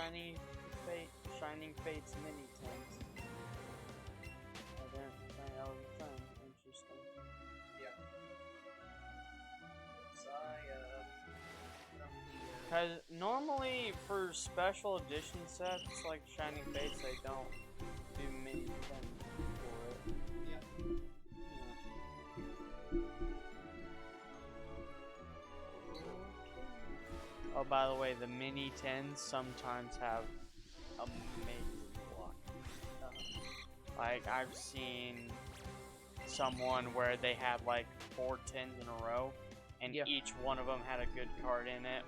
Shining Fate's mini tins. I didn't think that was a thing. Interesting. Yeah. Because normally for special edition sets like Shining Fates, they don't do mini tins for it. Yeah. Oh, by the way, the mini tins sometimes have amazing luck. Like, I've seen someone where they had like 4 tins in a row, and each one of them had a good card in it.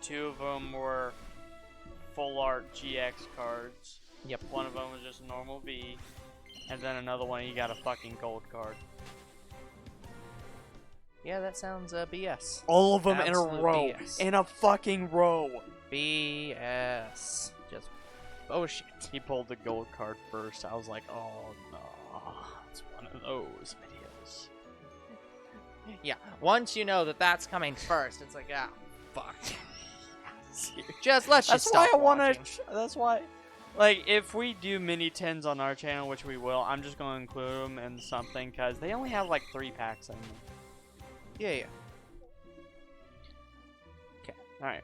2 of them were full art GX cards. Yep. One of them was just normal V, and then another one you got a fucking gold card. Yeah, that sounds BS. All of them Absolute in a row. BS. In a fucking row. BS. Just bullshit. He pulled the gold card first. I was like, oh no, it's one of those videos. Yeah, once you know that that's coming first, it's like, ah, fuck. Let's just stop watching. That's why, like, if we do mini tins on our channel, which we will, I'm just gonna include them in something because they only have like 3 packs in them. Yeah. Okay. All right.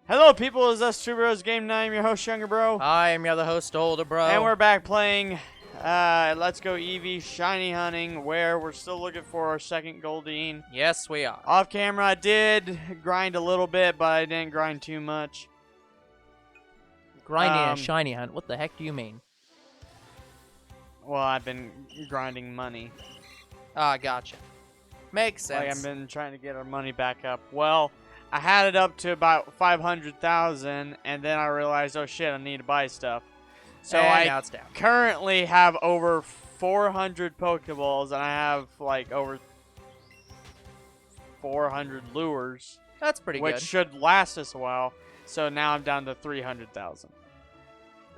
Hello, people. It's us, Two Bros Game Night. I'm your host, Younger Bro. I am your other host, Older Bro. And we're back playing Let's Go Eevee Shiny Hunting, where we're still looking for our second Goldeen. Yes, we are. Off camera, I did grind a little bit, but I didn't grind too much. Grinding a shiny hunt? What the heck do you mean? Well, I've been grinding money. Ah, gotcha. Makes sense. Like, I've been trying to get our money back up. Well, I had it up to about 500,000, and then I realized, oh shit, I need to buy stuff. So and now it's down. Currently have over 400 Pokeballs, and I have like over 400 lures. That's pretty good. Which should last us a while. So now I'm down to 300,000.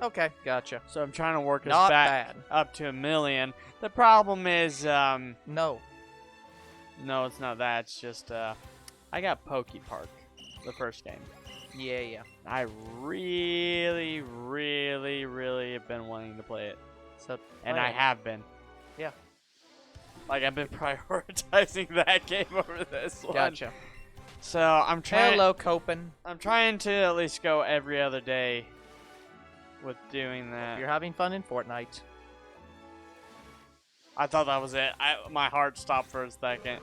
Okay, gotcha. So I'm trying to work us Not back bad. up to 1 million. The problem is, no, it's not that. It's just, I got Pokepark, the first game. Yeah. I really, really, really have been wanting to play it. So, And I have been. Yeah. Like, I've been prioritizing that game over this one. Gotcha. So, I'm trying... Hello, Copen. I'm trying to at least go every other day with doing that. You're having fun in Fortnite. I thought that was it. My heart stopped for a second.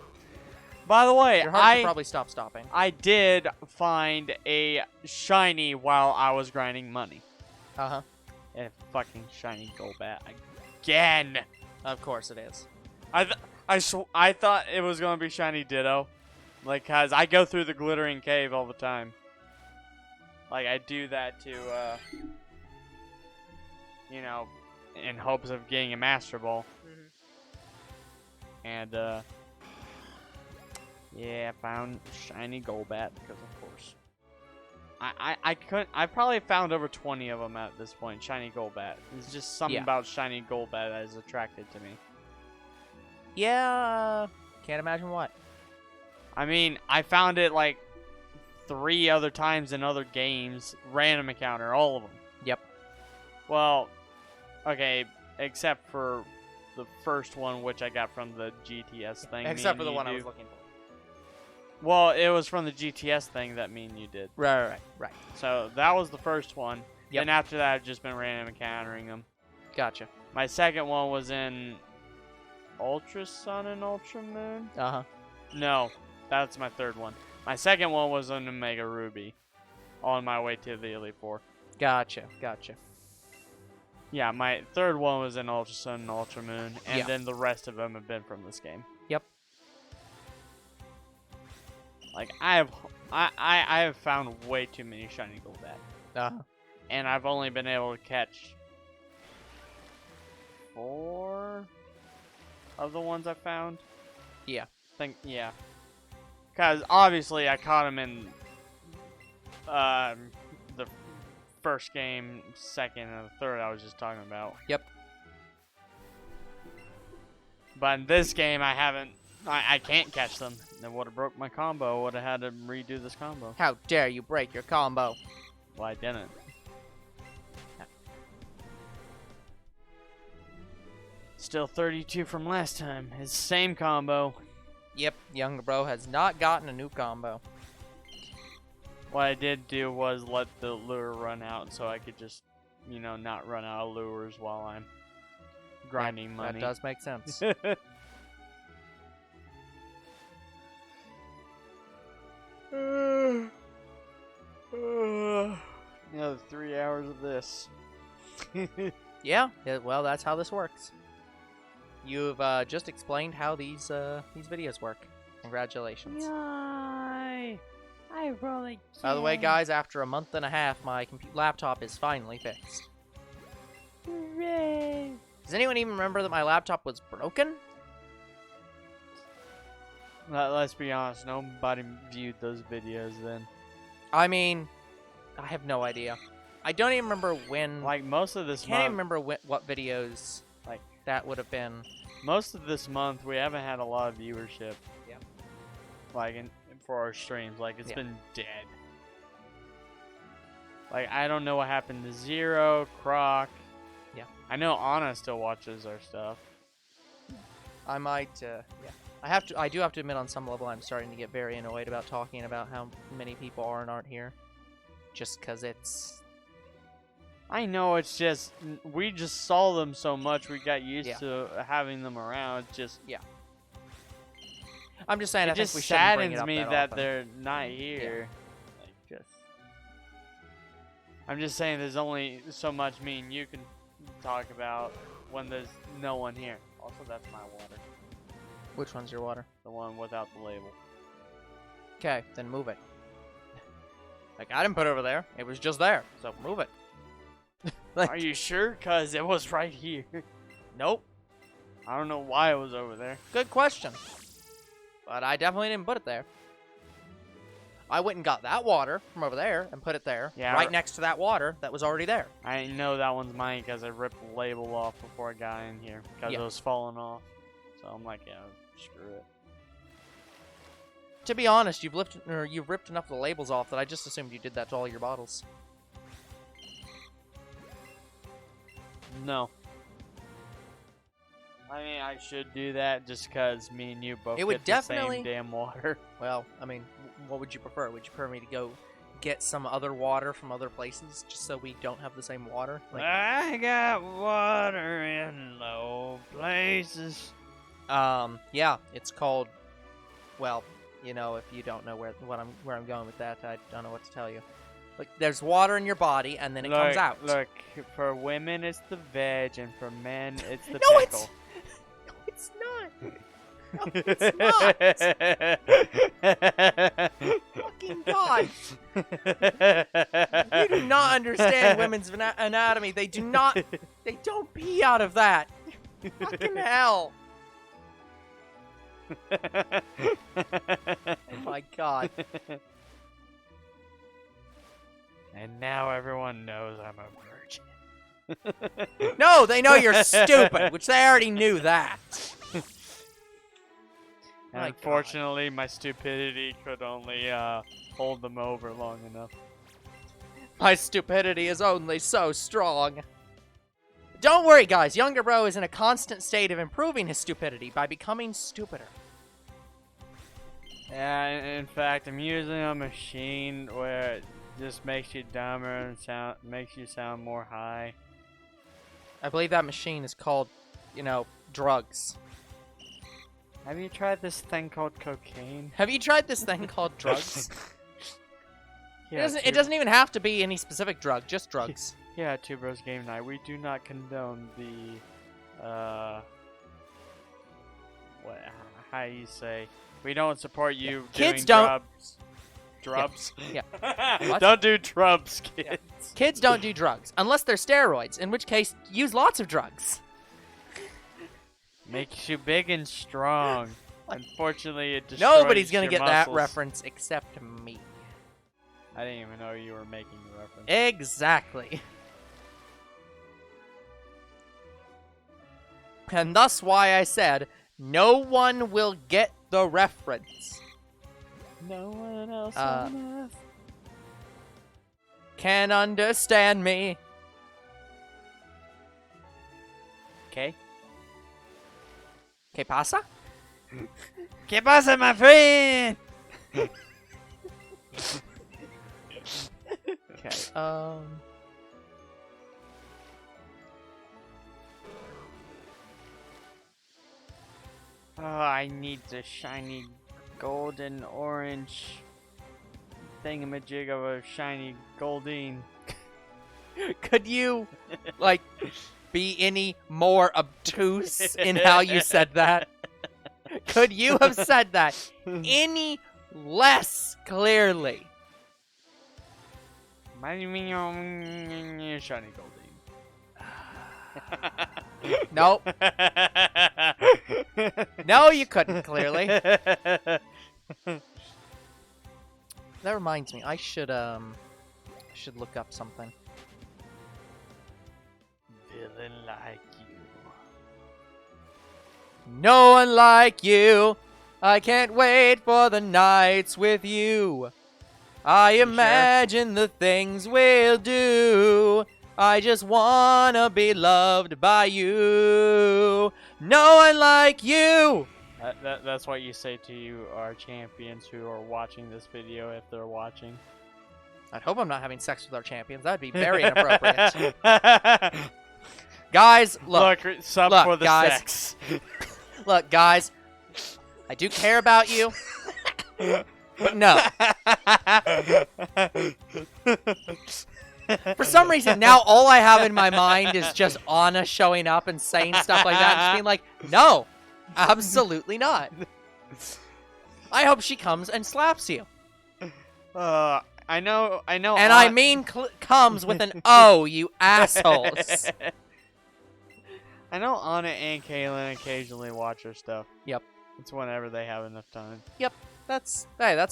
By the way, Your heart should probably stop stopping. I did find a shiny while I was grinding money. Uh-huh. A fucking shiny Golbat again. Of course it is. I thought it was gonna be shiny Ditto, like, cause I go through the glittering cave all the time. Like, I do that to, you know, in hopes of getting a Master Ball. And yeah, I found shiny Golbat because, of course, I probably found over 20 of them at this point. Shiny Golbat. It's just something about shiny Golbat that is attracted to me. Yeah, can't imagine what. I mean, I found it like 3 other times in other games. Random encounter, all of them. Yep. Well, okay, except for the first one, which I got from the GTS thing. Except for the one I was looking for. Well, it was from the GTS thing that me and you did. Right. So that was the first one. Yep. And after that, I've just been random encountering them. Gotcha. My second one was in Ultra Sun and Ultra Moon. Uh-huh. No, that's my third one. My second one was in Omega Ruby, on my way to the Elite Four. Gotcha. Yeah, my third one was in Ultra Sun and Ultra Moon, and Yeah. then the rest of them have been from this game. Yep. Like, I have found way too many shiny Golbat. Uh-huh. And I've only been able to catch 4 of the ones I found. Yeah. Yeah. Because obviously I caught them in the first game, second, and the third I was just talking about. Yep. But in this game I haven't. I can't catch them. It would have broke my combo. Would have had to redo this combo. How dare you break your combo? Well, I didn't. Still 32 from last time. It's the same combo. Yep, younger bro has not gotten a new combo. What I did do was let the lure run out so I could just, you know, not run out of lures while I'm grinding money. That does make sense. Another 3 hours of this. Yeah, well, that's how this works. You've just explained how these videos work. Congratulations. Yay! I really can't. By the way, guys, after a month and a half, my laptop is finally fixed. Hooray! Does anyone even remember that my laptop was broken? Let's be honest, nobody viewed those videos then. I mean, I have no idea. I don't even remember when. Like most of this Can't month. even remember what videos like that would have been. Most of this month, we haven't had a lot of viewership. Yeah. Like for our streams, like it's been dead. Like I don't know what happened to Zero, Croc. Yeah. I know Anna still watches our stuff. I might. Yeah. I do have to admit, on some level, I'm starting to get very annoyed about talking about how many people are and aren't here. Just because it's... I know, it's just... We just saw them so much, we got used to having them around. It's just... Yeah. I'm just saying, it I think just we shouldn't bring it saddens up me that that often. they're not here. Yeah. Like, just... I'm just saying there's only so much me and you can talk about when there's no one here. Also, that's my water. Which one's your water? The one without the label. Okay, then move it. Like, I didn't put it over there. It was just there, so move it. Are you sure? Because it was right here. Nope. I don't know why it was over there. Good question. But I definitely didn't put it there. I went and got that water from over there and put it there, right next to that water that was already there. I know that one's mine because I ripped the label off before I got in here because it was falling off. So I'm like, yeah, screw it. To be honest, you've ripped enough of the labels off that I just assumed you did that to all your bottles. No. I mean, I should do that just because me and you both would get the same damn water. Well, I mean, what would you prefer? Would you prefer me to go get some other water from other places just so we don't have the same water? Like, I got water in low places. Yeah, it's called, well, you know, if you don't know where I'm going with that, I don't know what to tell you. Like, there's water in your body, and then it comes out. Look, for women it's the veg, and for men it's the No, pickle. No, it's not. No, it's not. Fucking God. You do not understand women's anatomy. They don't pee out of that. Fucking hell. Oh my God. And now everyone knows I'm a virgin. No, they know you're stupid, which they already knew that. And unfortunately, my stupidity could only hold them over long enough. My stupidity is only so strong. Don't worry, guys. Younger Bro is in a constant state of improving his stupidity by becoming stupider. Yeah, in fact, I'm using a machine where it just makes you dumber and makes you sound more high. I believe that machine is called, you know, drugs. Have you tried this thing called cocaine? Have you tried this thing called drugs? Yeah, it doesn't even have to be any specific drug, just drugs. Yeah, Two Bros Game Night. We do not condone the, how you say? We don't support you doing Kids don't. Drugs. Yeah. Don't do drugs, kids. Yeah. Kids don't do drugs, unless they're steroids, in which case, use lots of drugs. Makes you big and strong. Unfortunately, it destroys Nobody's gonna your get muscles. that reference except me. I didn't even know you were making the reference. Exactly. And thus why I said, no one will get the reference. No one else on earth. can understand me. Okay. ¿Qué pasa? ¿Qué pasa, my friend? Okay. Oh, I need the shiny golden orange thingamajig of a shiny Goldeen. Could you, like, be any more obtuse in how you said that? Could you have said that any less clearly? Shiny Goldeen. Nope. No, you couldn't, clearly. That reminds me, I should look up something. Villain like you. No one like you. I can't wait for the nights with you. I imagine the things we'll do. I just wanna be loved by you. No one like you. That's what you say to our champions who are watching this video if they're watching. I hope I'm not having sex with our champions. That'd be very inappropriate. Guys, look, sub look, for the guys. sex. Look, guys, I do care about you, but no. For some reason, now all I have in my mind is just Anna showing up and saying stuff like that and just being like, no, absolutely not. I hope she comes and slaps you. I know. And I mean comes with an O, you assholes. I know Anna and Kaylin occasionally watch her stuff. Yep. It's whenever they have enough time. Yep. That's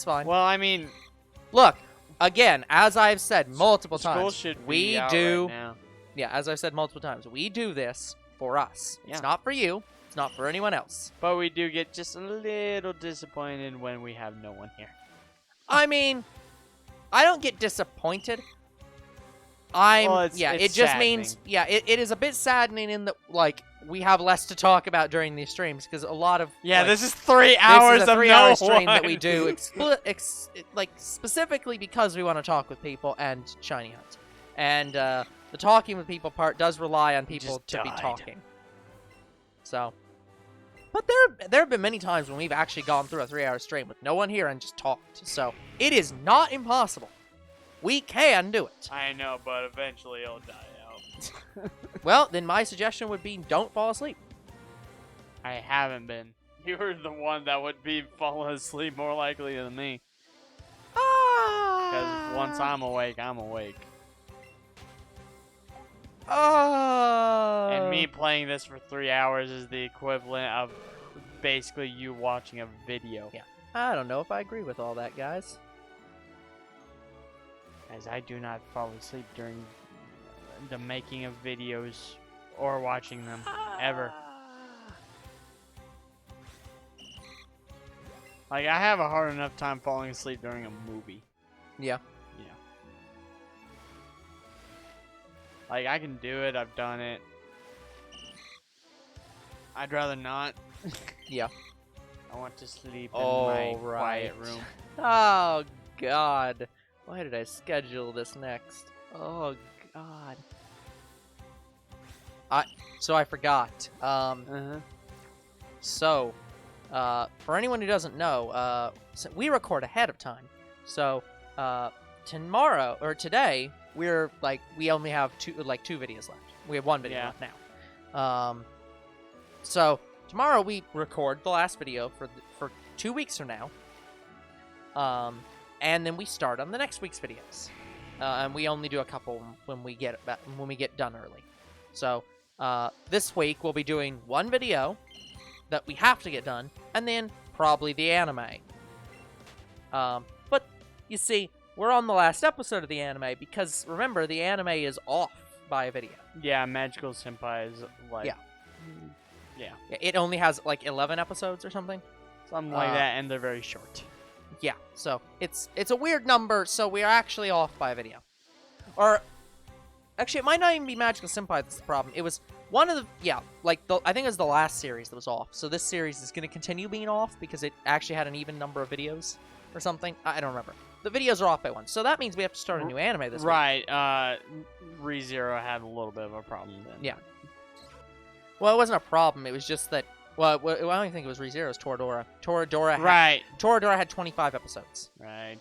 fine. Well, I mean, look, again, as I've said multiple school times, should we be out do. right now. Yeah, as I've said multiple times, we do this for us. Yeah. It's not for you. It's not for anyone else. But we do get just a little disappointed when we have no one here. I mean, I don't get disappointed. It's it just saddening. means, it is a bit saddening in that, like, we have less to talk about during these streams because a lot of This is 3 hours this is a of 3-hour no stream that one. we do like specifically because we want to talk with people and shiny hunt, and the talking with people part does rely on people just to be died. talking. So, but there have been many times when we've actually gone through a 3-hour stream with no one here and just talked. So it is not impossible. We can do it. I know, but eventually it'll die out. Well, then my suggestion would be don't fall asleep. I haven't been. You were the one that would be falling asleep more likely than me. Because once I'm awake, I'm awake. And me playing this for 3 hours is the equivalent of basically you watching a video. Yeah. I don't know if I agree with all that, guys. As I do not fall asleep during the making of videos or watching them, ever. Like, I have a hard enough time falling asleep during a movie. Yeah. Yeah. Like, I can do it. I've done it. I'd rather not. Yeah. I want to sleep in my right. quiet room. Oh, God. Why did I schedule this next? Oh, God. So I forgot. So, for anyone who doesn't know, so we record ahead of time. So, tomorrow, or today, we only have two videos left. We have one video left now. So, tomorrow we record the last video for 2 weeks from now. And then we start on the next week's videos. And we only do a couple when we get done early. So, this week we'll be doing one video that we have to get done, and then probably the anime. But you see, we're on the last episode of the anime because remember the anime is off by a video. Yeah, Magical Senpai is like... Yeah. It only has like 11 episodes or something. Something like that, and they're very short. Yeah, so it's a weird number, so we are actually off by a video. Or actually, it might not even be Magical Senpai that's the problem. It was one of the I think it was the last series that was off. So this series is going to continue being off because it actually had an even number of videos or something. I don't remember. The videos are off by one, so that means we have to start a new anime this week. Right. ReZero had a little bit of a problem then. Yeah. Well, it wasn't a problem. It was just that. Well, I don't even think it was ReZero's Toradora. Toradora had 25 episodes. Right.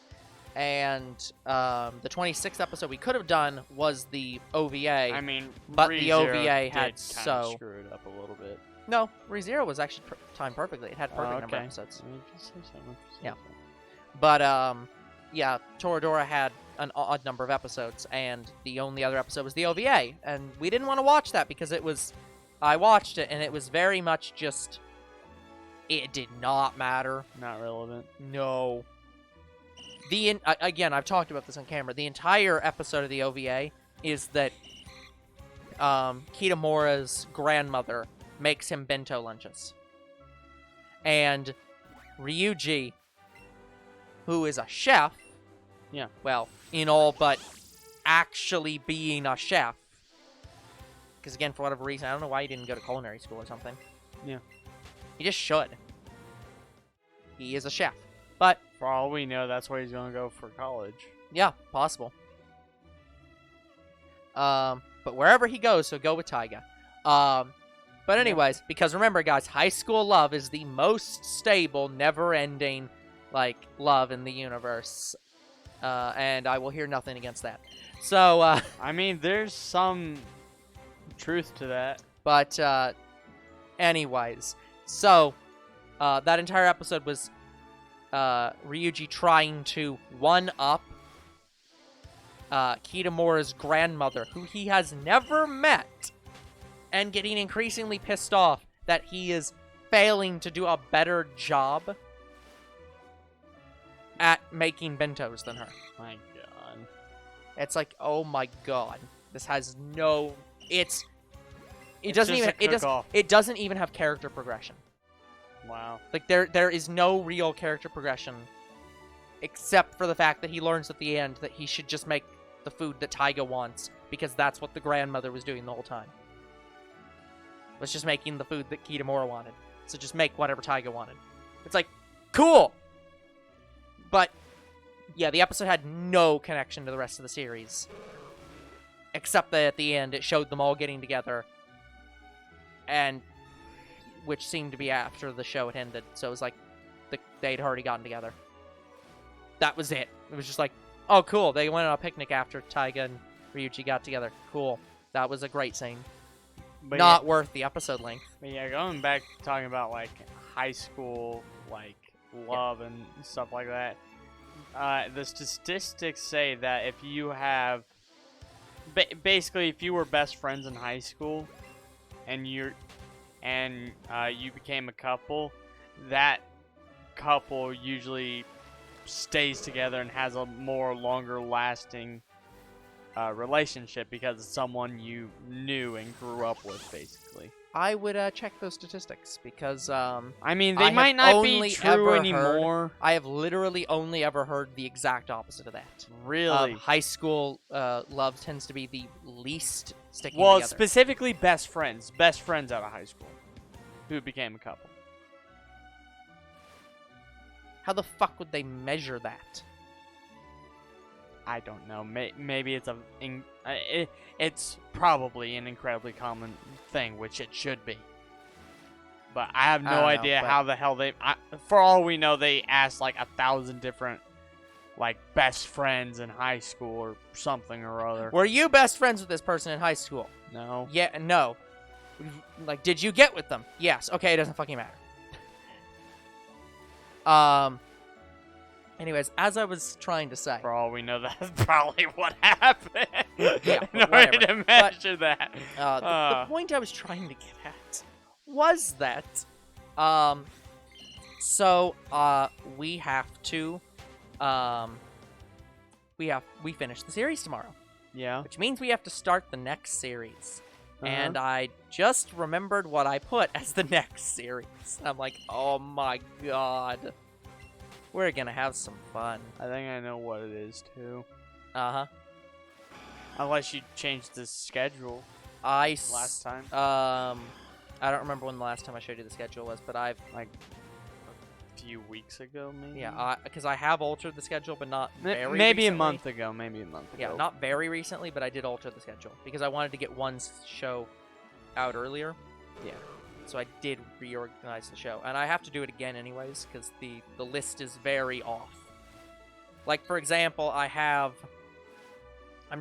And the 26th episode we could have done was the OVA. I mean, but ReZero the OVA had did so screwed up a little bit. No, ReZero was actually timed perfectly. It had perfect number of episodes. Yeah. But yeah, Toradora had an odd number of episodes, and the only other episode was the OVA, and we didn't want to watch that because it was. I watched it, and it was very much just. It did not matter. Not relevant. No. Again, I've talked about this on camera. The entire episode of the OVA is that Kitamura's grandmother makes him bento lunches. And Ryuji, who is a chef, well, in all but actually being a chef, because again, for whatever reason, I don't know why he didn't go to culinary school or something. Yeah. He just should. He is a chef. But for all we know, that's where he's going to go for college. Yeah, possible. But wherever he goes, so go with Taiga. But anyways, because remember, guys, high school love is the most stable, never-ending, love in the universe. And I will hear nothing against that. So, I mean, there's some truth to that. But, anyways. So, that entire episode was Ryuji trying to one-up Kitamura's grandmother, who he has never met, and getting increasingly pissed off that he is failing to do a better job at making bentos than her. My God. It's like, oh my God. This has no... It doesn't even have character progression. Wow. There is no real character progression, except for the fact that he learns at the end that he should just make the food that Taiga wants, because that's what the grandmother was doing the whole time. Was just making the food that Kitamura wanted. So just make whatever Taiga wanted. It's like, cool! But, yeah, the episode had no connection to the rest of the series. Except that at the end, it showed them all getting together. And... which seemed to be after the show had ended. So it was like they'd already gotten together. That was it. It was just like, oh, cool. They went on a picnic after Taiga and Ryuji got together. Cool. That was a great scene. But Not worth the episode length. But yeah, going back to talking about, high school, love and stuff like that. The statistics say that if you have... basically, if you were best friends in high school, and you became a couple, that couple usually stays together and has a more longer lasting relationship because it's someone you knew and grew up with, basically. I would check those statistics because I mean, they might not be true anymore. I have literally only ever heard the exact opposite of that. Really? High school love tends to be the least sticking well, together. specifically best friends out of high school who became a couple. How the fuck would they measure that? I don't know. Maybe it's it's probably an incredibly common thing, which it should be. But I have no idea how the hell they... for all we know, they asked 1,000 different, best friends in high school or something or other. Were you best friends with this person in high school? No. Yeah, no. Did you get with them? Yes. Okay, it doesn't fucking matter. Anyways, as I was trying to say... For all we know, that's probably what happened. Yeah, in order to measure that. The point I was trying to get at was that... we have to... we finish the series tomorrow. Yeah. Which means we have to start the next series. And I just remembered what I put as the next series. I'm like, oh my God. We're gonna have some fun. I think I know what it is, too. Uh-huh. Unless you changed the schedule last time. I don't remember when the last time I showed you the schedule was, but I've Like a few weeks ago, maybe. yeah, because I have altered the schedule, but not very maybe recently. a month ago. Maybe a month ago. Yeah, not very recently, but I did alter the schedule because I wanted to get one show out earlier. Yeah. So I did reorganize the show, and I have to do it again anyways because the list is very off. Like for example, I'm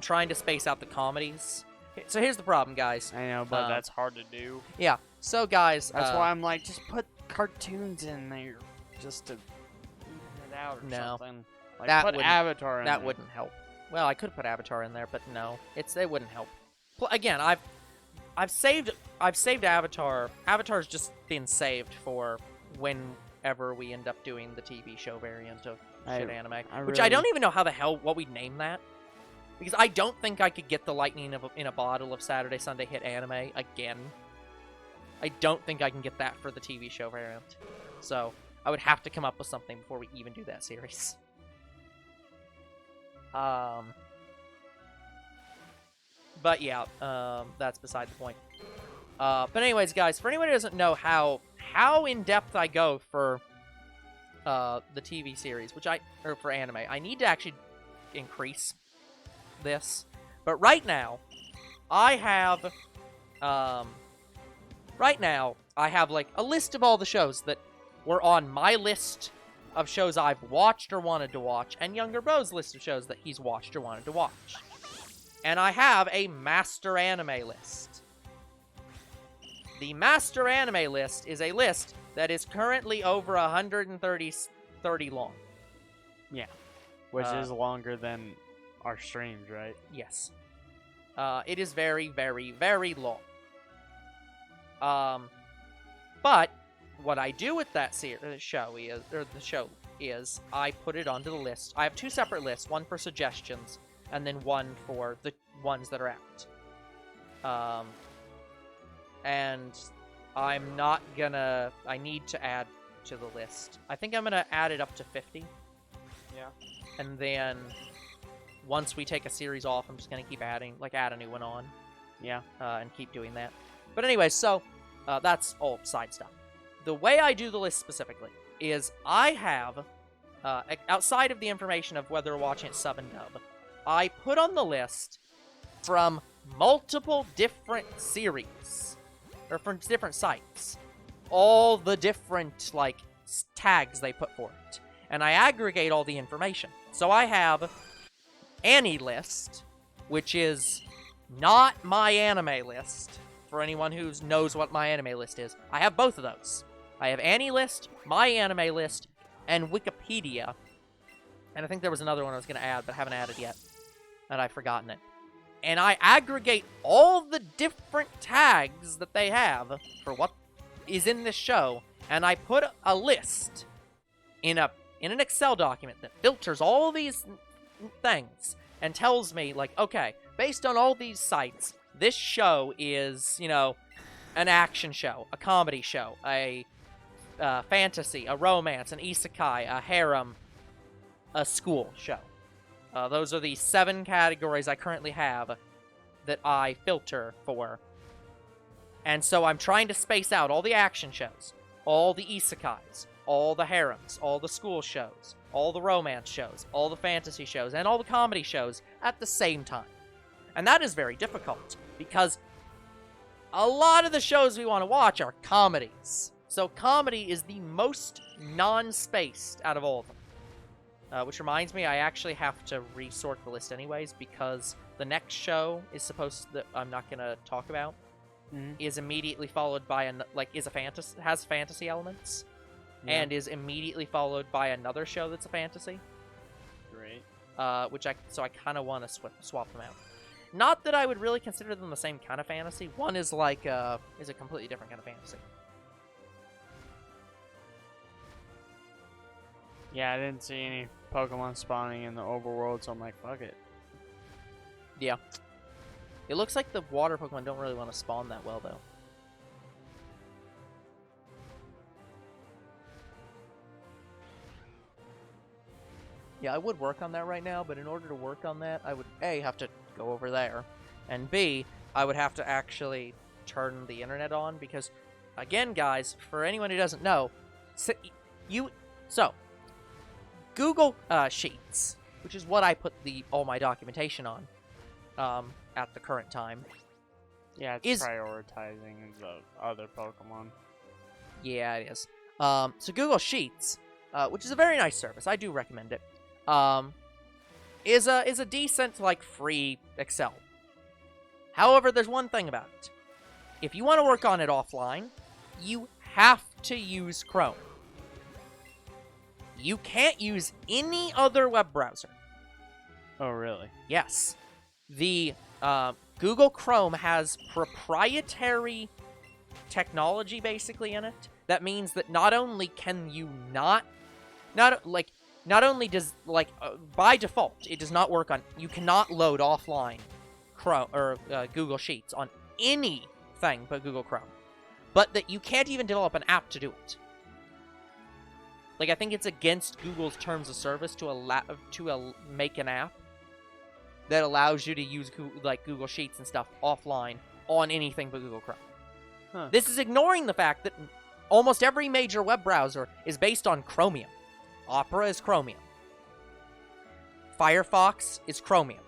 trying to space out the comedies. So here's the problem, guys. I know, but that's hard to do. Yeah. So guys, That's why I'm like, just put cartoons in there, just to even it out or something. Like put Avatar in there. That wouldn't help. Well, I could put Avatar in there, but no, it wouldn't help. Again, I've saved Avatar. Avatar's just been saved for whenever we end up doing the TV show variant of shit anime, which I don't even know how the hell what we'd name that. Because I don't think I could get the lightning in a bottle of Saturday Sunday Hit Anime again. I don't think I can get that for the TV show variant. So I would have to come up with something before we even do that series. But yeah, that's beside the point. But anyways, guys, for anyone who doesn't know how in depth I go for the TV series, or for anime, I need to actually increase this. But right now, I have like a list of all the shows that were on my list of shows I've watched or wanted to watch, and Younger Bro's list of shows that he's watched or wanted to watch. And I have a master anime list. The master anime list is a list that is currently over 130 long. Yeah. Which is longer than our streams, right? Yes. It is very, very, very long. But what I do with that show is I put it onto the list. I have two separate lists, one for suggestions and then one for the ones that are out. And I'm not gonna... I need to add to the list. I think I'm gonna add it up to 50. Yeah. And then once we take a series off, I'm just gonna keep adding, like add a new one on. Yeah. And keep doing that. But anyway, so that's all side stuff. The way I do the list specifically is I have, outside of the information of whether we're watching it sub and dub, I put on the list from multiple different series, or from different sites, all the different, like, tags they put for it. And I aggregate all the information. So I have Annie list, which is not my anime list, for anyone who knows what my anime list is. I have both of those. I have Annie list, my anime list, and Wikipedia. And I think there was another one I was going to add, but haven't added yet. And I've forgotten it. And I aggregate all the different tags that they have for what is in this show, and I put a list in an Excel document that filters all these things and tells me, like, okay, based on all these sites, this show is, you know, an action show, a comedy show, a fantasy, a romance, an isekai, a harem, a school show. Those are the 7 categories I currently have that I filter for. And so I'm trying to space out all the action shows, all the isekais, all the harems, all the school shows, all the romance shows, all the fantasy shows, and all the comedy shows at the same time. And that is very difficult, because a lot of the shows we want to watch are comedies. So comedy is the most non-spaced out of all of them. Which reminds me, I actually have to resort the list anyways, because the next show is supposed that I'm not gonna talk about is immediately followed by has fantasy elements, and is immediately followed by another show that's a fantasy. Great. So I kind of want to swap them out. Not that I would really consider them the same kind of fantasy. One is like is a completely different kind of fantasy. Yeah, I didn't see any Pokemon spawning in the overworld, so I'm like, fuck it. Yeah. It looks like the water Pokemon don't really want to spawn that well, though. Yeah, I would work on that right now, but in order to work on that, I would, A, have to go over there. And B, I would have to actually turn the internet on because, again, guys, for anyone who doesn't know, Google Sheets, which is what I put all my documentation on at the current time. Yeah, it's prioritizing the other Pokemon. Yeah, it is. So Google Sheets, which is a very nice service, I do recommend it, is a decent, like, free Excel. However, there's one thing about it. If you want to work on it offline, you have to use Chrome. You can't use any other web browser. Oh, really? Yes. The Google Chrome has proprietary technology basically in it. That means that not only can you not only does, like, by default, it does not work on, you cannot load offline Chrome or Google Sheets on anything but Google Chrome. But that you can't even develop an app to do it. Like, I think it's against Google's terms of service to make an app that allows you to use Google Sheets and stuff offline on anything but Google Chrome. Huh. This is ignoring the fact that almost every major web browser is based on Chromium. Opera is Chromium. Firefox is Chromium.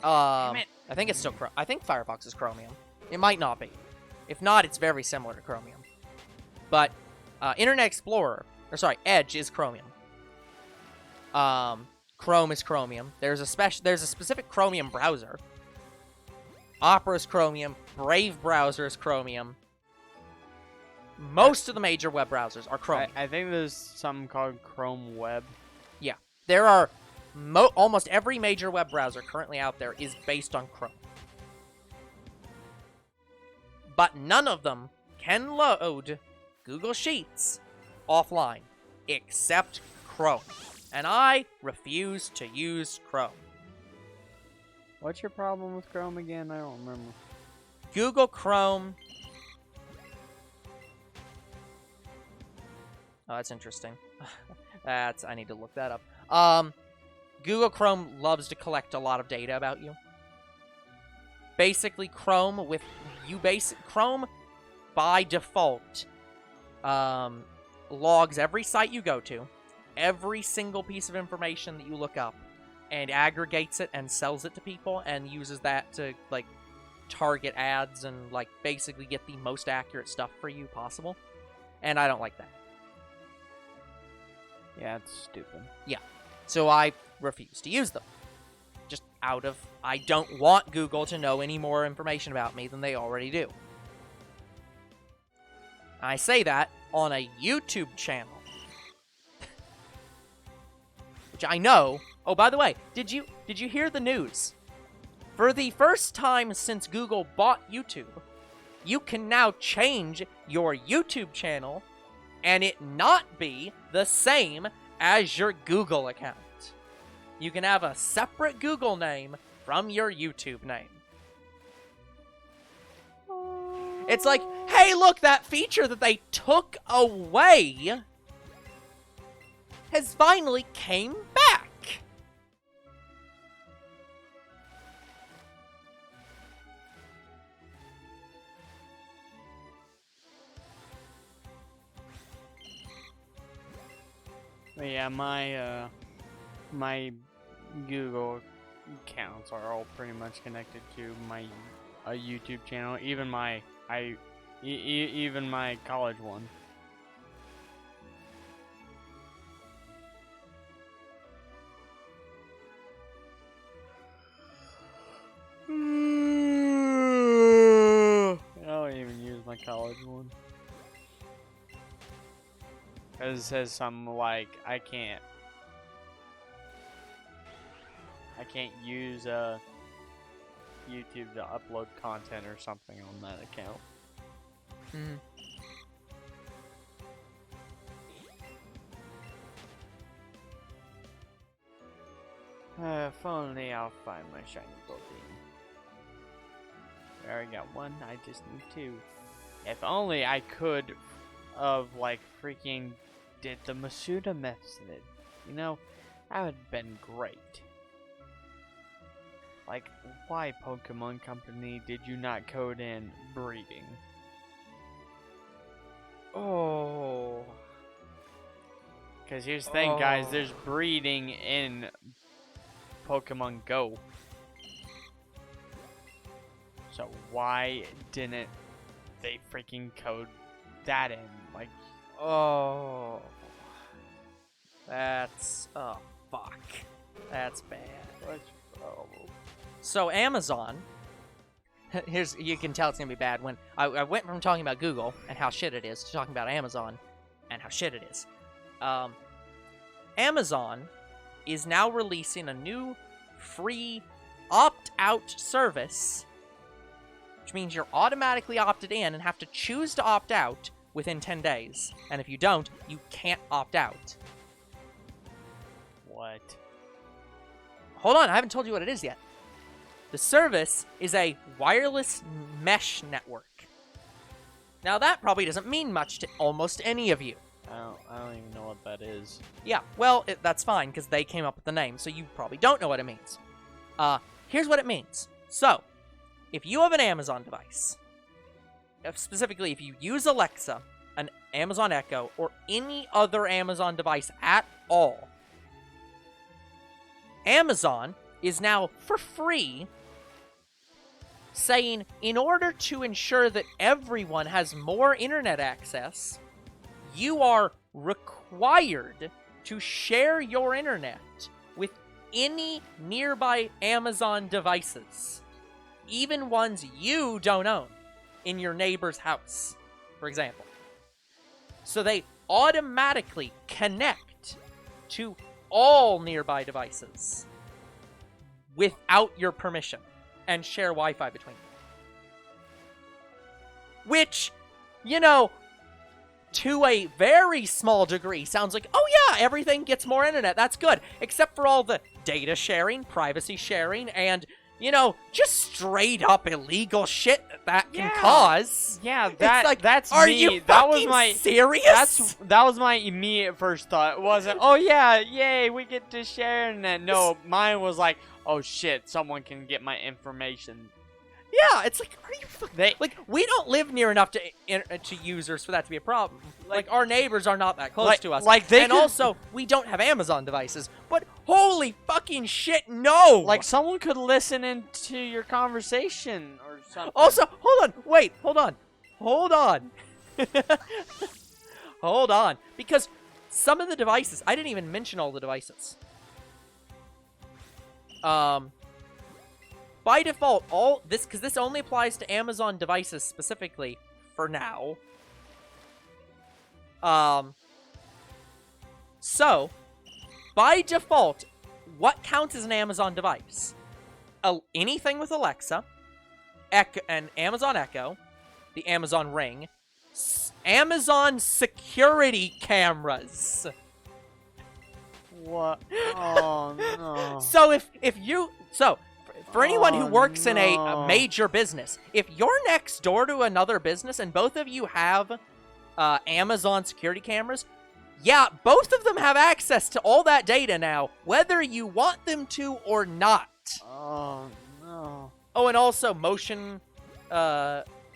Damn it. I think it's still I think Firefox is Chromium. It might not be. If not, it's very similar to Chromium. But Internet Explorer, Edge is Chromium. Chrome is Chromium. There's a specific Chromium browser. Opera is Chromium. Brave browser is Chromium. Most of the major web browsers are Chromium. I think there's something called Chrome Web. Yeah, there are almost every major web browser currently out there is based on Chrome. But none of them can load Google Sheets offline, except Chrome. And I refuse to use Chrome. What's your problem with Chrome again? I don't remember. Google Chrome... Oh, that's interesting. I need to look that up. Google Chrome loves to collect a lot of data about you. Basically, Chrome by default logs every site you go to, every single piece of information that you look up, and aggregates it and sells it to people and uses that to, like, target ads and, like, basically get the most accurate stuff for you possible. And I don't like that. Yeah, it's stupid. Yeah. So I refuse to use them. Just out of... I don't want Google to know any more information about me than they already do. I say that on a YouTube channel. Which I know... Oh, by the way, did you hear the news? For the first time since Google bought YouTube, you can now change your YouTube channel and it not be the same as your Google account. You can have a separate Google name from your YouTube name. It's like, hey, look, that feature that they took away has finally came back. But yeah, my Google accounts are all pretty much connected to my YouTube channel, even my even my college one. I don't even use my college one. Because it says something like, I can't use YouTube to upload content or something on that account. If only I'll find my Shiny Goldeen. I already got one, I just need two. If only I could like freaking did the Masuda method. You know, that would have been great. Like, why, Pokemon Company, did you not code in breeding? Oh. Because here's the thing, guys. There's breeding in Pokemon Go. So why didn't they freaking code that in? Like, Oh. That's... Oh, fuck. That's bad. what's the problem? So Amazon... Here's... You can tell it's gonna be bad when... I went from talking about Google and how shit it is to talking about Amazon and how shit it is. Amazon is now releasing a new free opt-out service, which means you're automatically opted in and have to choose to opt out within 10 days. And if you don't, you can't opt out. What? Hold on, I haven't told you what it is yet. The service is a wireless mesh network. Now that probably doesn't mean much to almost any of you. I don't even know what that is. Yeah, well, that's fine, because they came up with the name, so you probably don't know what it means. Here's what it means. So, if you have an Amazon device, specifically if you use Alexa, an Amazon Echo, or any other Amazon device at all, Amazon is now, for free, saying in order to ensure that everyone has more internet access, you are required to share your internet with any nearby Amazon devices, even ones you don't own, in your neighbor's house, for example. So they automatically connect to all nearby devices without your permission and share Wi-Fi between them. Which, you know, to a very small degree, sounds like, oh yeah, everything gets more internet, that's good. Except for all the data sharing, privacy sharing, and, you know, just straight up illegal shit that can cause. Yeah, It's that's are me. you That was fucking my serious? that was my immediate first thought. It wasn't, oh yeah, yay, we get to share internet. No, mine was like, oh shit, someone can get my information. Yeah, it's like, are you fucking... Like, we don't live near enough to users for that to be a problem. Like our neighbors are not that close to us. And also, we don't have Amazon devices. But holy fucking shit, no! Like, someone could listen into your conversation or something. Also, hold on, wait, hold on. Hold on. Hold on. Because some of the devices, I didn't even mention all the devices. By default, because this only applies to Amazon devices specifically for now. So, by default, what counts as an Amazon device? Anything with Alexa, an Amazon Echo, the Amazon Ring, Amazon security cameras. What? Oh no. So for anyone who works in a major business, if you're next door to another business and both of you have Amazon security cameras, yeah, both of them have access to all that data now, whether you want them to or not. Oh no. Oh, and also motion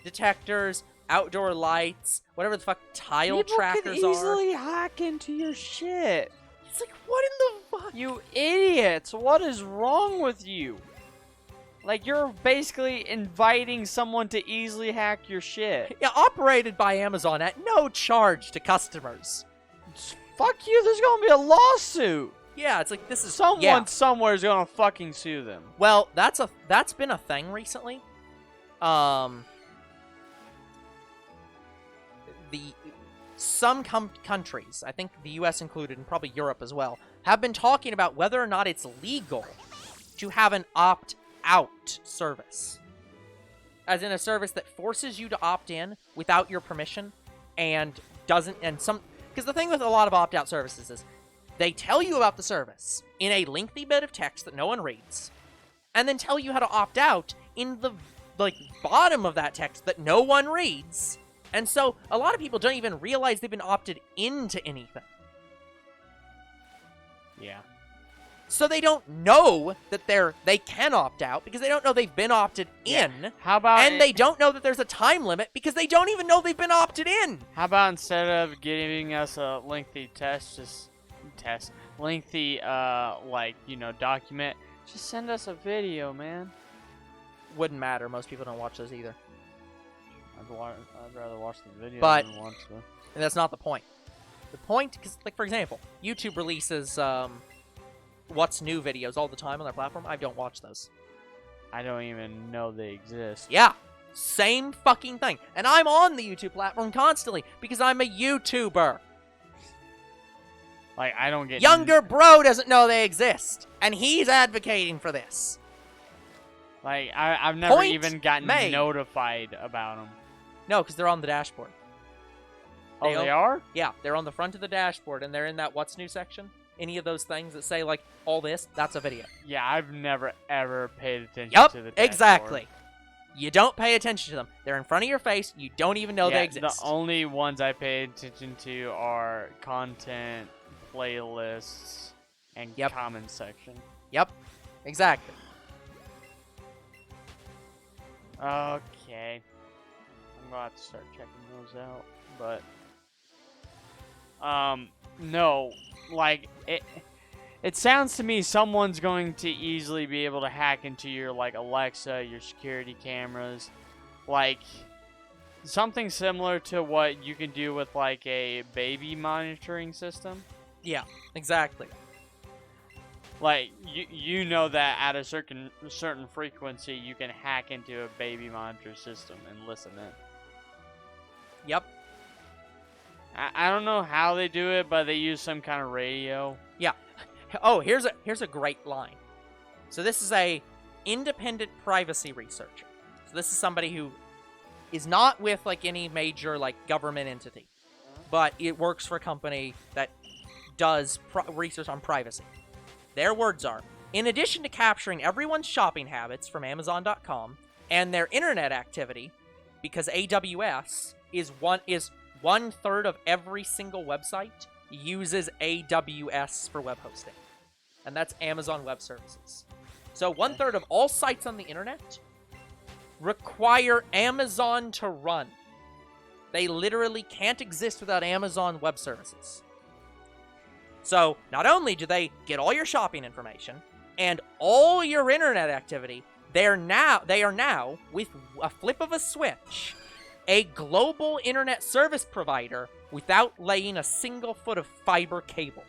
detectors, outdoor lights, whatever the fuck tile trackers are. People can easily hack into your shit. It's like, what in the fuck? You idiots! What is wrong with you? Like, you're basically inviting someone to easily hack your shit. Yeah, operated by Amazon at no charge to customers. Fuck you, there's gonna be a lawsuit! Yeah, it's like, this is... Someone somewhere is gonna fucking sue them. Well, that's been a thing recently. Some countries, I think the US included, and probably Europe as well, have been talking about whether or not it's legal to have an opt-out service. As in a service that forces you to opt in without your permission and doesn't... Because the thing with a lot of opt-out services is they tell you about the service in a lengthy bit of text that no one reads, and then tell you how to opt out in the bottom of that text that no one reads. And so a lot of people don't even realize they've been opted into anything. Yeah. So they don't know that they can opt out because they don't know they've been opted in. How about And they don't know that there's a time limit because they don't even know they've been opted in. How about instead of giving us a lengthy lengthy document, just send us a video, man. Wouldn't matter. Most people don't watch those either. I'd rather watch the video But than watch the... And that's not the point. The point, because, like, for example, YouTube releases what's new videos all the time on their platform. I don't watch those. I don't even know they exist. Yeah, same fucking thing. And I'm on the YouTube platform constantly because I'm a YouTuber. Like, I don't get... Younger bro doesn't know they exist, and he's advocating for this. Like, I've never Point even gotten made. notified about them. No, because they're on the dashboard. Oh, they are? Yeah, they're on the front of the dashboard, and they're in that what's new section. Any of those things that say, like, all this, that's a video. Yeah, I've never, ever paid attention Yup, to the dashboard. exactly. You don't pay attention to them. They're in front of your face. You don't even know they exist. The only ones I pay attention to are content, playlists, and comment section. Yep, exactly. Okay. I'm gonna have to start checking those out, but... no, like, it sounds to me someone's going to easily be able to hack into your, like, Alexa, your security cameras, like, something similar to what you can do with, like, a baby monitoring system. Yeah, exactly. Like, you know that at a certain frequency, you can hack into a baby monitor system and listen in. Yep. I don't know how they do it, but they use some kind of radio. Yeah. Oh, here's a great line. So this is a independent privacy researcher. So this is somebody who is not with like any major like government entity, but it works for a company that does research on privacy. Their words are, in addition to capturing everyone's shopping habits from Amazon.com and their internet activity, because AWS is one third of every single website uses AWS for web hosting. And that's Amazon Web Services. So 1/3 of all sites on the internet require Amazon to run. They literally can't exist without Amazon Web Services. So not only do they get all your shopping information and all your internet activity, they are now, with a flip of a switch, a global internet service provider without laying a single foot of fiber cable.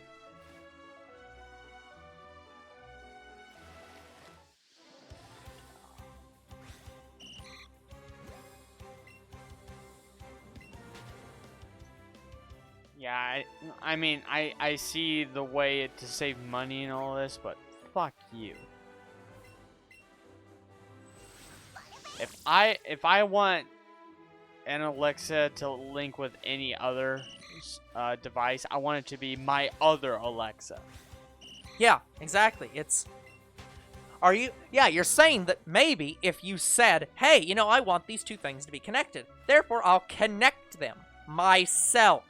Yeah, I mean, I see the way to save money and all this, but fuck you. If I want an Alexa to link with any other device, I want it to be my other Alexa. Yeah, exactly. You're saying that maybe if you said, hey, I want these two things to be connected, therefore I'll connect them myself.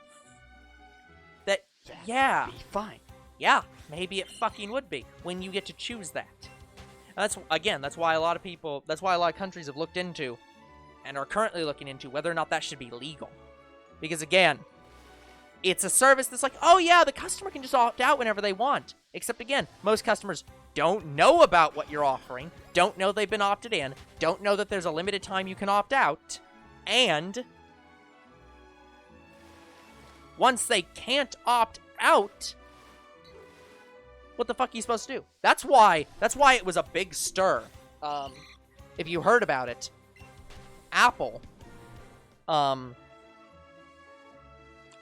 That'd be fine. Yeah, maybe it fucking would be when you get to choose that. That's why a lot of countries have looked into and are currently looking into whether or not that should be legal. Because again, it's a service that's like, oh yeah, the customer can just opt out whenever they want. Except again, most customers don't know about what you're offering, don't know they've been opted in, don't know that there's a limited time you can opt out, and once they can't opt out, what the fuck are you supposed to do? That's why it was a big stir. If you heard about it, Apple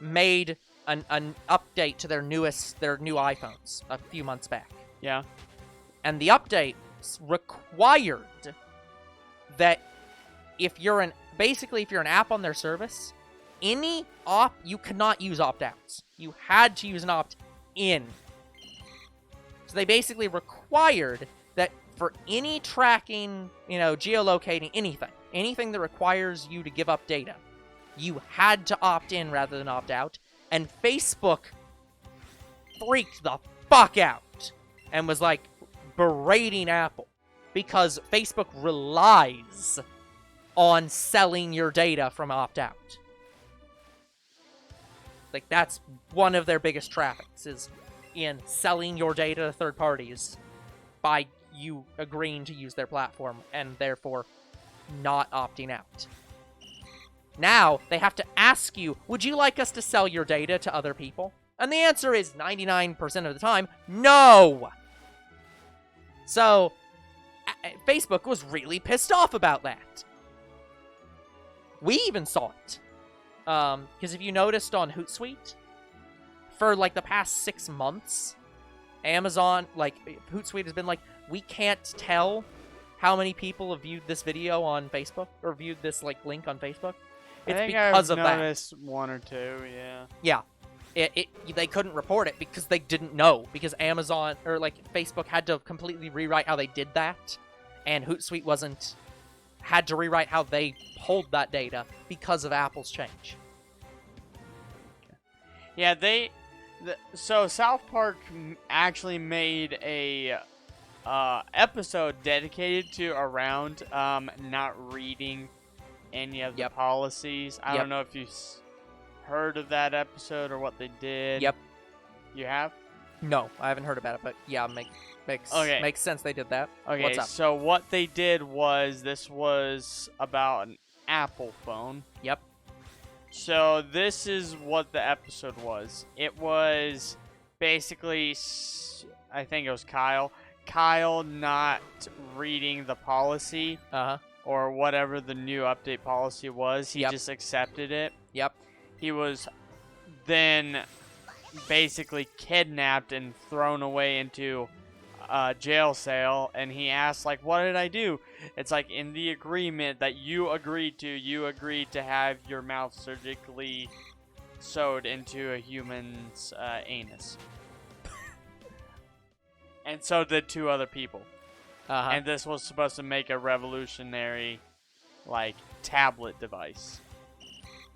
made an update to their new iPhones a few months back. Yeah. And the update required that if you're an app on their service, you cannot use opt-outs. You had to use an opt-in. So they basically required that for any tracking, geolocating, anything that requires you to give up data, you had to opt in rather than opt out. And Facebook freaked the fuck out. and was like berating Apple because Facebook relies on selling your data from opt-out. Like, that's one of their biggest traffics, is in selling your data to third parties by you agreeing to use their platform and therefore not opting out. Now, they have to ask you, would you like us to sell your data to other people? And the answer is 99% of the time, no! So, Facebook was really pissed off about that. We even saw it. Because if you noticed on Hootsuite, for like the past 6 months, Amazon, like, Hootsuite has been like, we can't tell how many people have viewed this video on Facebook, or viewed this, like, link on Facebook. It's because of that. I noticed 1 or 2, yeah. Yeah. They couldn't report it because they didn't know, because Amazon, or like, Facebook had to completely rewrite how they did that, and Hootsuite had to rewrite how they hold that data because of Apple's change. Yeah, so South Park actually made a episode dedicated to around not reading any of the policies. I don't know if you heard of that episode or what they did. Yep. You have? No, I haven't heard about it, but yeah, makes sense they did that. Okay, What's up? so what they did was, this was about an Apple phone. Yep. So this is what the episode was. It was basically, I think it was Kyle. Kyle not reading the policy. Or whatever the new update policy was. He just accepted it. Yep. He was then basically kidnapped and thrown away into a jail cell, and he asked, like, what did I do? It's like, in the agreement that you agreed to have your mouth surgically sewed into a human's anus. And so did 2 other people. And this was supposed to make a revolutionary, like, tablet device.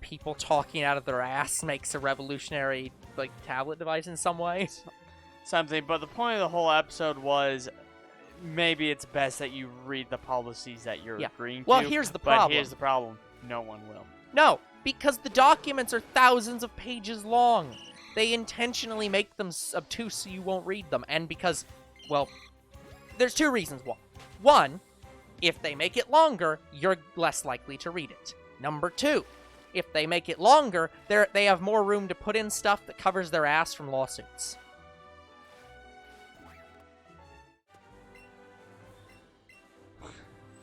People talking out of their ass makes a revolutionary, like, tablet device in some way. Something, but the point of the whole episode was, maybe it's best that you read the policies that you're agreeing to. Well, here's the problem. But here's the problem. No one will. No, because the documents are thousands of pages long. They intentionally make them obtuse so you won't read them. And because, well, there's 2 reasons why. One, if they make it longer, you're less likely to read it. Number 2, if they make it longer, they have more room to put in stuff that covers their ass from lawsuits.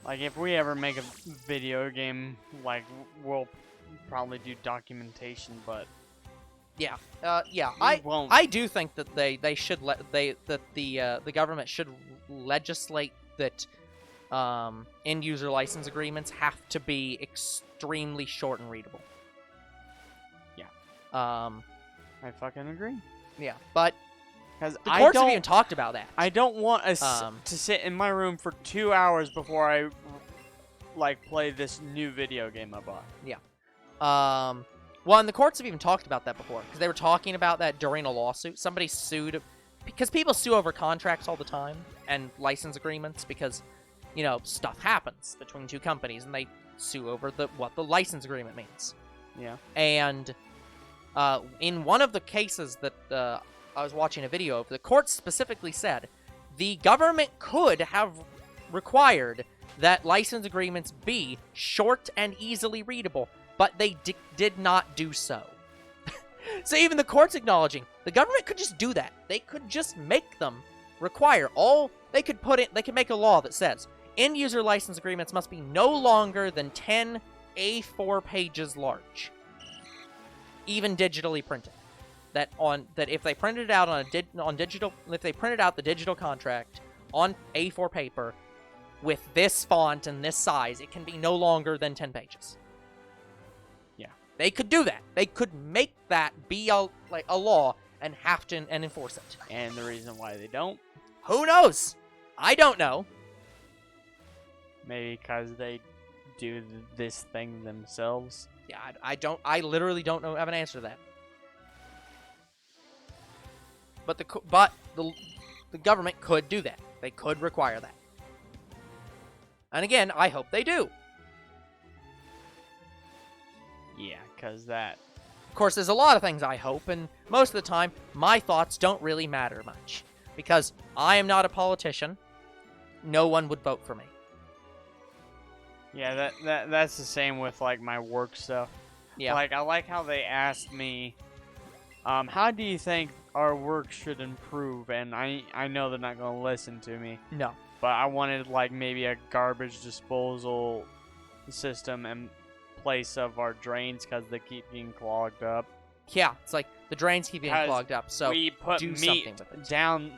Like, if we ever make a video game, like, we'll probably do documentation, but yeah, won't. I do think that they should the government should legislate that end user license agreements have to be extremely short and readable. Yeah. I fucking agree. Yeah, but because the courts have even talked about that. I don't want to sit in my room for 2 hours before I like play this new video game I bought. Yeah. Well, and the courts have even talked about that before, because they were talking about that during a lawsuit. Somebody sued, because people sue over contracts all the time, and license agreements, because, you know, stuff happens between 2 companies, and they sue over what the license agreement means. Yeah. And in one of the cases that I was watching a video of, the court specifically said the government could have required that license agreements be short and easily readable, but they did not do so. So even the court's acknowledging the government could just do that. They could just make them require they could make a law that says end user license agreements must be no longer than 10 A4 pages large, even digitally printed. That if they printed it out if they printed out the digital contract on A4 paper with this font and this size, it can be no longer than 10 pages. Yeah. They could do that. They could make that be a law and have to enforce it. And the reason why they don't? Who knows? I don't know. Maybe because they do this thing themselves. Yeah, I literally don't have an answer to that. But the government could do that. They could require that. And again, I hope they do. Yeah, because that... Of course, there's a lot of things I hope, and most of the time, my thoughts don't really matter much. Because I am not a politician. No one would vote for me. Yeah, that's the same with, like, my work stuff. Yeah. Like, I like how they asked me, how do you think our work should improve? And I know they're not going to listen to me. No. But I wanted, like, maybe a garbage disposal system in place of our drains because they keep getting clogged up. Yeah, it's like the drains keep getting clogged up, so we put do meat something with it. down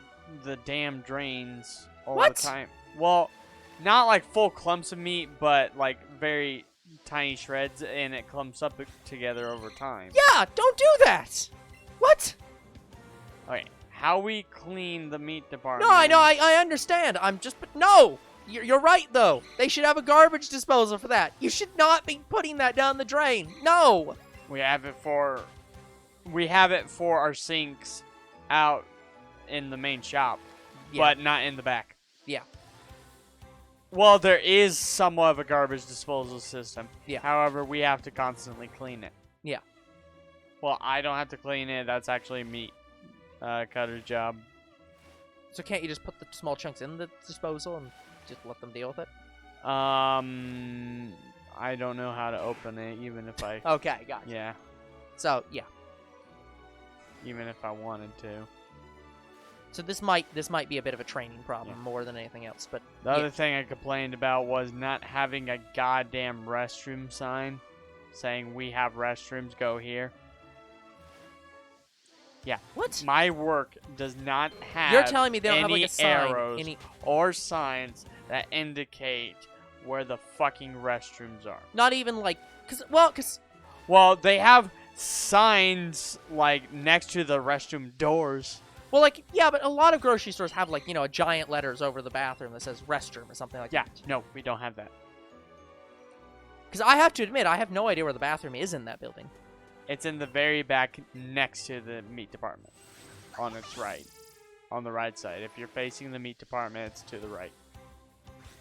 the damn drains all What? the time. Well, not like full clumps of meat, but like very tiny shreds, and it clumps up together over time. Yeah, don't do that! What? Okay, how we clean the meat department? No, I know, I understand. But no! You're right, though. They should have a garbage disposal for that. You should not be putting that down the drain. No! We have it for our sinks out in the main shop, but not in the back. Yeah. Well, there is somewhat of a garbage disposal system. Yeah. However, we have to constantly clean it. Yeah. Well, I don't have to clean it. That's actually meat cutter's job. So can't you just put the small chunks in the disposal and just let them deal with it? I don't know how to open it, even if I... Okay, gotcha. Yeah. So, yeah. Even if I wanted to. So this might be a bit of a training problem more than anything else, but the other thing I complained about was not having a goddamn restroom sign saying we have restrooms, go here. Yeah. What? My work does not have You're telling me they don't have like any a sign, arrows or signs that indicate where the fucking restrooms are. Not even like cuz Well, they have signs like next to the restroom doors. well, like, yeah, but a lot of grocery stores have, like, a giant letters over the bathroom that says restroom or something like that. Yeah, no, we don't have that. Because I have to admit, I have no idea where the bathroom is in that building. It's in the very back next to the meat department. On its right. On the right side. If you're facing the meat department, it's to the right.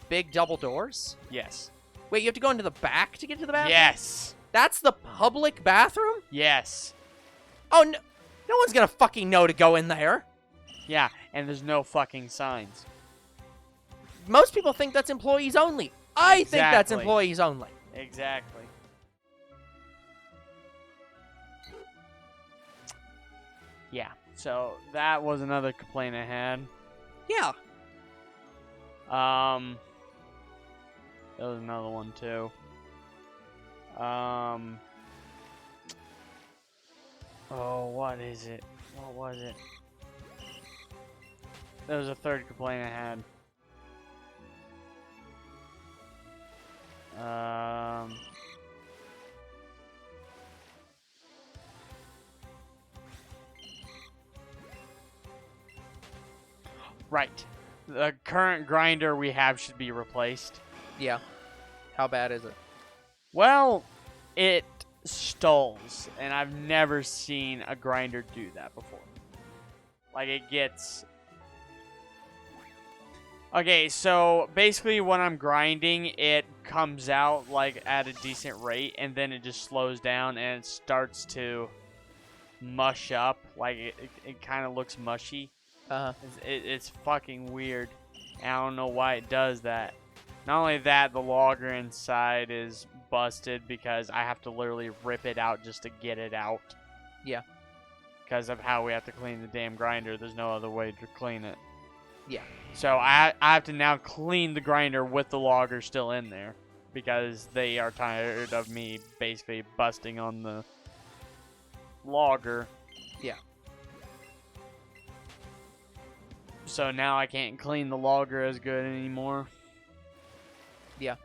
Big double doors? Yes. Wait, you have to go into the back to get to the bathroom? Yes! That's the public bathroom? Yes. Oh, no. No one's gonna fucking know to go in there. Yeah, and there's no fucking signs. Most people think that's employees only. I think that's Exactly. employees only. Exactly. Yeah, so that was another complaint I had. Yeah. There was another one too. Oh, what is it? What was it? There was a third complaint I had. Right. The current grinder we have should be replaced. Yeah. How bad is it? Well, it stalls, and I've never seen a grinder do that before. Like, it gets... Okay, so basically when I'm grinding, it comes out, like, at a decent rate, and then it just slows down, and it starts to mush up. Like, it kind of looks mushy. It's fucking weird. And I don't know why it does that. Not only that, the logger inside is busted because I have to literally rip it out just to get it out. Yeah. Because of how we have to clean the damn grinder. There's no other way to clean it. Yeah. So I have to now clean the grinder with the logger still in there. Because they are tired of me basically busting on the logger. Yeah. So now I can't clean the logger as good anymore. Yeah.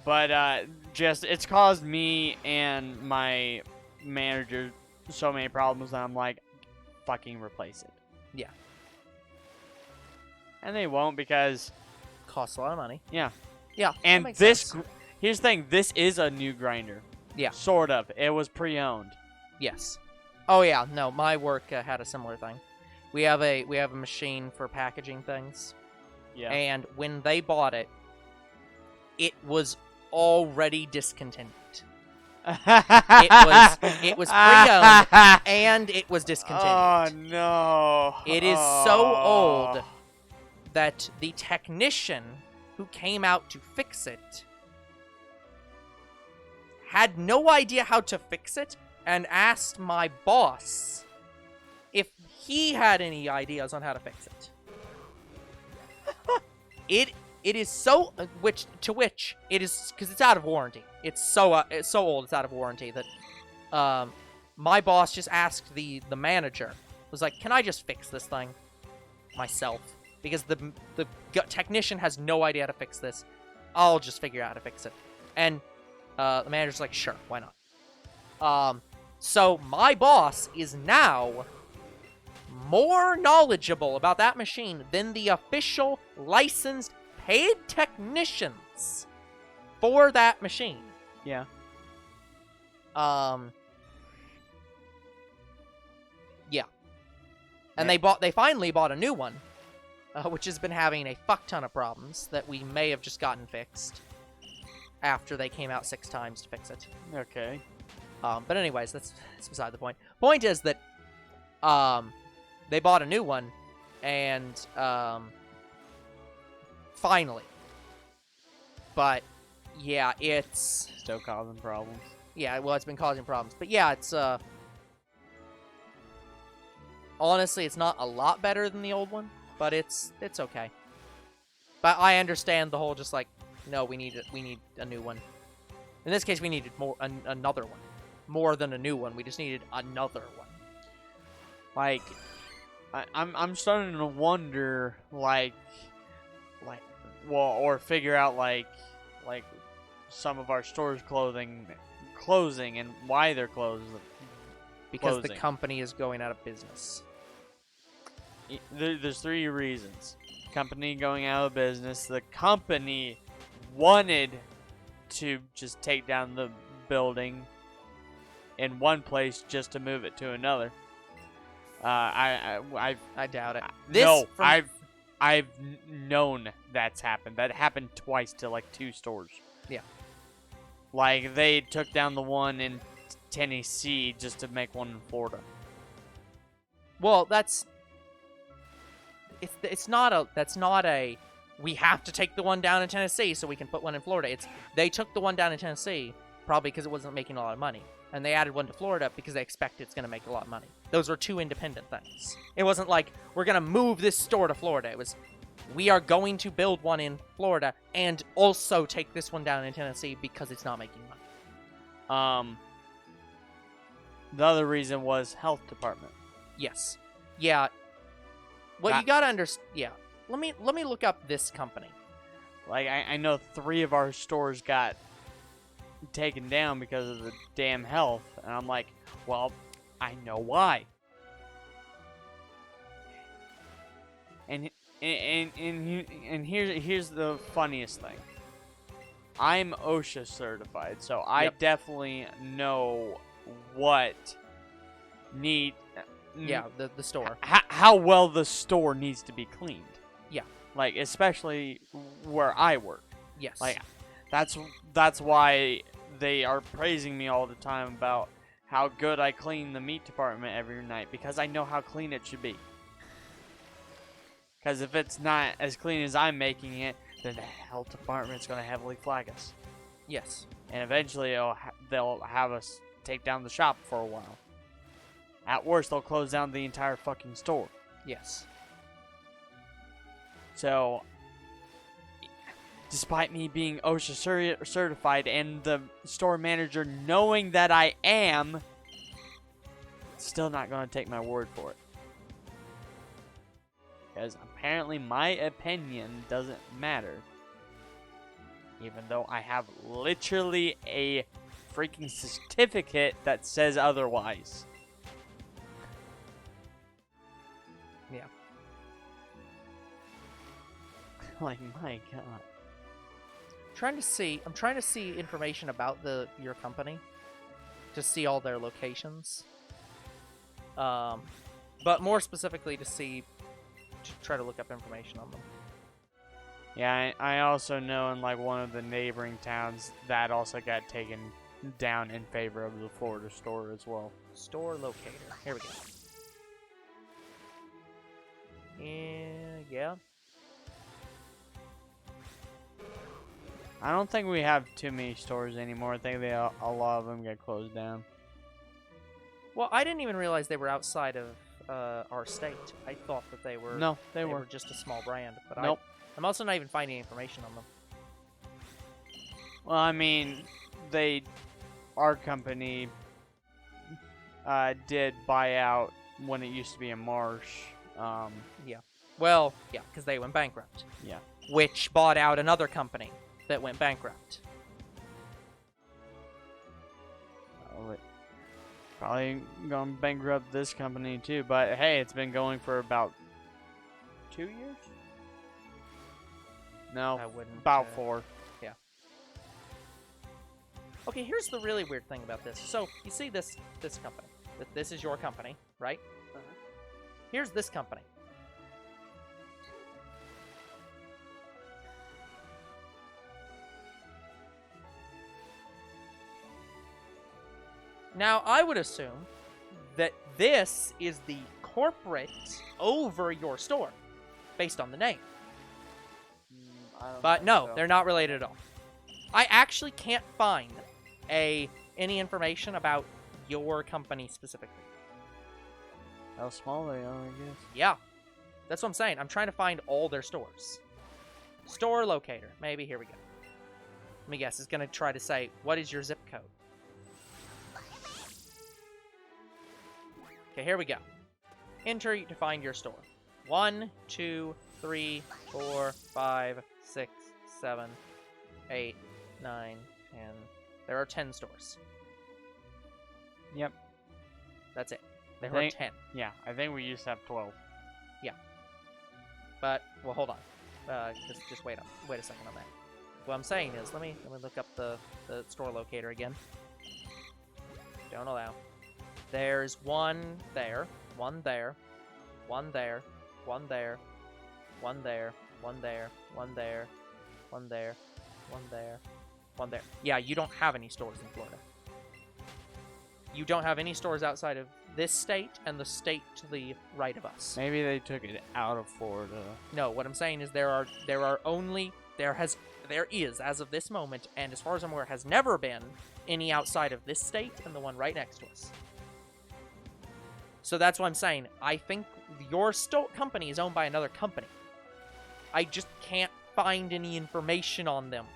But just it's caused me and my manager so many problems that I'm like, fucking replace it. Yeah. And they won't because Costs a lot of money. yeah. Yeah. And that makes this sense. here's the thing, this is a new grinder. Yeah. Sort of. It was pre-owned. Yes. Oh yeah. No, my work had a similar thing. We have a machine for packaging things. Yeah. And when they bought it, it was already discontinued. It was pre-owned and it was discontinued. Oh no! It is so old that the technician who came out to fix it had no idea how to fix it and asked my boss if he had any ideas on how to fix it. It is so which it is because it's out of warranty. It's so old. It's out of warranty that my boss just asked the manager, was like, "Can I just fix this thing myself?" Because the technician has no idea how to fix this. I'll just figure out how to fix it. And the manager's like, "Sure, why not?" So my boss is now more knowledgeable about that machine than the official licensed paid technicians for that machine. Yeah. Yeah. And they finally bought a new one, which has been having a fuck ton of problems that we may have just gotten fixed after they came out 6 times to fix it. Okay. But anyways, that's beside the point. Point is that they bought a new one, and finally. But yeah, it's still causing problems. Yeah, well, it's been causing problems. But yeah, it's honestly, it's not a lot better than the old one, but it's okay. But I understand the whole just like, no, we need a new one. In this case, we needed another one. More than a new one, we just needed another one. Like, I'm starting to wonder, or figure out like some of our stores closing and why they're closing. Because the company is going out of business. There's 3 reasons. Company going out of business. The company wanted to just take down the building in one place just to move it to another. I doubt it. I've known that's happened. That happened twice to like 2 stores. Yeah. Like they took down the one in Tennessee just to make one in Florida. Well, that's not a we have to take the one down in Tennessee so we can put one in Florida. It's they took the one down in Tennessee probably because it wasn't making a lot of money. And they added one to Florida because they expect it's going to make a lot of money. Those were 2 independent things. It wasn't like, we're going to move this store to Florida. It was, we are going to build one in Florida and also take this one down in Tennessee because it's not making money. The other reason was health department. Yes. Yeah. Well, you got to understand. Yeah. Let me look up this company. Like, I know 3 of our stores got taken down because of the damn health, and I'm like, well, I know why. And here's the funniest thing. I'm OSHA certified, so I definitely know what need. Yeah, the store. How well the store needs to be cleaned. Yeah. Like, especially where I work. Yes. Like, that's why they are praising me all the time about how good I clean the meat department every night, because I know how clean it should be. Because if it's not as clean as I'm making it, then the health department's going to heavily flag us. Yes. And eventually they'll have us take down the shop for a while. At worst, they'll close down the entire fucking store. Yes. So, despite me being OSHA certified and the store manager knowing that I am, still not going to take my word for it. Because apparently my opinion doesn't matter. Even though I have literally a freaking certificate that says otherwise. Yeah. Like, my God. I'm trying to see information about your company to see all their locations. but more specifically to try to look up information on them. Yeah, I also know in like one of the neighboring towns that also got taken down in favor of the Florida store as well. Store locator. Here we go. Yeah. I don't think we have too many stores anymore. I think a lot of them get closed down. Well, I didn't even realize they were outside of our state. I thought that they were. No, they were just a small brand. But nope. I'm also not even finding information on them. Well, I mean, our company did buy out when it used to be a Marsh. Yeah. Well, yeah, because they went bankrupt. Yeah. Which bought out another company that went bankrupt. Probably going to bankrupt this company too, but hey, it's been going for about 2 years? No, I wouldn't. About 4. Yeah. Okay, here's the really weird thing about this. So, you see this company. This is your company, right? Uh-huh. Here's this company. Now, I would assume that this is the corporate over your store, based on the name. But no, they're not related at all. I actually can't find any information about your company specifically. How small they are, I guess. Yeah, that's what I'm saying. I'm trying to find all their stores. Store locator. Maybe here we go. Let me guess. It's going to try to say, what is your zip code? Okay, here we go. Enter to find your store. 1, 2, 3, 4, 5, 6, 7, 8, 9, 10. There are 10 stores. Yep. That's it. There are 10. Yeah, I think we used to have 12. Yeah. But, well, hold on. Just wait a second on that. What I'm saying is, let me look up the store locator again. Don't allow. There's one there, one there, one there, one there, one there, one there, one there, one there, one there, one there. Yeah, you don't have any stores in Florida. You don't have any stores outside of this state and the state to the right of us. Maybe they took it out of Florida. No, what I'm saying is there is as of this moment, and as far as I'm aware, has never been any outside of this state and the one right next to us. So that's what I'm saying. I think your company is owned by another company. I just can't find any information on them.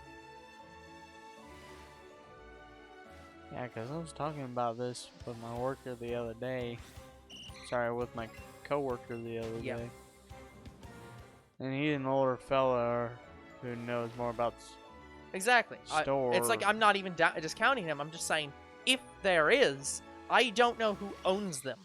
Yeah, because I was talking about this with my worker the other day. Sorry, with my coworker the other day. And he's an older fella who knows more about exactly. Store. It's like I'm not even discounting him. I'm just saying, if there is, I don't know who owns them.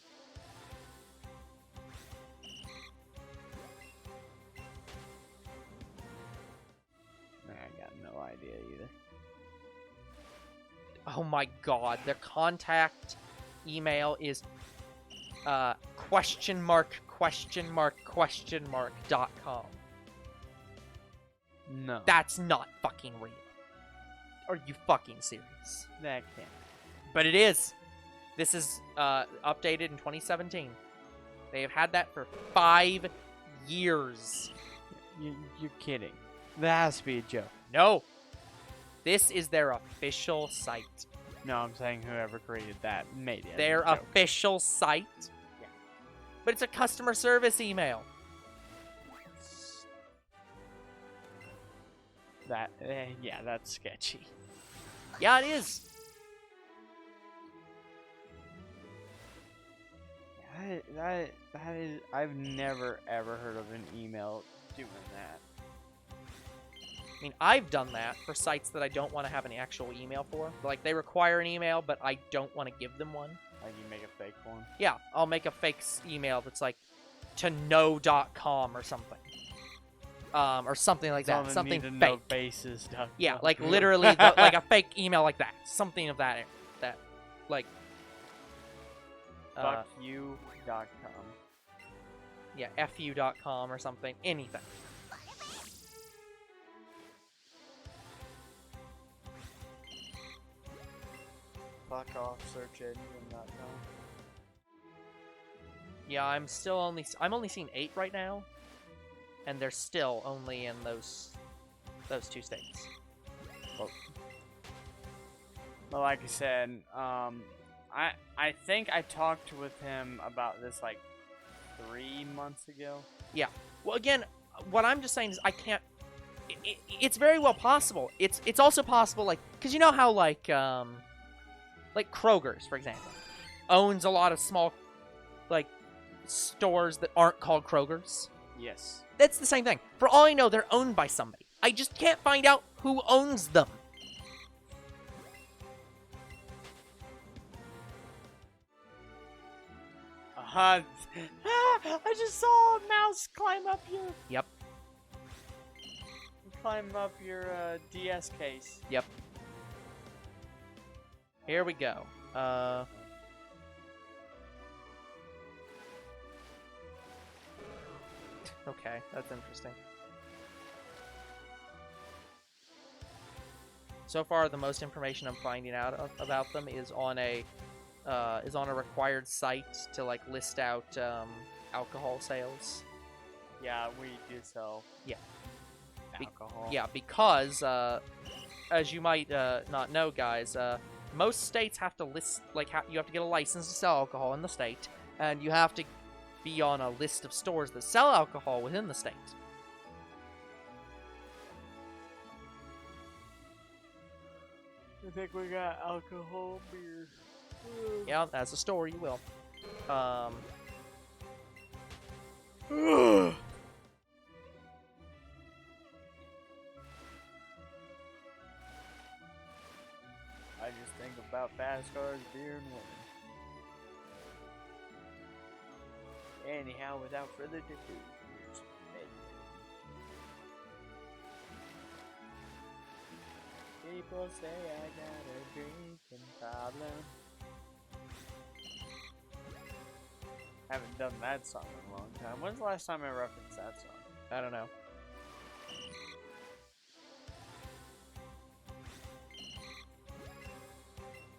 I got no idea either. Oh my god, their contact email is question mark .com. No. That's not fucking real. Are you fucking serious? That can't. But it is. This is updated in 2017. They have had that for 5 years. You're kidding. That has to be a joke. No. This is their official site. No, I'm saying whoever created that made it. Their official site? Yeah. But it's a customer service email. Yeah, that's sketchy. Yeah, it is. That is. I've never ever heard of an email doing that. I mean, I've done that for sites that I don't want to have an actual email for. Like, they require an email, but I don't want to give them one. Like, you make a fake one? Yeah, I'll make a fake email that's like to know.com or something. Or something like that. Something fake. Know bases. Yeah, like literally like a fake email like that. Something of that like fuckyou.com. Yeah, fu.com or something. Anything. Fuck off, searchengine.com. Yeah, I'm only seeing 8 right now, and they're still only in those 2 states. But like I said, I think I talked with him about this like 3 months ago. Yeah. Well, again, what I'm just saying is I can't. It's very well possible. It's also possible, like, because you know how like Kroger's, for example, owns a lot of small like stores that aren't called Kroger's. Yes. That's the same thing. For all I know, they're owned by somebody. I just can't find out who owns them. I just saw a mouse climb up your. Yep. Climb up your DS case. Yep. Here we go. Okay, that's interesting. So far, the most information I'm finding out about them is on a required site to like list out alcohol sales. Yeah, we do sell. Yeah. Alcohol. Yeah, because as you might not know, guys, most states have to list you have to get a license to sell alcohol in the state, and you have to be on a list of stores that sell alcohol within the state. I think we got alcohol, beer. Yeah, as a store, you will. I just think about fast cars, beer, and women. Anyhow, without further ado, here's Ed. People say I got a drinking problem. Haven't done that song in a long time. When's the last time I referenced that song? I don't know.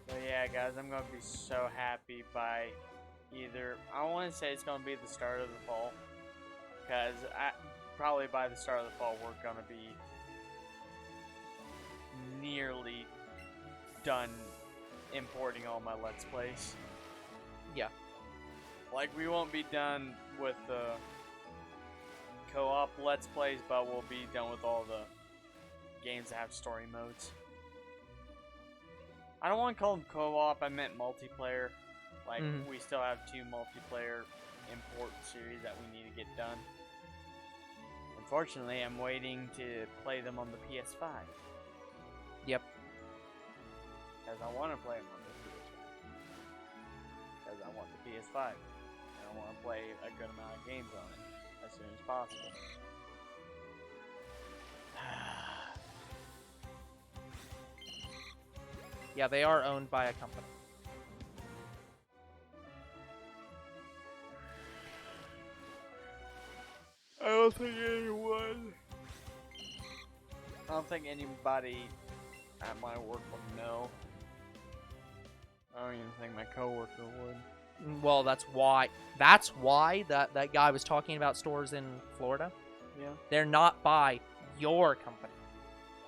But yeah, guys, I'm gonna be so happy by either. I want to say it's gonna be the start of the fall, because probably by the start of the fall we're gonna be nearly done importing all my Let's Plays. Yeah. Like, we won't be done with the co-op Let's Plays, but we'll be done with all the games that have story modes. I don't want to call them co-op, I meant multiplayer. Like, we still have 2 multiplayer import series that we need to get done. Unfortunately, I'm waiting to play them on the PS5. Yep. Because I want to play them on the PS5. Because I want the PS5. And I want to play a good amount of games on it as soon as possible. Yeah, they are owned by a company. I don't think anybody at my work would know. I don't even think my coworker would. Well, that's why that guy was talking about stores in Florida. Yeah. They're not by your company.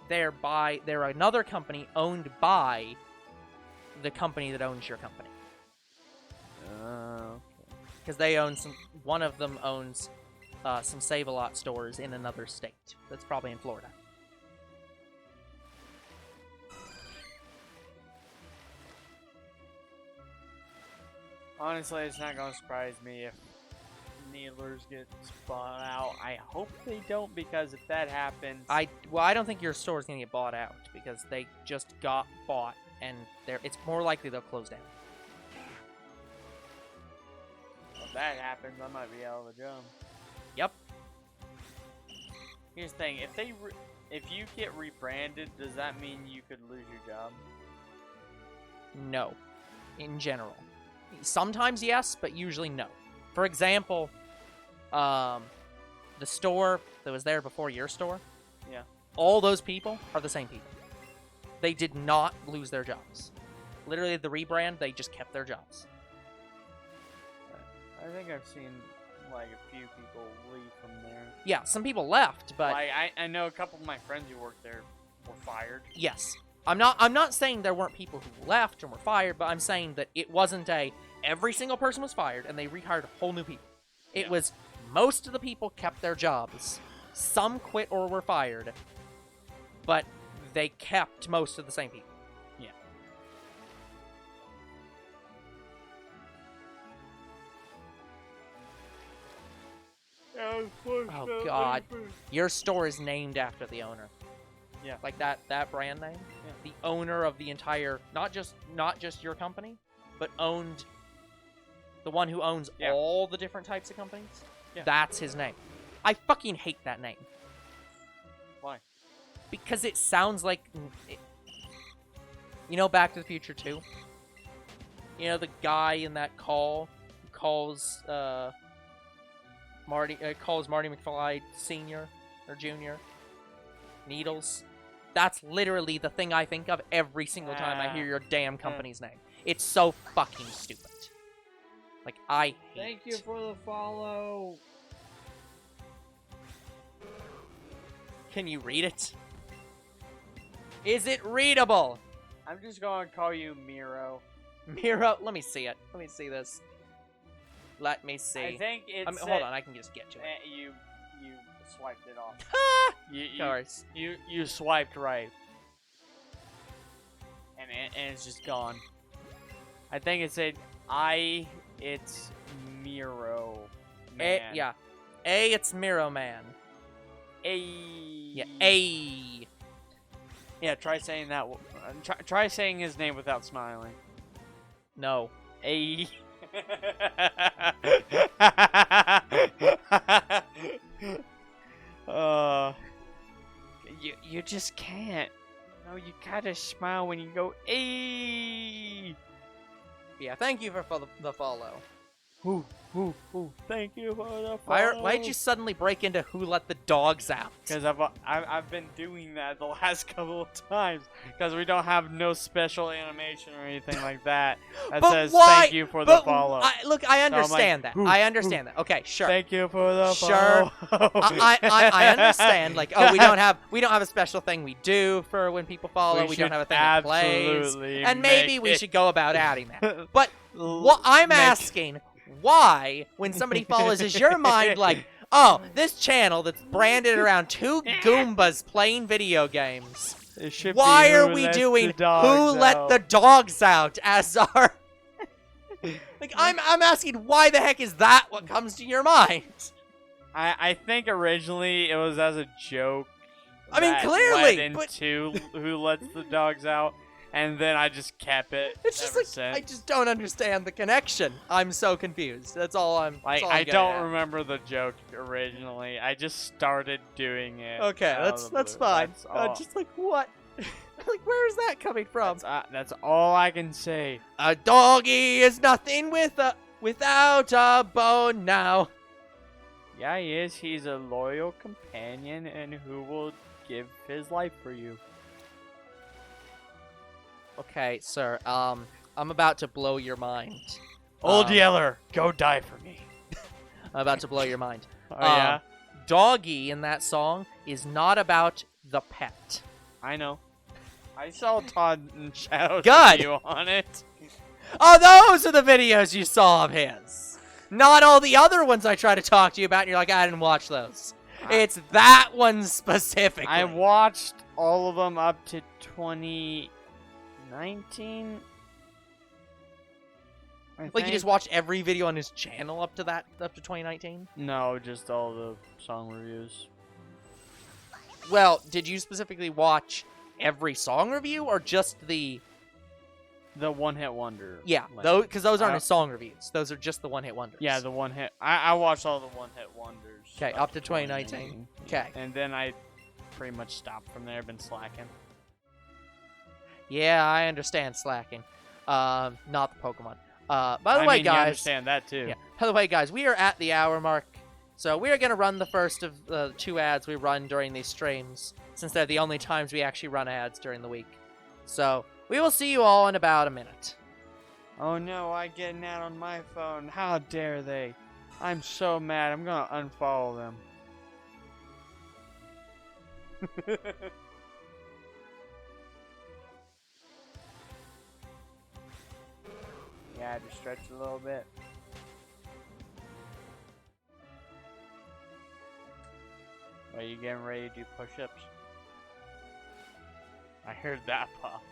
They're another company owned by the company that owns your company. Okay. Because they own one of them owns some Save-A-Lot stores in another state. That's probably in Florida. Honestly, it's not gonna surprise me if Needlers get bought out. I hope they don't, because if that happens, I don't think your store is gonna get bought out because they just got bought, and it's more likely they'll close down. if that happens, I might be out of the job. Yep. Here's the thing: if you get rebranded, does that mean you could lose your job? No. In general. Sometimes yes, but usually no. For example, The store that was there before your store, Yeah. all those people are the same people. They did not lose their jobs. Literally, the rebrand, they just kept their jobs. I think I've seen like a few people leave from there. Yeah, some people left, but Like I know a couple of my friends who worked there were fired. yes. I'm not saying there weren't people who left and were fired, but I'm saying that it wasn't every single person was fired and they rehired whole new people. It Yeah. was most of the people kept their jobs. Some quit or were fired, but they kept most of the same people. Yeah. Oh God, your store is named after the owner. Yeah. Like that brand name. Yeah. The owner of the entire, not just your company, but owned the one who owns Yeah. all the different types of companies. Yeah. That's his name. I fucking hate that name Why? because it sounds like, you know, Back to the Future 2. You know the guy in that call who calls Marty McFly Senior or Junior Needles. That's literally the thing I think of every single time I hear your damn company's name. It's so fucking stupid. Like, I hate. Thank you for the follow. Can you read it? Is it readable? I'm just going to call you Miro. Miro, let me see it. Let me see this. Let me see. I think it's. Hold on, I can just get to it. You swiped it off. Ah! You Of course. you swiped right, and it's just gone. I think it said it's Miro Man. Yeah. It's Miro Man. Yeah. Yeah. Try saying that. Try saying his name without smiling. No. You just can't. No, you gotta smile when you go "Ay." Yeah, thank you for the follow. Ooh, thank you for the follow. Why'd you suddenly break into Who Let the Dogs Out? Because I've been doing that the last couple of times. Because we don't have no special animation or anything like that that says thank you for the follow. I understand like, that. I understand that. Okay, sure. Thank you for the Sure. follow. I understand. Like, oh, we don't have a special thing we do for when people follow. We don't have a thing that plays. Absolutely And maybe we make should go about adding that. But what I'm asking, why, when somebody follows, is your mind like, oh, this channel that's branded around two Goombas playing video games. Why are we doing Who Let the Dogs Out as our... Like, I'm asking, why the heck is that what comes to your mind? I think originally it was as a joke. I mean, that clearly, led but... into Who Lets the Dogs Out, and then I just kept it. It's just ever like, since. I just don't understand the connection. I'm so confused. That's all I'm... Like, that's all I'm I getting don't at. remember the joke originally. I just started doing it. Okay, out of the that's blue. fine. That's all, Just like, what? Like, where is that coming from? that's all I can say. A doggy is nothing without a bone now. Yeah, he is. He's a loyal companion and who will give his life for you. Okay, sir. I'm about to blow your mind. Old Yeller, go die for me. I'm about to blow your mind. Oh, yeah? Doggy in that song is not about the pet. I know. I saw Todd and Shadow's Good. video on it. Oh, those are the videos you saw of his. Not all the other ones I try to talk to you about, and you're like, I didn't watch those. It's that one specifically. I watched all of them up to 2019. Like, you just watched every video on his channel up to 2019? No, just all the song reviews. Well, did you specifically watch every song review, or just the... The one-hit wonder. Yeah, like, because those aren't his song reviews. Those are just the one-hit wonders. Yeah, the one-hit. I watched all the one-hit wonders. Okay, up to 2019. Okay. And then I pretty much stopped from there. Been slacking. Yeah, I understand slacking. Not the Pokemon. By the way, You guys... understand that, too. Yeah. By the way, guys, we are at the hour mark, So we are going to run the first of the 2 ads we run during these streams, since they're the only times we actually run ads during the week. So we will see you all in about a minute. Oh no, I get an ad on my phone. How dare they? I'm so mad. I'm gonna unfollow them. Yeah, just stretch a little bit. Are you getting ready to do push-ups? I heard that pop.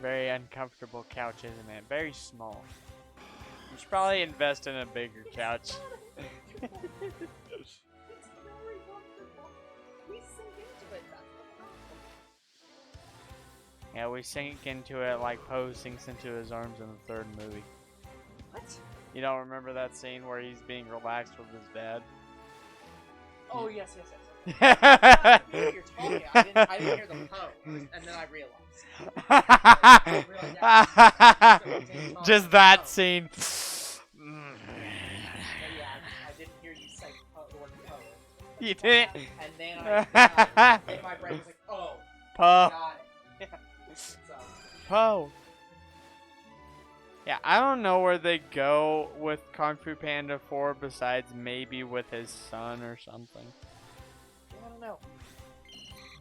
Very uncomfortable couch, isn't it? Very small. You should probably invest in a bigger couch. Yeah, we sink into it like Poe sinks into his arms in the 3rd movie. What? You don't remember that scene where he's being relaxed with his dad? Oh, yes. I knew what you're talking. I didn't hear the pose, and then I realized. Just that scene. Yeah, I didn't hear you say pose. You didn't? And then in my brain was like, oh, Poe. got it. So. Poe. Yeah, I don't know where they go with Kung Fu Panda 4 besides maybe with his son or something. I don't know.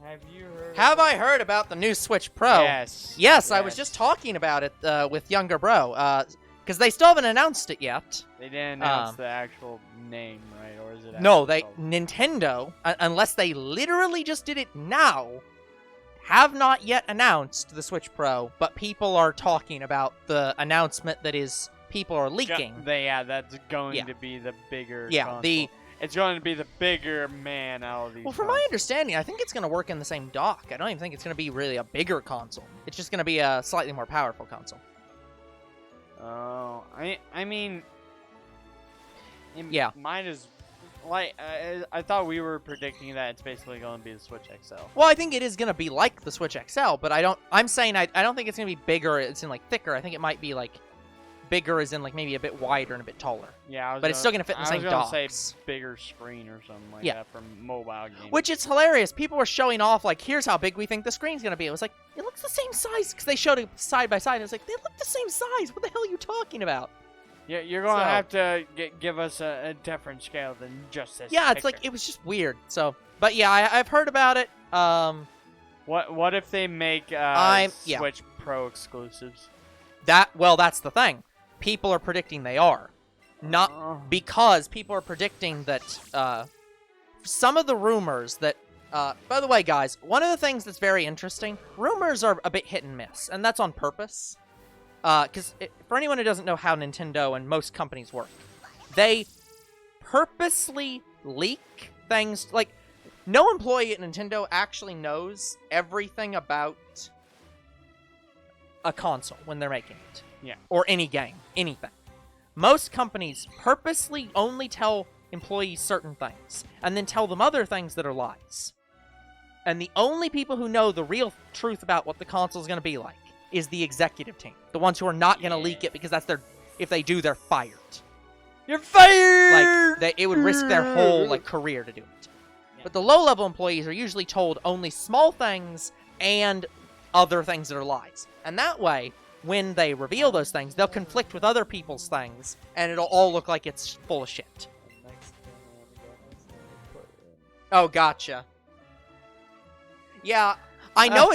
Have you heard? Have I heard about the new Switch Pro? Yes. I was just talking about it with younger bro. Because they still haven't announced it yet. They didn't announce the actual name, right? Or is it? No, called? Nintendo, unless they literally just did it now, have not yet announced the Switch Pro. But people are talking about the announcement that is people are leaking. That's going to be the bigger. Yeah, console. It's going to be the bigger man out of these. Well, from my understanding, I think it's going to work in the same dock. I don't even think it's going to be really a bigger console. It's just going to be a slightly more powerful console. Oh, I mean, yeah. Mine is like I thought we were predicting that it's basically going to be the Switch XL. Well, I think it is going to be like the Switch XL, but I don't think it's going to be bigger. It's in like thicker. I think it might be like bigger as in like maybe a bit wider and a bit taller. Yeah, but it's still gonna fit in the same docks. I was gonna say bigger screen or something like that for mobile games. Which it's hilarious. People were showing off like, here's how big we think the screen's gonna be. It was like, it looks the same size because they showed it side by side. And it was like, they look the same size. What the hell are you talking about? Yeah, you're gonna have to give us a different scale than just this. Yeah, it's like it was just weird. So, but yeah, I've heard about it. What if they make Switch Pro exclusives? That's the thing. People are predicting they are. Not because people are predicting that some of the rumors that by the way, guys, one of the things that's very interesting, rumors are a bit hit and miss, and that's on purpose. Because for anyone who doesn't know how Nintendo and most companies work, they purposely leak things. Like, no employee at Nintendo actually knows everything about a console when they're making it. Yeah. Or any game, anything. Most companies purposely only tell employees certain things, and then tell them other things that are lies. And the only people who know the real truth about what the console is going to be like is the executive team. The ones who are not going to leak it because that's if they do, they're fired. You're fired! Like, it would risk their whole career to do it. Yeah. But the low-level employees are usually told only small things and other things that are lies. And that way, when they reveal those things, they'll conflict with other people's things, and it'll all look like it's full of shit. Oh, gotcha. Yeah, I know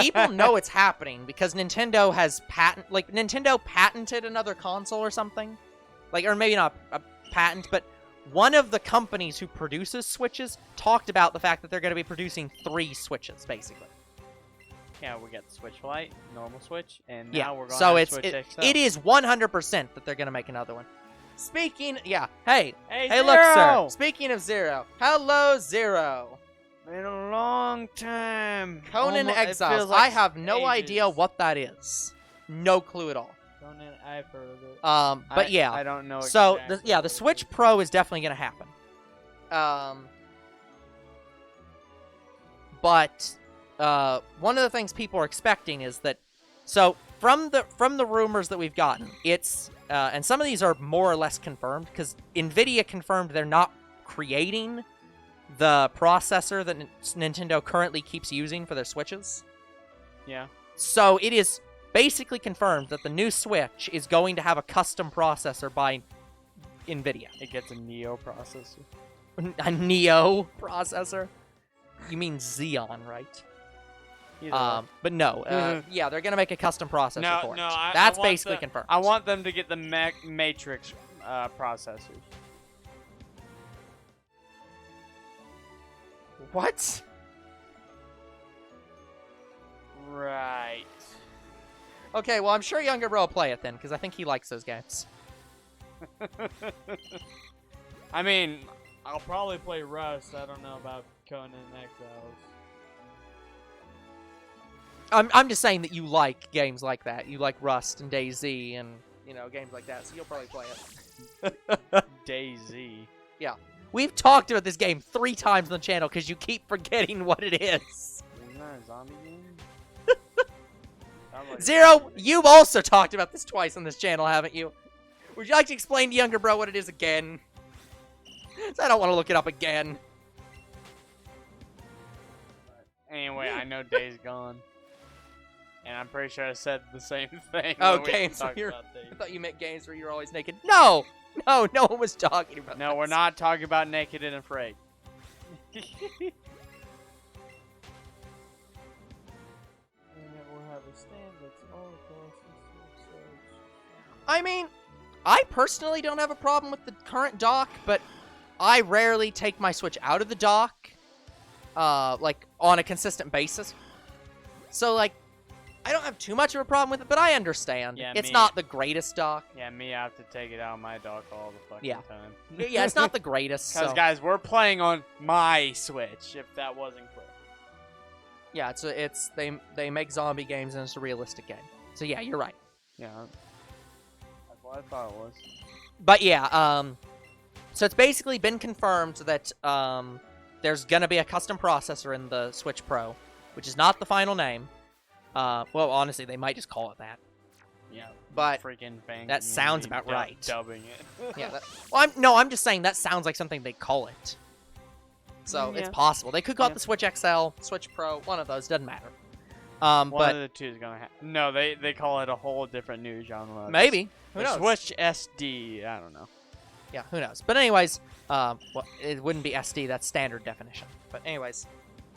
people know it's happening because Nintendo has Nintendo patented another console or something. Or maybe not a patent, but one of the companies who produces Switches talked about the fact that they're going to be producing 3 Switches, basically. Yeah, we got the Switch Lite, normal Switch, and now we're going to Switch XL. It is 100% that they're going to make another one. Hey, Zero! Look, sir. Speaking of Zero. Hello, Zero. Been a long time. Conan Exiles. Like I have no ages. idea what that is. No clue at all. Conan, I've heard of it. But yeah. I don't know. So, exactly the Switch Pro is definitely going to happen. But one of the things people are expecting is that, so from the rumors that we've gotten, it's and some of these are more or less confirmed, because NVIDIA confirmed they're not creating the processor that Nintendo currently keeps using for their Switches. Yeah. So it is basically confirmed that the new Switch is going to have a custom processor by NVIDIA. It gets a Neo processor. A Neo processor? You mean Xeon, right? But no, yeah, they're gonna make a custom processor for it. That's basically confirmed. I want them to get the Matrix processors. What? Right. Okay, well, I'm sure Younger Bro will play it then, because I think he likes those games. I mean, I'll probably play Rust. I don't know about Conan Exiles. I'm just saying that you like games like that. You like Rust and DayZ and, games like that, so you'll probably play it. DayZ. Yeah. We've talked about this game 3 times on the channel because you keep forgetting what it is. Isn't that a zombie game? Zero, you've also talked about this twice on this channel, haven't you? Would you like to explain to Younger Bro what it is again? I don't want to look it up again. Anyway, I know Days Gone. And I'm pretty sure I said the same thing. Oh, games where I thought you meant games where you're always naked. No! No, no one was talking about No, this. we're not talking about Naked and Afraid. I mean, I personally don't have a problem with the current dock, but I rarely take my Switch out of the dock, like, on a consistent basis. So, like, I don't have too much of a problem with it, but I understand. Yeah, it's not the greatest dock. Yeah, me, I have to take it out of my dock all the fucking time. Yeah, it's not the greatest. Because, guys, we're playing on my Switch, if that wasn't clear. Yeah, they make zombie games, and it's a realistic game. So, yeah, you're right. Yeah. That's what I thought it was. But, yeah, so it's basically been confirmed that, there's gonna be a custom processor in the Switch Pro, which is not the final name. Well, honestly, they might just call it that. Yeah, but freaking bang. That sounds about right. Dubbing it. Yeah. I'm just saying that sounds like something they call it. So Yeah. it's possible they could call it the Switch XL, Switch Pro, one of those. Doesn't matter. One of the two is gonna happen. No, they call it a whole different new genre. Maybe. Who knows? Switch SD. I don't know. Yeah, who knows? But anyways, well, it wouldn't be SD. That's standard definition. But anyways.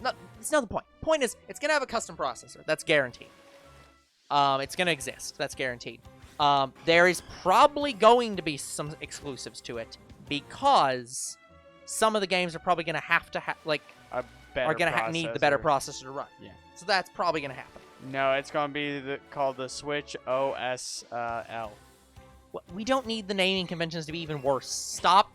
No, it's not the point. Point is, it's going to have a custom processor. That's guaranteed. It's going to exist. That's guaranteed. There is probably going to be some exclusives to it because some of the games are probably going to have to need the better processor to run. Yeah. So that's probably going to happen. No, it's going to be called the Switch OS L. We don't need the naming conventions to be even worse. Stop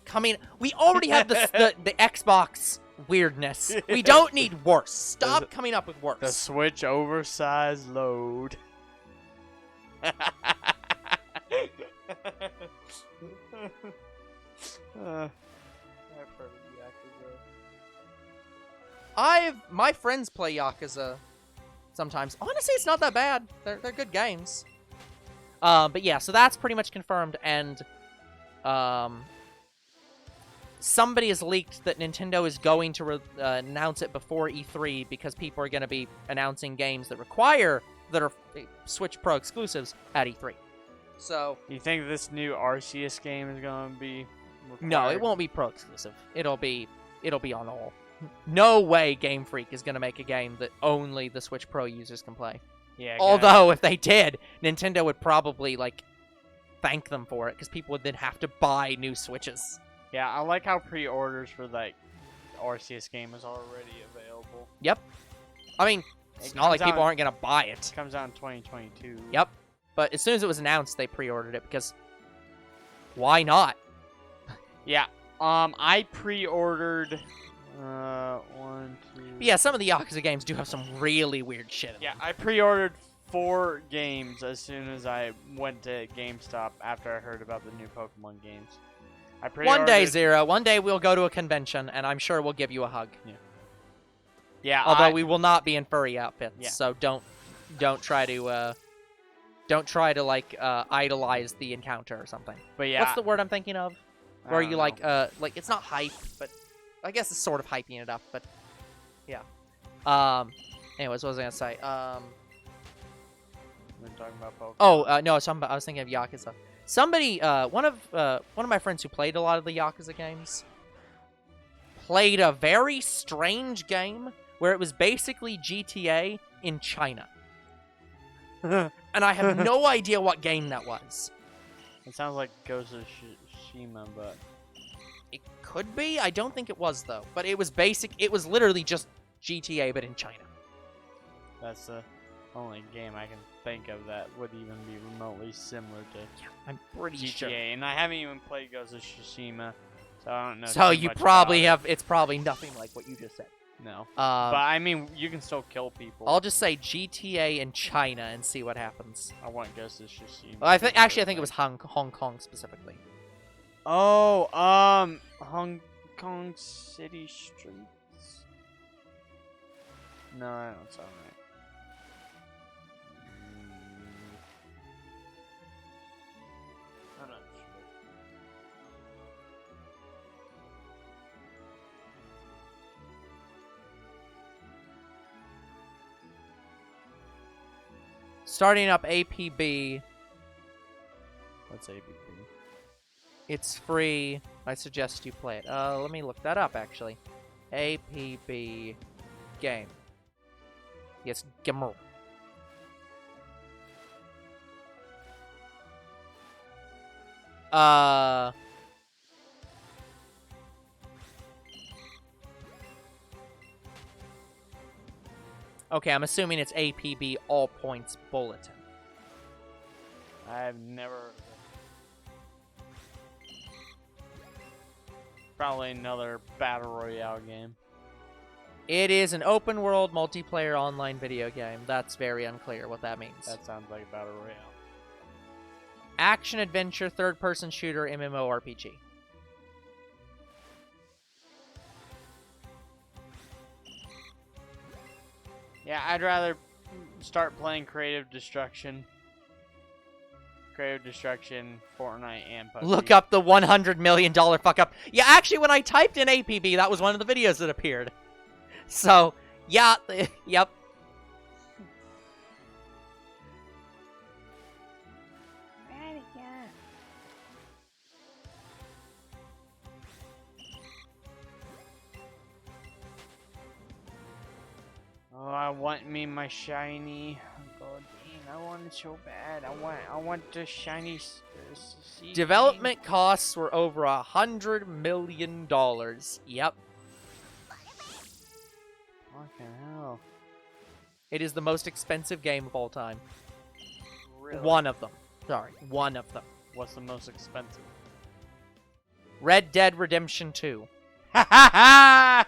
coming. We already have the Xbox weirdness. We don't need worse. Stop coming up with worse. The Switch oversized load. My friends play Yakuza sometimes. Honestly, it's not that bad. They're good games. But yeah, so that's pretty much confirmed, and somebody has leaked that Nintendo is going to announce it before E3 because people are going to be announcing games that are Switch Pro exclusives at E3. So you think this new Arceus game is going to be required? No, it won't be Pro exclusive. It'll be on all. No way Game Freak is going to make a game that only the Switch Pro users can play. Yeah. Although if they did, Nintendo would probably thank them for it because people would then have to buy new Switches. Yeah, I like how pre-orders for Arceus game is already available. Yep. I mean, it's not like people aren't going to buy it. It comes out in 2022. Yep. But as soon as it was announced, they pre-ordered it because why not? Yeah. I pre-ordered 1, 2. Yeah, some of the Yakuza games do have some really weird shit in them. I pre-ordered 4 games as soon as I went to GameStop after I heard about the new Pokemon games. One day, Zero. One day we'll go to a convention, and I'm sure we'll give you a hug. Yeah. Although we will not be in furry outfits, Yeah. so don't try to Don't try to like idolize the encounter or something. But yeah, What's the word I'm thinking of? I Where don't you know. like it's not hype, but I guess it's sort of hyping it up. But yeah. Anyways, what was I gonna say? We're talking about Pokemon. Oh no, I was thinking of Yakuza. Somebody, one of my friends who played a lot of the Yakuza games, played a very strange game where it was basically GTA in China. And I have no idea what game that was. It sounds like Ghost of Tsushima, but It could be. I don't think it was, though. But it was it was literally just GTA, but in China. that's the only game I can think of that would even be remotely similar to I'm pretty GTA. sure. And I haven't even played Ghost of Tsushima, so I don't know. So too you much probably about have. It's probably nothing like what you just said. No. But I mean, you can still kill people. I'll just say GTA in China and see what happens. I want Ghost of Tsushima. Well, I think it was Hong Kong specifically. Oh, Hong Kong City Streets. No, that don't sound right. I'm not sure. Starting up APB. What's ABP? It's free. I suggest you play it. Let me look that up, actually. APB game. Yes, gamer. Okay, I'm assuming it's APB All Points Bulletin. I've never heard of it. Probably another Battle Royale game. It is an open world multiplayer online video game. That's very unclear what that means. That sounds like a Battle Royale. Action adventure third person shooter MMORPG. Yeah, I'd rather start playing Creative Destruction. Creative Destruction, Fortnite, and PUBG. Look up the $100 million fuck up. Yeah, actually, when I typed in APB, that was one of the videos that appeared. So, yeah, yep. Oh, I want me my shiny Goldeen. I want it so bad. I want the shiny. Development costs were over $100 million. Yep. Fucking hell. It is the most expensive game of all time. Really? One of them. Sorry, one of them. What's the most expensive? Red Dead Redemption 2. Ha ha ha!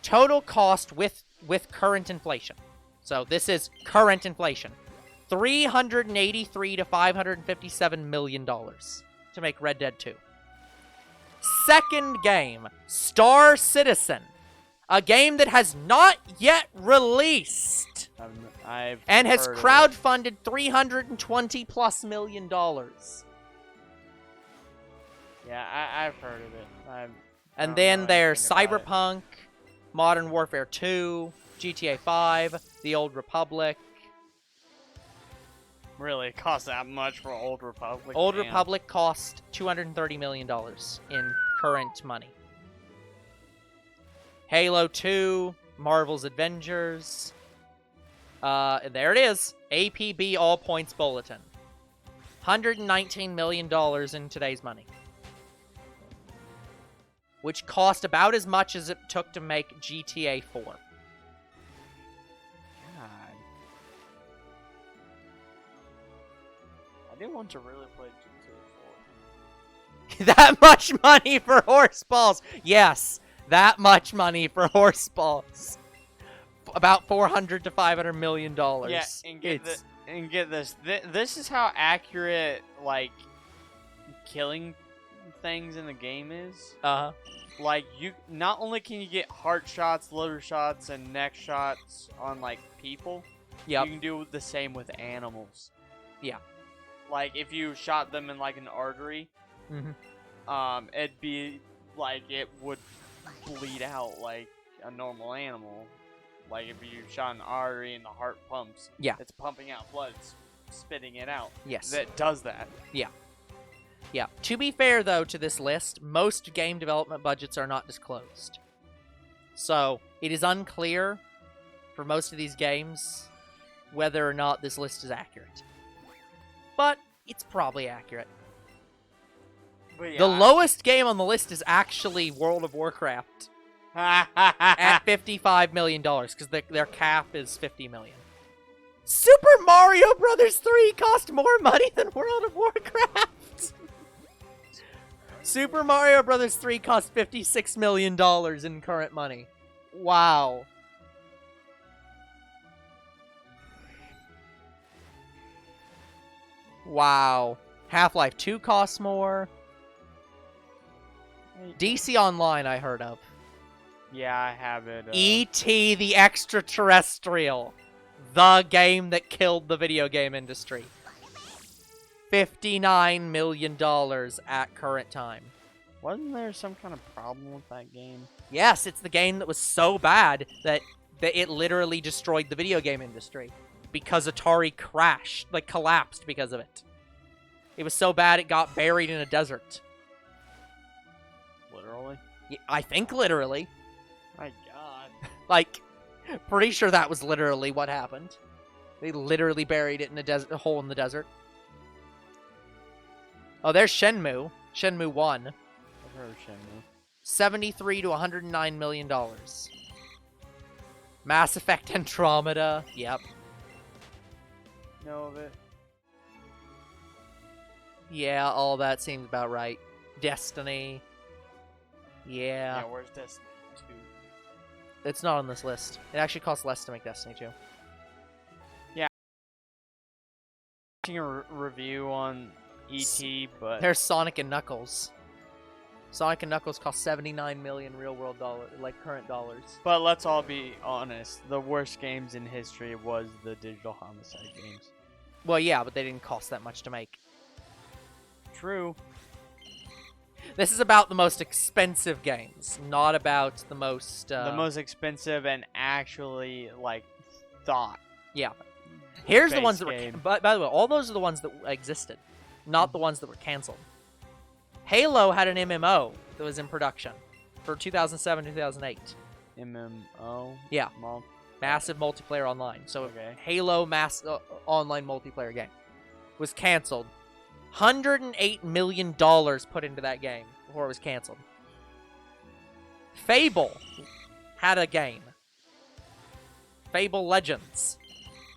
Total cost with current inflation. So this is current inflation. $383 to $557 million to make Red Dead 2. Second game, Star Citizen. A game that has not yet released. I've and has heard of it. crowdfunded $320+ million. Yeah, I've heard of it. I And don't then know there's anything about it. Cyberpunk, Modern Warfare 2, GTA 5, The Old Republic. Really, it costs that much for Old Republic? Old Damn. Republic cost $230 million in current money. Halo 2, Marvel's Avengers. There it is. APB All Points Bulletin. $119 million in today's money. Which cost about as much as it took to make GTA 4. God. I did want to really play GTA 4. That much money for horse balls. Yes, that much money for horse balls. About $400 to $500 million. Yeah, and get this. This is how accurate, like, killing things in the game is. Uh-huh. Like, you not only can you get heart shots, liver shots, and neck shots on, like, people, Yep. You can do the same with animals. Yeah. Like if you shot them in like an artery, it'd be like it would bleed out like a normal animal. Like if you shot an artery and the heart pumps, yeah, it's pumping out blood, it's spitting it out. Yes. That does that. Yeah. Yeah. To be fair, though, to this list, most game development budgets are not disclosed. So, it is unclear for most of these games whether or not this list is accurate. But it's probably accurate. But yeah, The lowest game on the list is actually World of Warcraft at $55 million, because their cap is $50 million. Super Mario Brothers 3 cost more money than World of Warcraft! Super Mario Brothers 3 cost $56 million in current money. Wow. Wow. Half-Life 2 costs more. DC Online I heard of. Yeah, I have it. E.T. the Extraterrestrial. The game that killed the video game industry. $59 million at current time. Wasn't there some kind of problem with that game? Yes, it's the game that was so bad that it literally destroyed the video game industry. Because Atari crashed, like collapsed because of it. It was so bad it got buried in a desert. Literally? Yeah, I think literally. My god. Like, pretty sure that was literally what happened. They literally buried it in a hole in the desert. Oh, there's Shenmue. Shenmue 1. I've heard of Shenmue. 73 to $109 million. Mass Effect Andromeda. Yep. Know of it? Yeah, all that seems about right. Destiny. Yeah. Yeah, where's Destiny 2? It's not on this list. It actually costs less to make Destiny 2. Yeah. Watching a review on E.T., but... There's Sonic and Knuckles. Sonic and Knuckles cost 79 million real world dollars, like current dollars. But let's all be honest. The worst games in history was the Digital Homicide games. Well, yeah, but they didn't cost that much to make. True. This is about the most expensive games, not about the most... the most expensive and actually, like, thought. Yeah. Here's the ones that game. were... By the way, all those are the ones that existed, not the ones that were canceled. Halo had an MMO that was in production for 2007-2008. MMO? Yeah. Mul Massive multiplayer online. So Okay. Halo online multiplayer game was canceled. $108 million put into that game before it was canceled. Fable had a game. Fable Legends.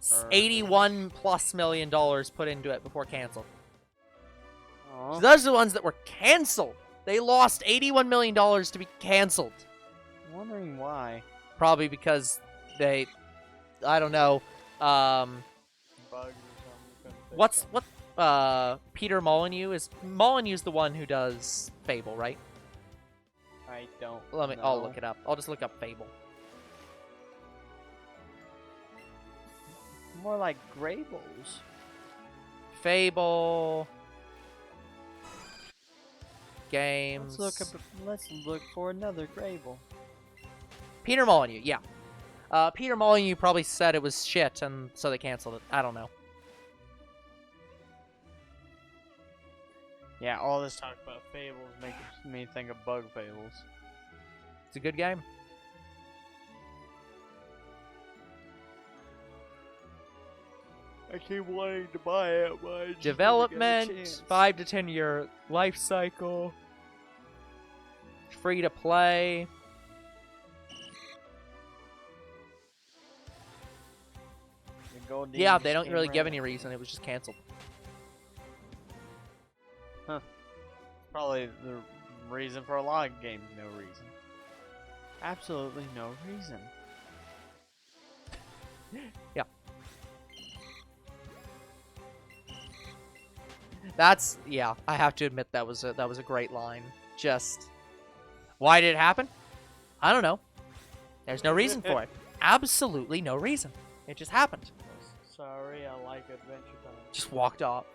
$81+ million put into it before canceled. So those are the ones that were canceled. They lost $81 million to be canceled. I'm wondering why. Probably because they, I don't know. Bugs or something. Peter Molyneux Molyneux's the one who does Fable, right? I don't I'll look it up. I'll just look up Fable. More like Greyballs. Fable games. Let's look for another Greyball. Peter Molyneux, yeah. Peter Molyneux probably said it was shit, and so they canceled it. I don't know. Yeah, all this talk about Fables makes me think of Bug Fables. It's a good game. I keep wanting to buy it, but I just Development, never get a chance. 5 to 10 year life cycle. Free to play. The Goldeen Yeah, just they don't came really give right any up. reason. It was just canceled. Probably the reason for a lot of games, no reason. Absolutely no reason. Yeah. I have to admit that was a great line. Just, why did it happen? I don't know. There's no reason for it. Absolutely no reason. It just happened. sorry, I like Adventure Time. Just walked off.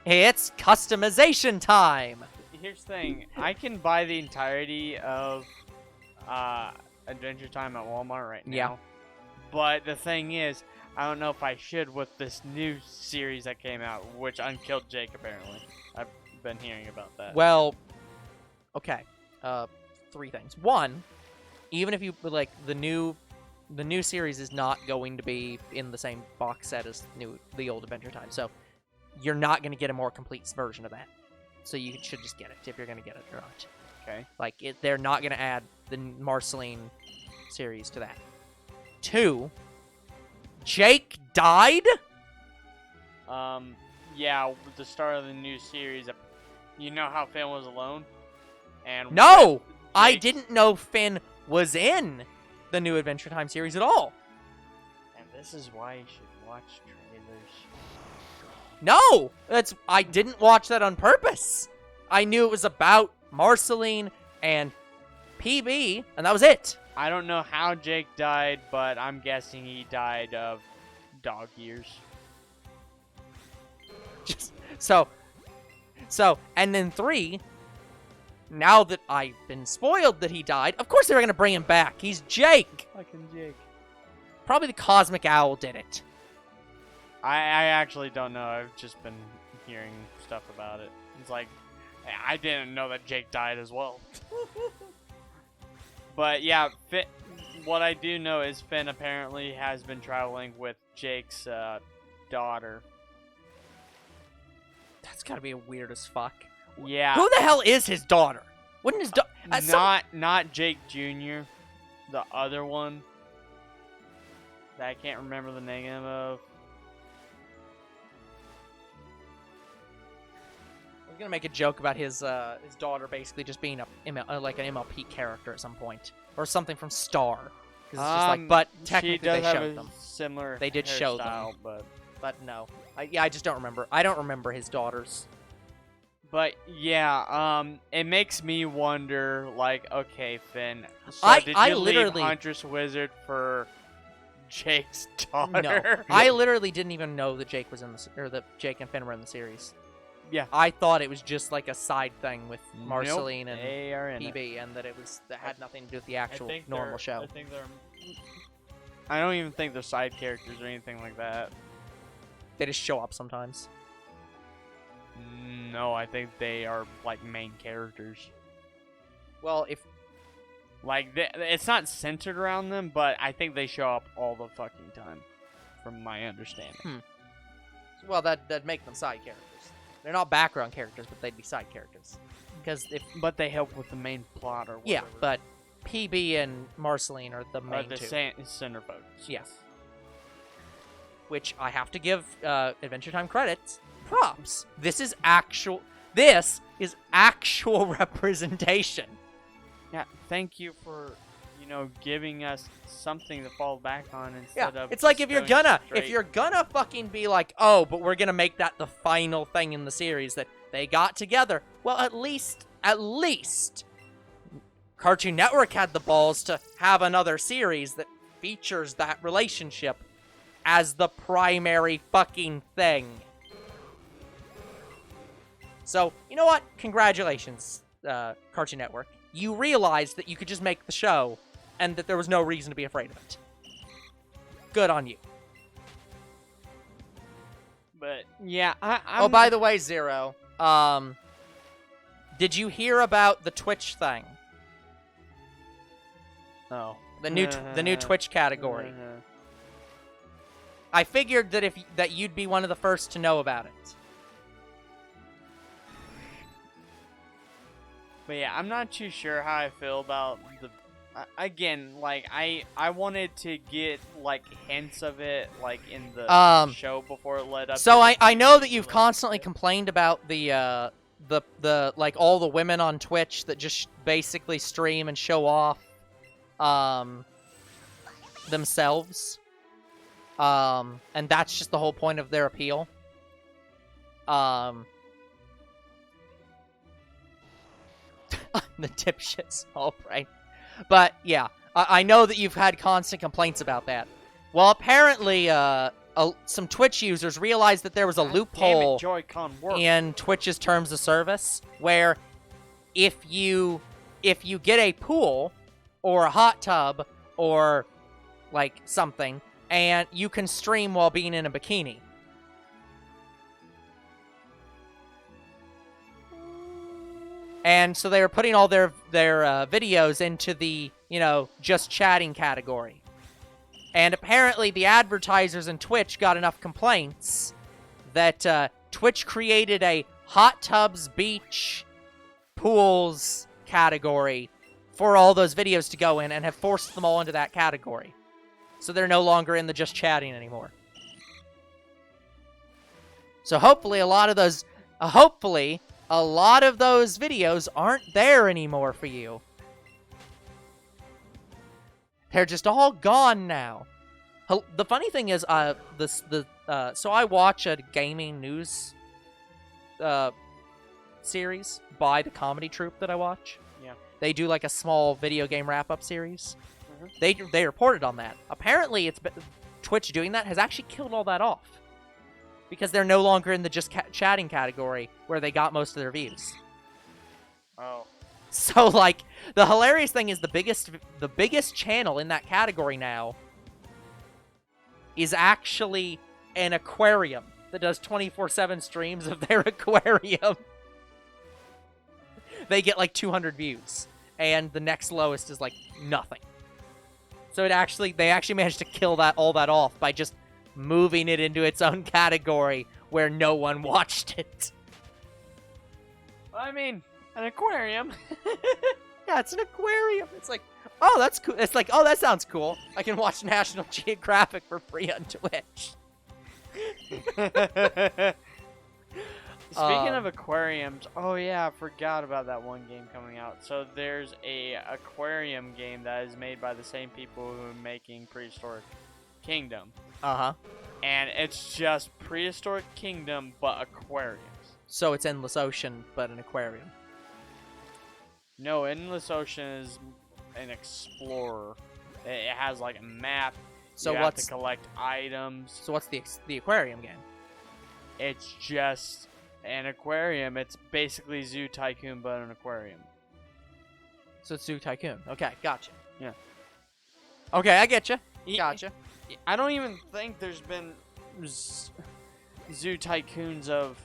It's customization time! Here's the thing, I can buy the entirety of Adventure Time at Walmart right now. Yeah. But the thing is, I don't know if I should with this new series that came out, which unkilled Jake apparently. I've been hearing about that. Well, okay. 3 things. 1, even if you like the new series is not going to be in the same box set as the old Adventure Time, so you're not going to get a more complete version of that. So you should just get it if you're going to get it or not. Okay. Like they're not going to add the Marceline series to that. 2, Jake died? Yeah, with the start of the new series, you know how Finn was alone? And No! I Jake- didn't know Finn was in the new Adventure Time series at all. And this is why you should watch trailers. No! I didn't watch that on purpose. I knew it was about Marceline and PB, and that was it. I don't know how Jake died, but I'm guessing he died of dog ears. Just and then 3, now that I've been spoiled that he died, of course they were going to bring him back. He's Jake. Fucking Jake. Probably the Cosmic Owl did it. I actually don't know. I've just been hearing stuff about it. It's like, I didn't know that Jake died as well. But yeah, what I do know is Finn apparently has been traveling with Jake's daughter. That's got to be weird as fuck. Yeah. Who the hell is his daughter? Wouldn't his daughter... Not Jake Jr., the other one that I can't remember the name of. I was gonna make a joke about his daughter basically just being like an MLP character at some point, or something from Star. 'Cause it's just like, but technically she does they have showed a them. similar They did show them. hairstyle, But no, I just don't remember. I don't remember his daughters. But yeah, it makes me wonder. Like, okay, Finn, so I did you literally- leave Huntress Wizard for Jake's No, daughter? I literally didn't even know that Jake was in that Jake and Finn were in the series. Yeah. I thought it was just like a side thing with Marceline Nope, and they are in it. PB, and that that had nothing to do with the actual normal show. I don't even think they're side characters or anything like that. They just show up sometimes. No, I think they are like main characters. Well, if Like, it's not centered around them, but I think they show up all the fucking time, from my understanding. that'd make them side characters. They're not background characters, but they'd be side characters. Because But they help with the main plot or whatever. yeah, but PB and Marceline are the main the two. center focus. Yes. Which I have to give Adventure Time credits. Props. This is actual representation. Yeah, thank you for, giving us something to fall back on instead of. It's like if you're gonna straight- fucking be like, oh, but we're gonna make that the final thing in the series that they got together. Well, at least Cartoon Network had the balls to have another series that features that relationship as the primary fucking thing. So, you know what? Congratulations, Cartoon Network. You realized that you could just make the show and that there was no reason to be afraid of it. Good on you. But yeah, Oh, by the way, Zero, did you hear about the Twitch thing? Oh. The new Twitch category. I figured that you'd be one of the first to know about it. But yeah, I'm not too sure how I feel about the. Again, like I wanted to get like hints of it, like in the show before it led up. So to I know that you've constantly complained about the like all the women on Twitch that just basically stream and show off themselves. And that's just the whole point of their appeal. The dipshits, all right. But yeah, I know that you've had constant complaints about that. Well, apparently, some Twitch users realized that there was a loophole in Twitch's terms of service where if you get a pool or a hot tub or like something, and you can stream while being in a bikini. And so they were putting all their videos into the, just chatting category. And apparently the advertisers in Twitch got enough complaints that Twitch created a hot tubs, beach, pools category for all those videos to go in and have forced them all into that category. So they're no longer in the just chatting anymore. So hopefully a lot of those videos aren't there anymore for you. They're just all gone now. The funny thing is, so I watch a gaming news series by the comedy troupe that I watch. Yeah. They do like a small video game wrap-up series. They reported on that. Apparently, Twitch doing that has actually killed all that off. Because they're no longer in the just chatting category where they got most of their views. Oh. So, like, the hilarious thing is the biggest channel in that category now is actually an aquarium that does 24/7 streams of their aquarium. They get like 200 views, and the next lowest is like nothing. So they actually managed to kill all that off by just moving it into its own category where no one watched it. I mean, an aquarium. Yeah, it's an aquarium. It's like, oh, that's cool. It's like, oh, that sounds cool. I can watch National Geographic for free on Twitch. Speaking of aquariums, oh yeah, I forgot about that one game coming out. So there's a aquarium game that is made by the same people who are making Prehistoric Kingdom. Uh-huh. And it's just Prehistoric Kingdom, but aquariums. So it's Endless Ocean, but an aquarium. No, Endless Ocean is an explorer. It has like a map. So you have to collect items. So what's the aquarium game? It's just an aquarium. It's basically Zoo Tycoon, but an aquarium. So it's Zoo Tycoon. Okay, gotcha. Yeah. Okay, I get you. Gotcha. I don't even think there's been Zoo Tycoons of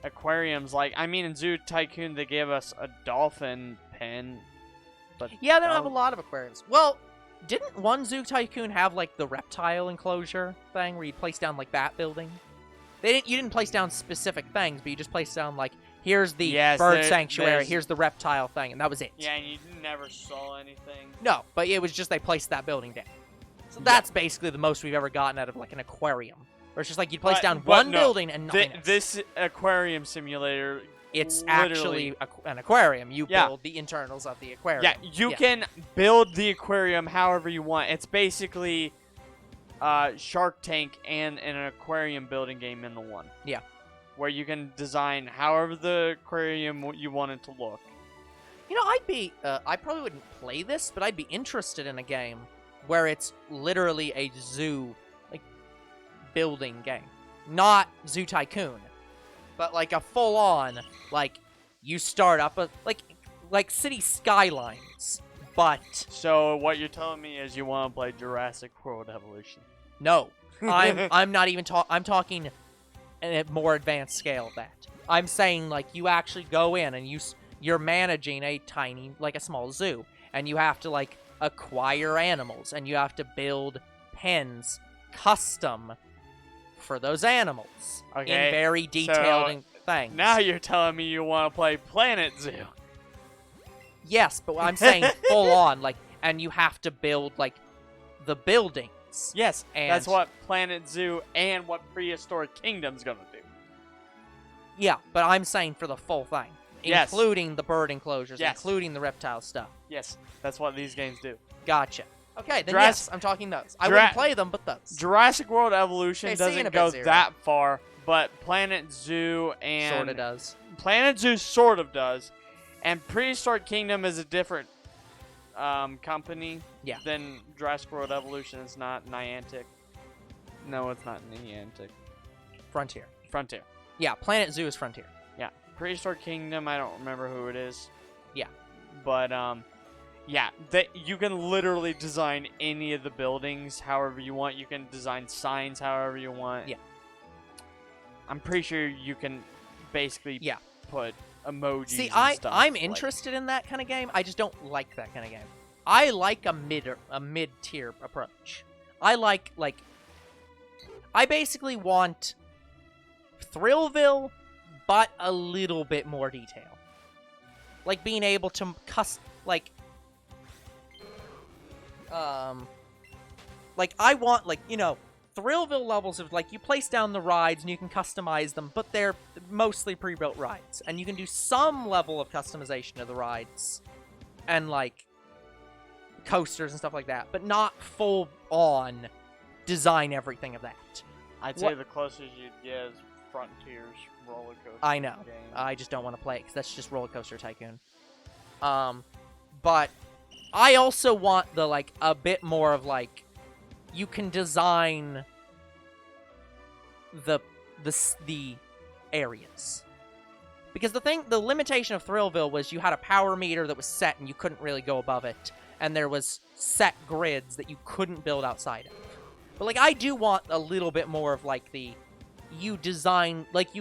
aquariums. Like, I mean, in Zoo Tycoon, they gave us a dolphin pen. But yeah, they don't have a lot of aquariums. Well, didn't one Zoo Tycoon have, like, the reptile enclosure thing where you place down, like, that building? You didn't place down specific things, but you just placed down, like, here's the bird sanctuary, here's the reptile thing, and that was it. Yeah, and you never saw anything. No, but it was just they placed that building down. So that's basically the most we've ever gotten out of, like, an aquarium. Where it's just like you place down one building and nothing else. This aquarium simulator, it's actually an aquarium. You build the internals of the aquarium. Yeah, you can build the aquarium however you want. It's basically Shark Tank and an aquarium building game in the one. Yeah. Where you can design however the aquarium you want it to look. You know, I probably wouldn't play this, but I'd be interested in a game where it's literally a zoo, like, building game. Not Zoo Tycoon, but like a full-on, like, you start up like City Skylines, but... So what you're telling me is you want to play Jurassic World Evolution? No. I'm not even I'm talking a more advanced scale of that. I'm saying, like, you actually go in and you're managing a tiny, like, a small zoo, and you have to, like, acquire animals, and you have to build pens custom for those animals in very detailed things. Now you're telling me you want to play Planet Zoo. Yes, but I'm saying full on, like, and you have to build, like, the buildings. Yes, and that's what Planet Zoo and what Prehistoric Kingdom's gonna do. Yeah, but I'm saying for the full thing. Yes. Including the bird enclosures, yes. including the reptile stuff. Yes, that's what these games do. Gotcha. Okay, then yes, I'm talking those. I wouldn't play them, but those. Jurassic World Evolution doesn't go that far, but Planet Zoo and... Sorta does. Planet Zoo sort of does, and Prehistoric Kingdom is a different company, Yeah. then Jurassic World Evolution is not Niantic. No, it's not Niantic. Frontier. Frontier. Yeah, Planet Zoo is Frontier. Yeah. Prehistoric Kingdom, I don't remember who it is. Yeah. But, yeah, you can literally design any of the buildings however you want. You can design signs however you want. Yeah. I'm pretty sure you can basically put emojis See, and stuff. I'm interested in that kind of game. I just don't like that kind of game. I like a mid-tier approach. I like I basically want Thrillville, but a little bit more detail. Like being able to I want, Thrillville levels of, you place down the rides and you can customize them, but they're mostly pre-built rides. And you can do some level of customization of the rides and, coasters and stuff like that, but not full-on design everything of that. I'd say the closest you'd get is Frontier's roller coaster. I know. Game. I just don't want to play it because that's just Roller Coaster Tycoon. But I also want a bit more of you can design the areas. Because the limitation of Thrillville was you had a power meter that was set and you couldn't really go above it, and there was set grids that you couldn't build outside of. But I do want a little bit more of you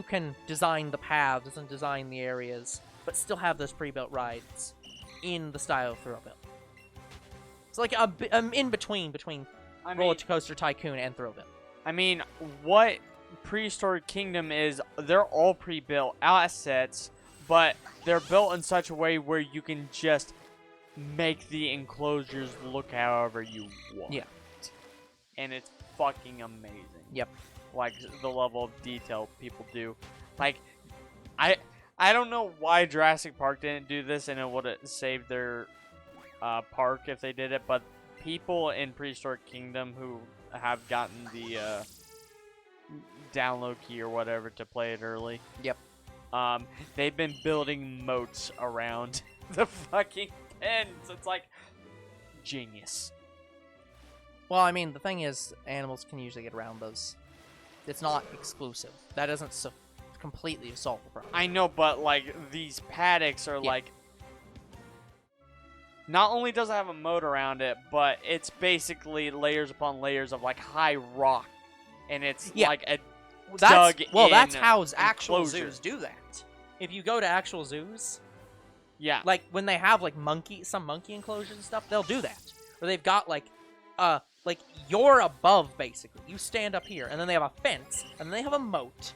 can design the paths and design the areas, but still have those pre-built rides in the style of Thrillville. It's in between Roller Coaster Tycoon and Thrillville. I mean, what Prehistoric Kingdom is, they're all pre-built assets, but they're built in such a way where you can just make the enclosures look however you want. Yeah. And it's fucking amazing. Yep. The level of detail people do. I don't know why Jurassic Park didn't do this, and it would have saved their park if they did it, but people in Prehistoric Kingdom who have gotten the download key or whatever to play it early. Yep. They've been building moats around the fucking pens. It's genius. Well, I mean, the thing is, animals can usually get around those. It's not exclusive. That doesn't completely solve the problem. I know, but these paddocks are not only does it have a moat around it, but it's basically layers upon layers of high rock, and it's that's how actual enclosure. zoos do that. If you go to actual zoos, yeah, when they have some monkey enclosures and stuff, they'll do that. Where they've got you're above basically. You stand up here, and then they have a fence, and then they have a moat,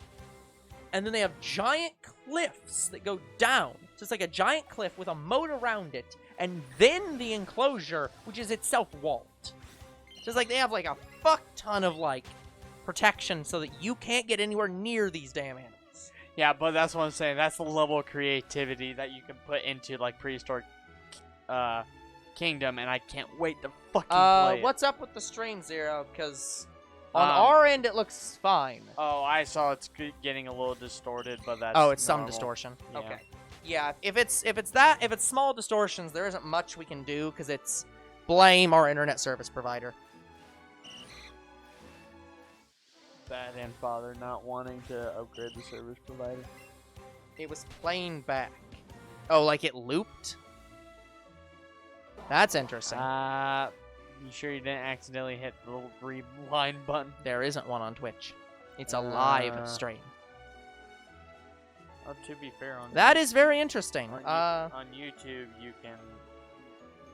and then they have giant cliffs that go down. So it's a giant cliff with a moat around it, and then the enclosure, which is itself walled. So it's they have a fuck ton of protection so that you can't get anywhere near these damn animals. Yeah, but that's what I'm saying. That's the level of creativity that you can put into Prehistoric Kingdom, and I can't wait to fucking play it. What's up with the stream, Zero? Because on our end it looks fine. Oh, I saw it's getting a little distorted, but that's it's normal. some distortion. Yeah. Okay. Yeah, if it's small distortions, there isn't much we can do because it's blame our internet service provider. Bad and father not wanting to upgrade the service provider. It was playing back. Oh, it looped? That's interesting. You sure you didn't accidentally hit the little rewind button? There isn't one on Twitch. It's a live stream. Oh, to be fair, that is very interesting. On YouTube, you can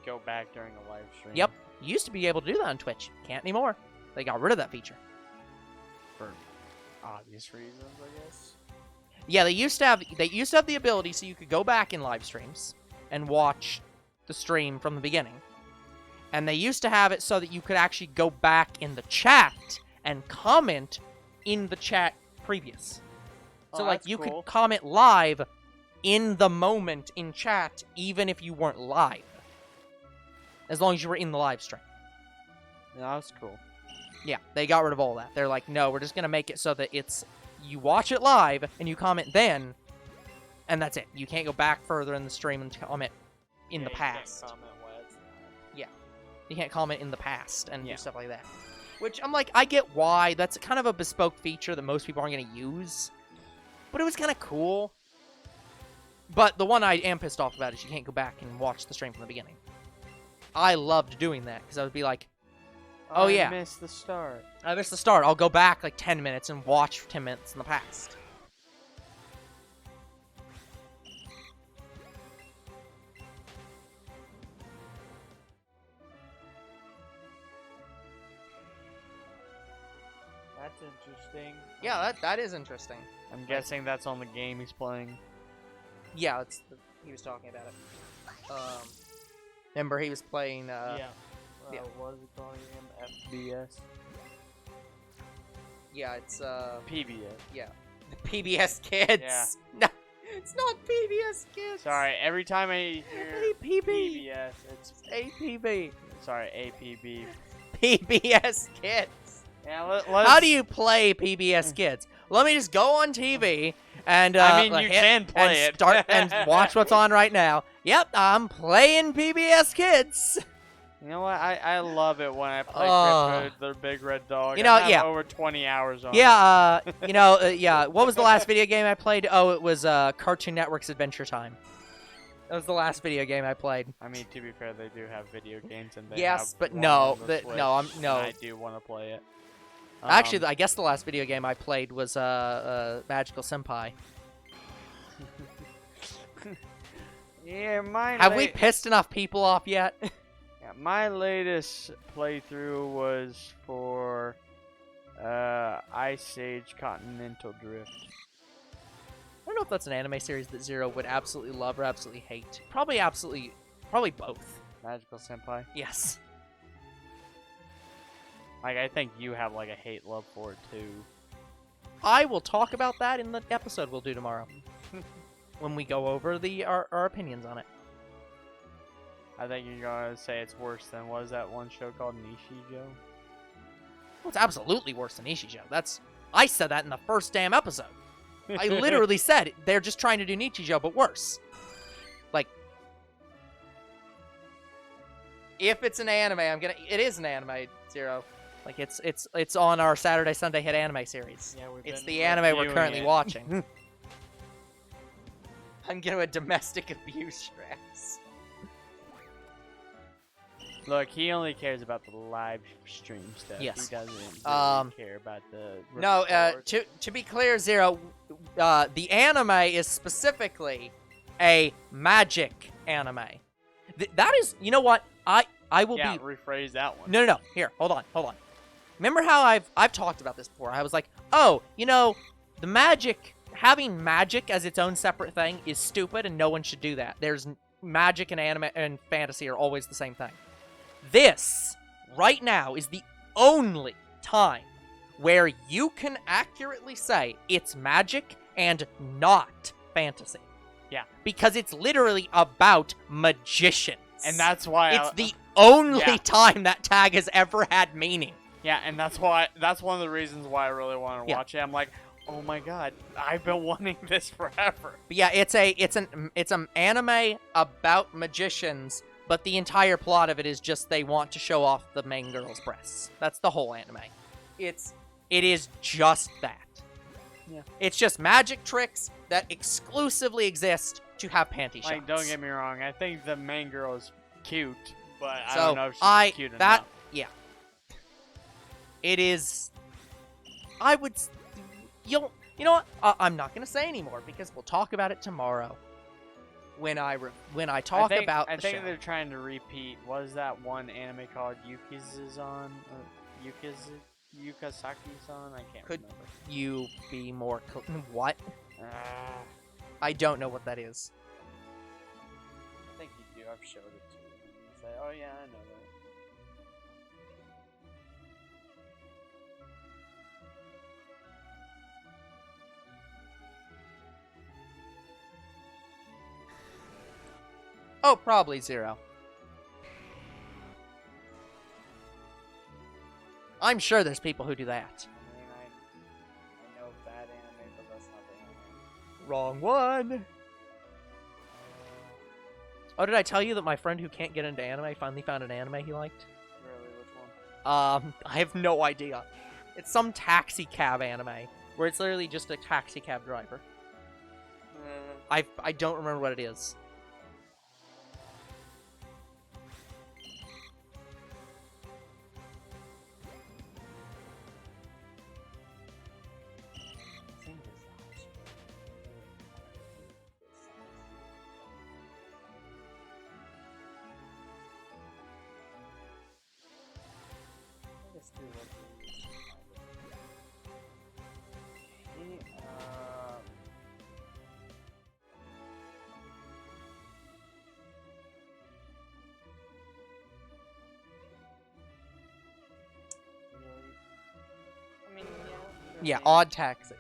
go back during a live stream. Yep. You used to be able to do that on Twitch. Can't anymore. They got rid of that feature. For obvious reasons, I guess. Yeah, they used to have the ability so you could go back in live streams and watch the stream from the beginning. And they used to have it so that you could actually go back in the chat and comment in the chat previous. So, you could comment live in the moment in chat, even if you weren't live. As long as you were in the live stream. Yeah, that's cool. Yeah, they got rid of all that. They're like, no, we're just going to make it so that you watch it live, and you comment then, and that's it. You can't go back further in the stream and comment in the past. You can't comment You can't comment in the past and Yeah. do stuff like that. Which I'm like, I get why. That's kind of a bespoke feature that most people aren't going to use. But it was kind of cool. But the one I am pissed off about is you can't go back and watch the stream from the beginning. I loved doing that because I would be like, oh yeah, I missed the start. I missed the start. I'll go back like 10 minutes and watch 10 minutes in the past. That's interesting. Yeah, that is interesting. I'm guessing that's on the game he's playing. Yeah, he was talking about it. Remember he was playing. Yeah. yeah. What is it calling him? FBS? Yeah, it's PBS. yeah, the PBS Kids. Yeah. No, it's not PBS Kids. Sorry, every time I hear APB. PBS, it's APB. sorry, APB. PBS Kids. Yeah, let's... How do you play PBS Kids? Let me just go on TV and I mean, like, you hit can play and it. start and watch what's on right now. Yep, I'm playing PBS Kids. You know what? I love it when I play Oh. Crypto, the big red dog. You know, I have yeah. over 20 hours on it. Yeah, yeah. What was the last video game I played? Oh, it was Cartoon Network's Adventure Time. That was the last video game I played. I mean, to be fair, they do have video games, and they Yes, have but one no, on the Switch, no, and I do want to play it. Actually, I guess the last video game I played was Magical Senpai. Yeah, Have we pissed enough people off yet? Yeah, my latest playthrough was for Ice Age Continental Drift. I don't know if that's an anime series that Zero would absolutely love or absolutely hate. Probably both. Magical Senpai. Yes. Like, I think you have like a hate-love for it too. I will talk about that in the episode we'll do tomorrow. When we go over our opinions on it. I think you're gonna say it's worse than, what is that one show called, Nishijo? Well, it's absolutely worse than Nishijo. I said that in the first damn episode. I literally said they're just trying to do Nichijou, but worse. Like, if it's an anime, it is an anime, Zero. Like, it's on our Saturday Sunday Hit anime series. Yeah, It's the anime we're currently it. watching. I'm gonna domestic abuse Strax. Look, he only cares about the live stream stuff. Yes. He doesn't really care about the No, record. to be clear, Zero, the anime is specifically a magic anime. That is, you know what? I will yeah, be. rephrase that one. No. Here, hold on. Remember how I've talked about this before? I was like, oh, the magic, having magic as its own separate thing is stupid, and no one should do that. There's magic and anime and fantasy are always the same thing. This, right now, is the only time where you can accurately say it's magic and not fantasy. Yeah. Because it's literally about magicians. And that's why it's the only time that tag has ever had meaning. Yeah, and that's one of the reasons why I really want to watch it. I'm like, oh my god, I've been wanting this forever. But yeah, it's an anime about magicians, but the entire plot of it is just they want to show off the main girl's breasts. That's the whole anime. It is just that. Yeah. It's just magic tricks that exclusively exist to have panty shots. Like, don't get me wrong, I think the main girl is cute, but I So, don't know if she's cute enough. Yeah. It is. I would. You know what? I'm not gonna say anymore because we'll talk about it tomorrow. When I talk about I the think show. they're trying to repeat. What is that one anime called? Yukizazan? Yukasaki-san? I can't Could remember. you be more what? Ah, I don't know what that is. I think you do. I've showed it to you. You say, oh yeah, I know that. Oh, probably Zero. I'm sure there's people who do that. I mean, I know that anime, but that's not the anime. Wrong one. It's Oh, did I tell you that my friend who can't get into anime finally found an anime he liked? Really, which one? I have no idea. It's some taxi cab anime where it's literally just a taxi cab driver. I don't remember what it is. Let's do what we use. I mean, Yeah, Odd Taxi.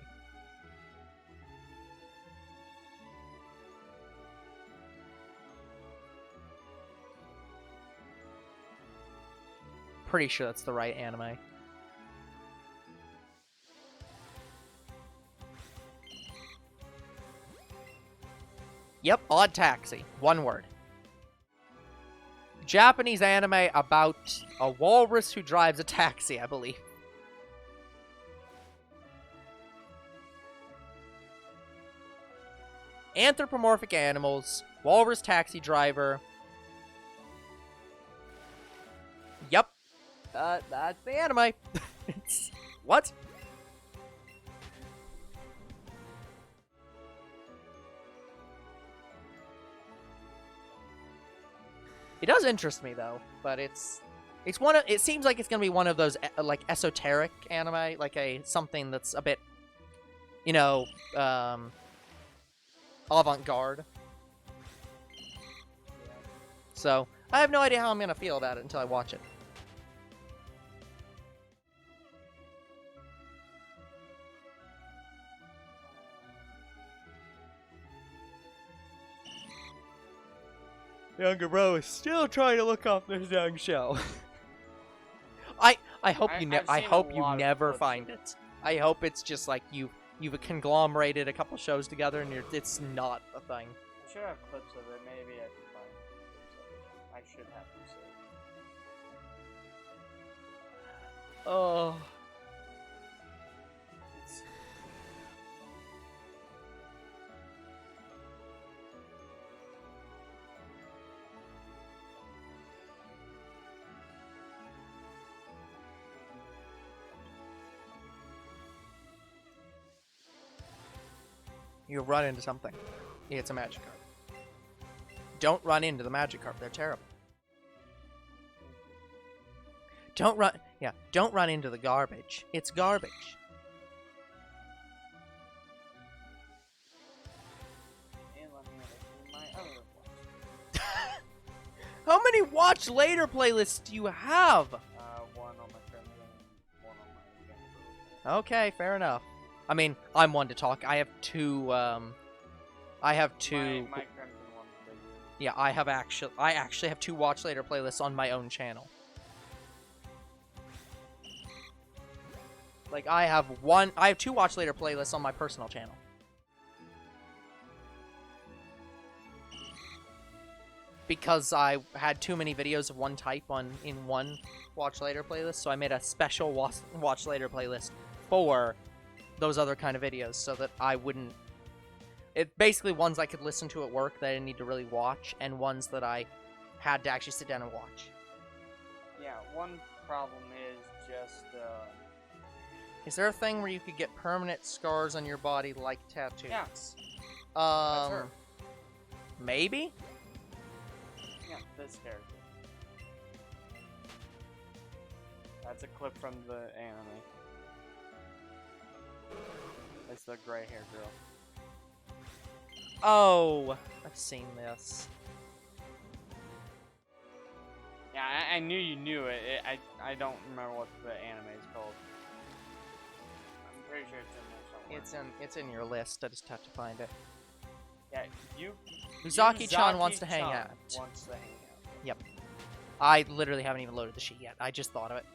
Pretty sure that's the right anime. Yep, Odd Taxi. One word. Japanese anime about a walrus who drives a taxi, I believe. Anthropomorphic animals, walrus taxi driver. Yep. That's the anime. What? It does interest me though, but it's one of, it seems like it's gonna be one of those like esoteric anime, like something that's a bit, you know, avant-garde. So I have no idea how I'm gonna feel about it until I watch it. Younger bro is still trying to look up this young show. I hope you never find it. I hope it's just like you've conglomerated a couple shows together and it's not a thing. I should have clips of it. Maybe I can find clips of it. I should have them saved. Oh. You run into something. It's a Magikarp. Don't run into the Magikarp. They're terrible. Don't run into the garbage. It's garbage. And let me look through my other ones. How many watch later playlists do you have? One on my friend and one on my younger. Okay, fair enough. I mean, I'm one to talk. I have two. My Crimson one's bigger. Yeah, I actually have two watch later playlists on my own channel. Like I have two watch later playlists on my personal channel. Because I had too many videos of one type in one watch later playlist, so I made a special watch later playlist for those other kind of videos, so that I wouldn't. It basically ones I could listen to at work that I didn't need to really watch, and ones that I had to actually sit down and watch. Yeah, one problem is just. Is there a thing where you could get permanent scars on your body like tattoos? Yeah. That's her. Maybe? Yeah, this character. That's a clip from the anime. It's the gray-haired girl. Oh, I've seen this. Yeah, I knew you knew it. I don't remember what the anime is called. I'm pretty sure it's in there somewhere. It's in your list. I just have to find it. Yeah, you. Uzaki-chan wants to hang out. Wants to hang out. Yep. I literally haven't even loaded the sheet yet. I just thought of it.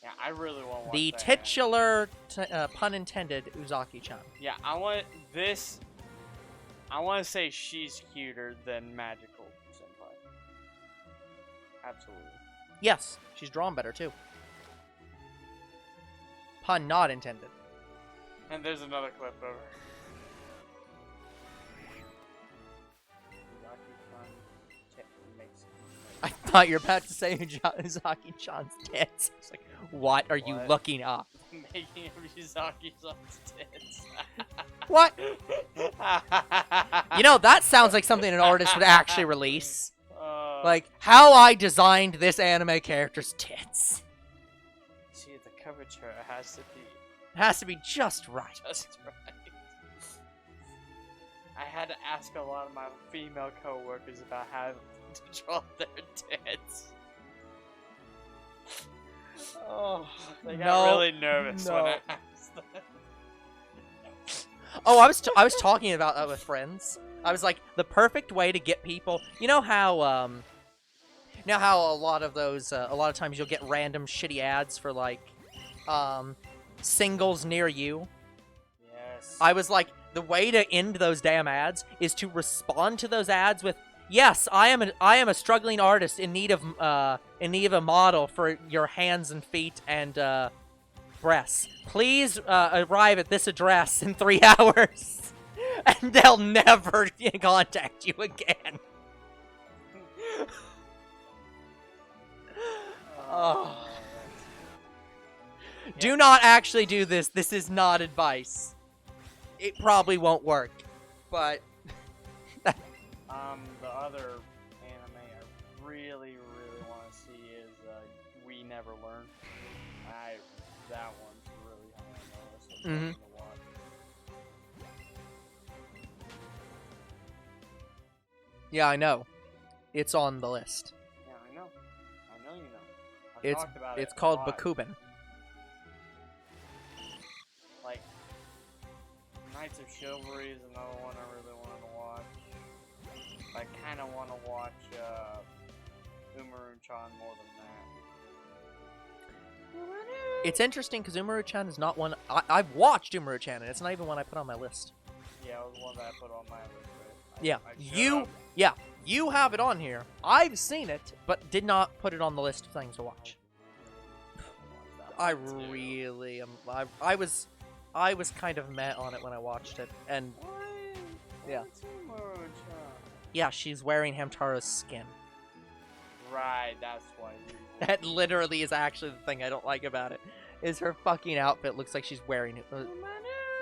Yeah, I really want to watch The that titular, pun intended, Uzaki-chan. Yeah, I want this. I want to say she's cuter than Magical Senpai. Absolutely. Yes, she's drawn better too. Pun not intended. And there's another clip of her. I thought you were about to say Uzaki-chan's tits. I was like, what are you looking up? Making of Uzaki-chan's tits. What? You know, that sounds like something an artist would actually release. Like, how I designed this anime character's tits. See, the curvature has to be just right. just right. I had to ask a lot of my female co-workers about how to draw their tits. Oh, they got really nervous when I asked them. Oh, I was talking about that with friends. I was like, the perfect way to get people. You know how a lot of those a lot of times you'll get random shitty ads for like singles near you. Yes. I was like, the way to end those damn ads is to respond to those ads with, "Yes, I am a struggling artist in need of a model for your hands and feet and breasts. Please arrive at this address in 3 hours," and they'll never contact you again. Oh. Do not actually do this. This is not advice. It probably won't work, but the other anime I really want to see is We Never Learn. That one's really high on the list of things to watch. Yeah, I know. It's on the list. Yeah, I know. I know you know. I've talked about it's it called a lot. Bakuben. Like, Knights of Chivalry is another one I really wanted to watch. I kind of want to watch Umaru-chan more than that. It's interesting because Umaru-chan is not one... I've watched Umaru-chan, and it's not even one I put on my list. Yeah, it was one that I put on my list. You have it on here. I've seen it, but did not put it on the list of things to watch. I really am... I was kind of meh on it when I watched it, and... Yeah. Yeah, she's wearing Hamtaro's skin. Right, that's why. That literally is actually the thing I don't like about it. Is her fucking outfit looks like she's wearing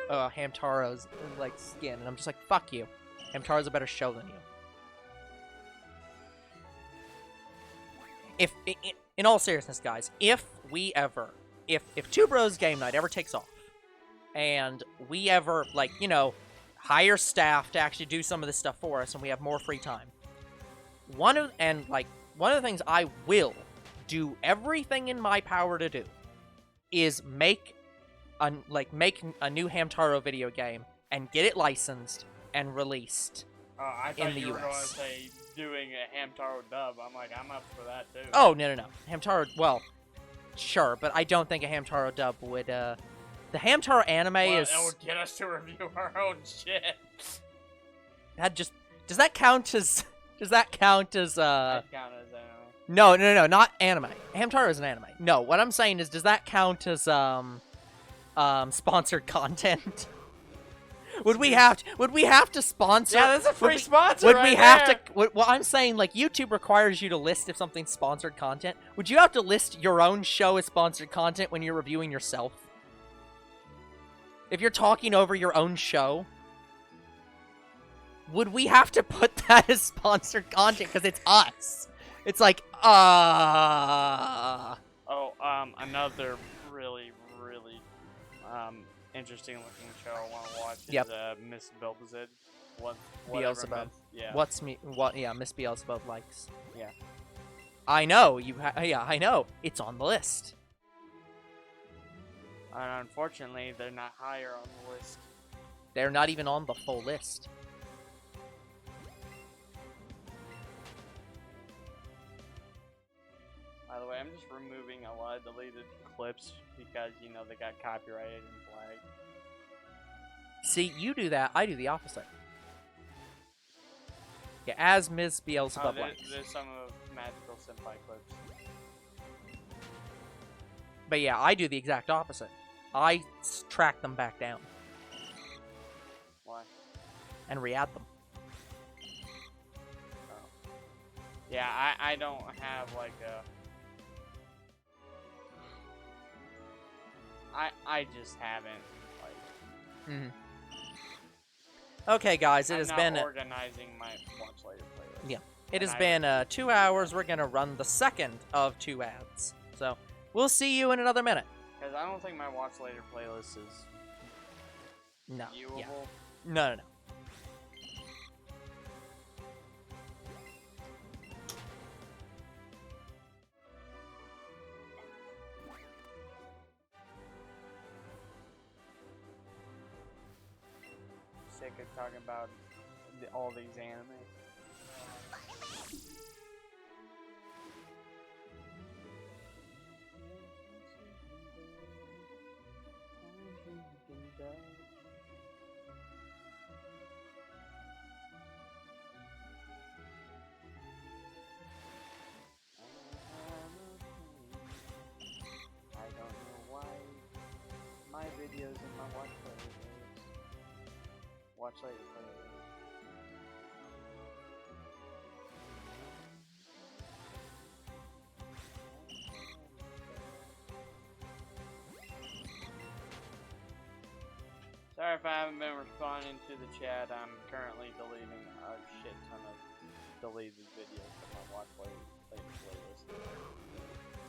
Hamtaro's like skin, and I'm just like, fuck you. Hamtaro's a better show than you. If in all seriousness, guys, if Two Bros Game Night ever takes off, and we ever hire staff to actually do some of this stuff for us, and we have more free time, one of the things I will do everything in my power to do is make a new Hamtaro video game and get it licensed and released I in thought the you were US. going to say doing a Hamtaro dub. I'm like, I'm up for that too. Oh, no. Hamtaro, well, sure, but I don't think a Hamtaro dub would, the Hamtaro anime is... It would get us to review our own shit. Does that count as... I'd count as anime. No, not anime. Hamtaro is an anime. No, what I'm saying is, does that count as, sponsored content? Would we have to sponsor? Yeah, that's a free sponsor. Would we have to? Well, I'm saying YouTube requires you to list if something's sponsored content. Would you have to list your own show as sponsored content when you're reviewing yourself? If you're talking over your own show, would we have to put that as sponsored content because it's us? It's like, another really interesting looking show I want to watch is Miss Beelzebub. Beelzebub. Yeah. Miss Beelzebub likes. Yeah. I know, I know. It's on the list. And unfortunately, they're not higher on the list. They're not even on the full list. By the way, I'm just removing a lot of deleted clips because, they got copyrighted and flagged. See, you do that, I do the opposite. Yeah, as Ms. Oh, Beelzebub likes. there's some of Magical Senpai clips. But yeah, I do the exact opposite. I track them back down Why? and re-add them. Oh. Yeah, I don't have like a... I just haven't, like... Okay, guys, it I'm has not been... organizing my watch later playlist. Yeah. It has been 2 hours. We're going to run the second of 2 ads. So, we'll see you in another minute. Because I don't think my watch later playlist is No. viewable. Yeah. No. Sick of talking about all these anime. I don't know why my videos in my watch playlist. Watch later playlist. Sorry if I haven't been responding to the chat. I'm currently deleting a shit ton of deleted videos from my watch playlist.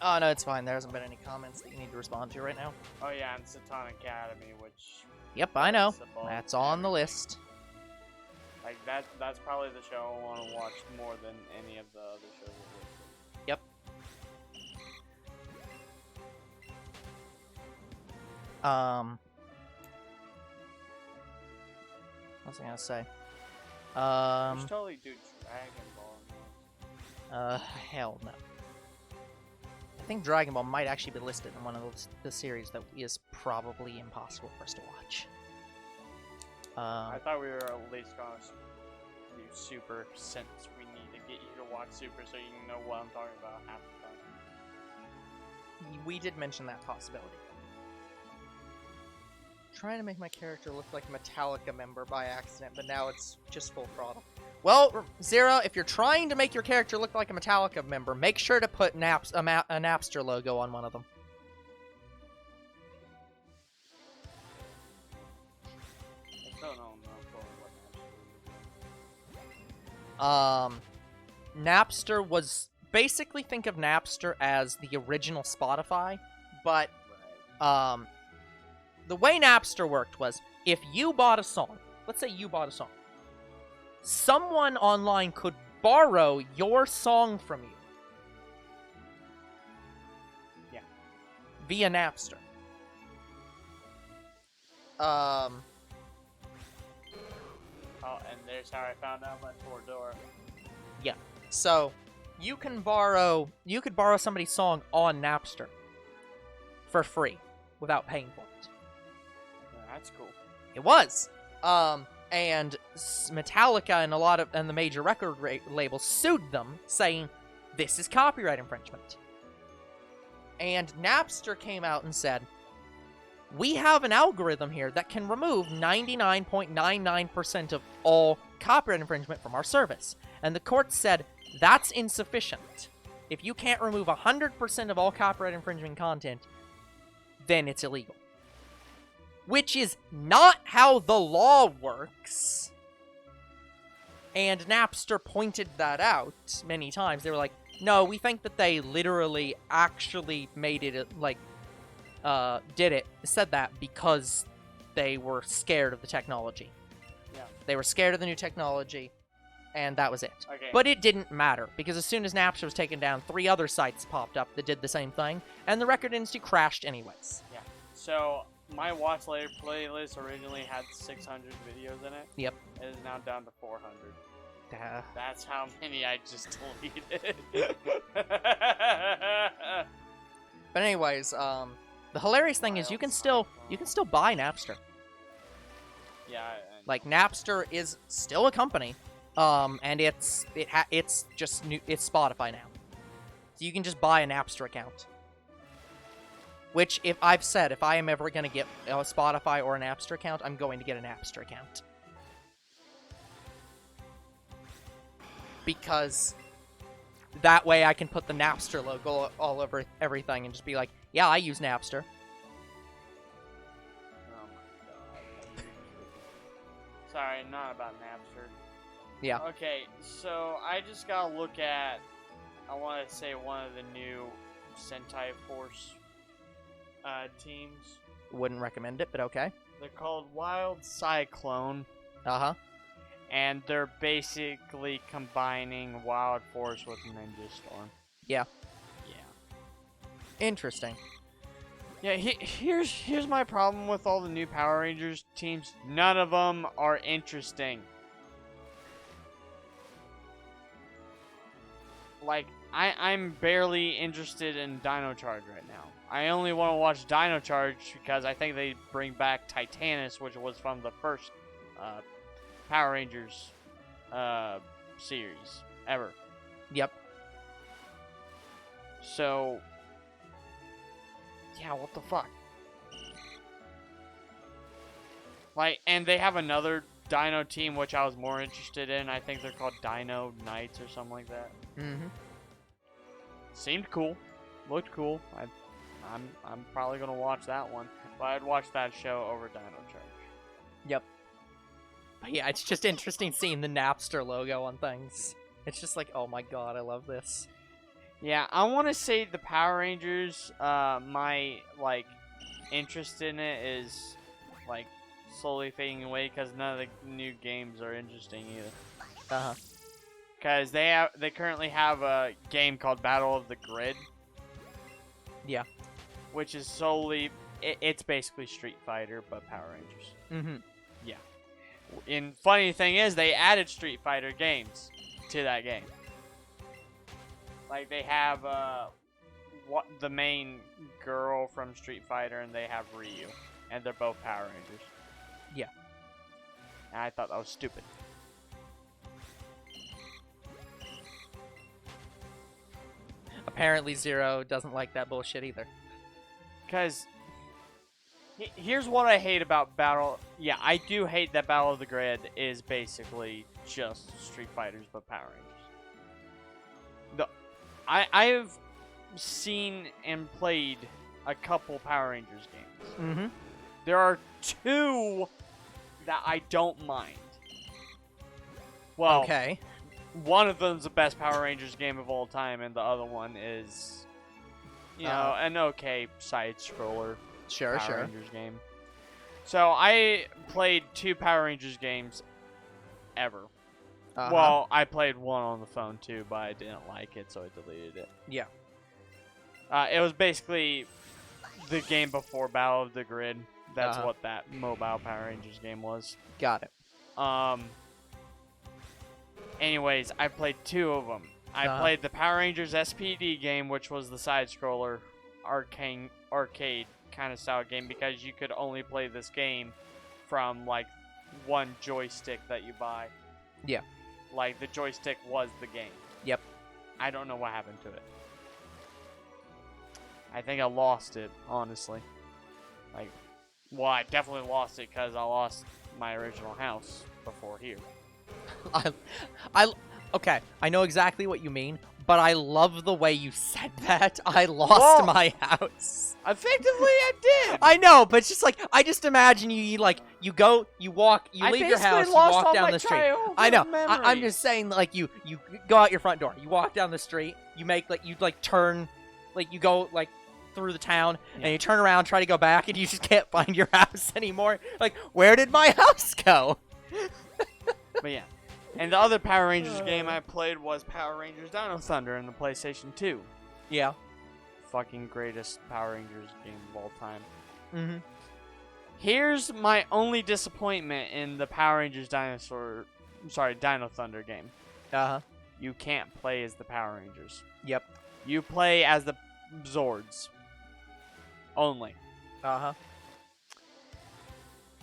Oh, no, it's fine. There hasn't been any comments that you need to respond to right now. Oh yeah, and Satan Academy, which... Yep, I know. is above That's on the everything. list. Like, that's probably the show I want to watch more than any of the other shows I've listed. Yep. What was I gonna say? We should totally do Dragon Ball next. Hell no. I think Dragon Ball might actually be listed in one of the series that is probably impossible for us to watch. I thought we were at least gonna do Super, since we need to get you to watch Super so you can know what I'm talking about half the time. We did mention that possibility. Trying to make my character look like a Metallica member by accident, but now it's just full throttle. Well, Zero, if you're trying to make your character look like a Metallica member, make sure to put a Napster logo on one of them. I still don't know what Napster was... Basically, think of Napster as the original Spotify, but, the way Napster worked was, if you bought a song, let's say you bought a song, someone online could borrow your song from you. Yeah. Via Napster. Oh, and there's how I found out about Toradora. Yeah. So, you could borrow somebody's song on Napster for free without paying for it. Yeah, that's cool. It was. And Metallica and the major record labels sued them, saying this is copyright infringement. And Napster came out and said, we have an algorithm here that can remove 99.99% of all copyright infringement from our service. And the court said, that's insufficient. If you can't remove 100% of all copyright infringement content, then it's illegal. Which is not how the law works. And Napster pointed that out many times. They were like, no, we think that they literally actually made it, said that because they were scared of the technology. Yeah. They were scared of the new technology, and that was it. Okay. But it didn't matter, because as soon as Napster was taken down, 3 other sites popped up that did the same thing, and the record industry crashed anyways. Yeah. So, my Watch Later playlist originally had 600 videos in it. Yep. It is now down to 400. Duh. That's how many I just deleted. But anyways, the hilarious thing is you can still buy Napster. Yeah. Like, Napster is still a company, And it's just new. It's Spotify now, so you can just buy a Napster account. Which, if I am ever gonna get a Spotify or a Napster account, I'm going to get a Napster account. Because that way I can put the Napster logo all over everything and just be like, yeah, I use Napster. Oh my god. Sorry, not about Napster. Yeah. Okay, so I just gotta look at, I want to say one of the new Sentai Force teams. Wouldn't recommend it, but okay. They're called Wild Cyclone. Uh-huh. And they're basically combining Wild Force with Ninja Storm. Yeah. Yeah. Interesting. Yeah, here's my problem with all the new Power Rangers teams. None of them are interesting. Like, I'm barely interested in Dino Charge right now. I only want to watch Dino Charge because I think they bring back Titanus, which was from the first Power Rangers series ever. Yep. So, yeah, what the fuck? Like, and they have another Dino team which I was more interested in. I think they're called Dino Knights or something like that. Mm-hmm. Seemed cool. Looked cool. I'm probably gonna watch that one. But I'd watch that show over Dino Charge. Yep. But yeah, it's just interesting seeing the Napster logo on things. It's just like, oh my god, I love this. Yeah, I want to say the Power Rangers, my, like, interest in it is, like, slowly fading away because none of the new games are interesting either. Uh-huh. Because they currently have a game called Battle of the Grid. Yeah. Which is solely, it's basically Street Fighter, but Power Rangers. Mm-hmm. Yeah. And funny thing is, they added Street Fighter games to that game. Like, they have what the main girl from Street Fighter, and they have Ryu, and they're both Power Rangers. Yeah. And I thought that was stupid. Apparently Zero doesn't like that bullshit either. Because here's what I hate about Battle. Yeah, I do hate that Battle of the Grid is basically just Street Fighters but Power Rangers. I've seen and played a couple Power Rangers games. Mm-hmm. There are two that I don't mind. Well, okay. One of them's the best Power Rangers game of all time, and the other one is, you know, an okay side-scroller Power Rangers game. So I played two Power Rangers games ever. Uh-huh. Well, I played one on the phone too, but I didn't like it, so I deleted it. Yeah. It was basically the game before Battle of the Grid. That's what that mobile Power Rangers game was. Got it. Anyways, I played two of them. I played the Power Rangers SPD game, which was the side-scroller arcade kind of style game, because you could only play this game from, like, one joystick that you buy. Yeah. Like, the joystick was the game. Yep. I don't know what happened to it. I think I lost it, honestly. Like, well, I definitely lost it because I lost my original house before here. Okay, I know exactly what you mean, but I love the way you said that. I lost my house. Effectively, I did. I know, but it's just like, I just imagine you leave your house, you walk down the street. I know. I'm just saying, like, you go out your front door, you walk down the street, you turn, you go, through the town, and you turn around, try to go back, and you just can't find your house anymore. Like, where did my house go? But yeah. And the other Power Rangers game I played was Power Rangers Dino Thunder in the PlayStation 2. Yeah. Fucking greatest Power Rangers game of all time. Mm-hmm. Here's my only disappointment in the Power Rangers Dino Thunder game. Uh-huh. You can't play as the Power Rangers. Yep. You play as the Zords. Only. Uh-huh.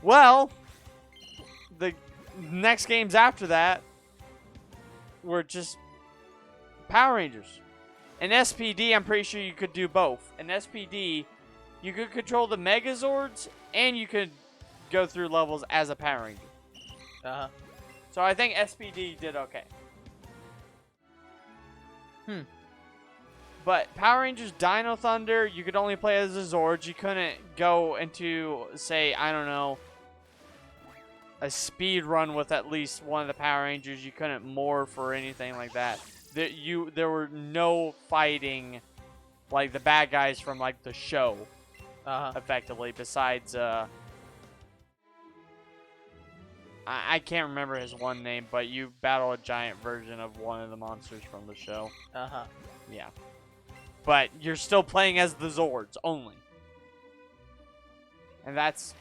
Well, the next games after that, were just Power Rangers. In SPD, I'm pretty sure you could do both. In SPD, you could control the Megazords, and you could go through levels as a Power Ranger. Uh-huh. So I think SPD did okay. But Power Rangers Dino Thunder, you could only play as the Zords. You couldn't go into, say, I don't know, a speed run with at least one of the Power Rangers. You couldn't morph or anything like that. There were no fighting like the bad guys from like the show, effectively. Besides, I can't remember his one name, but you battle a giant version of one of the monsters from the show. Yeah, but you're still playing as the Zords only, and that's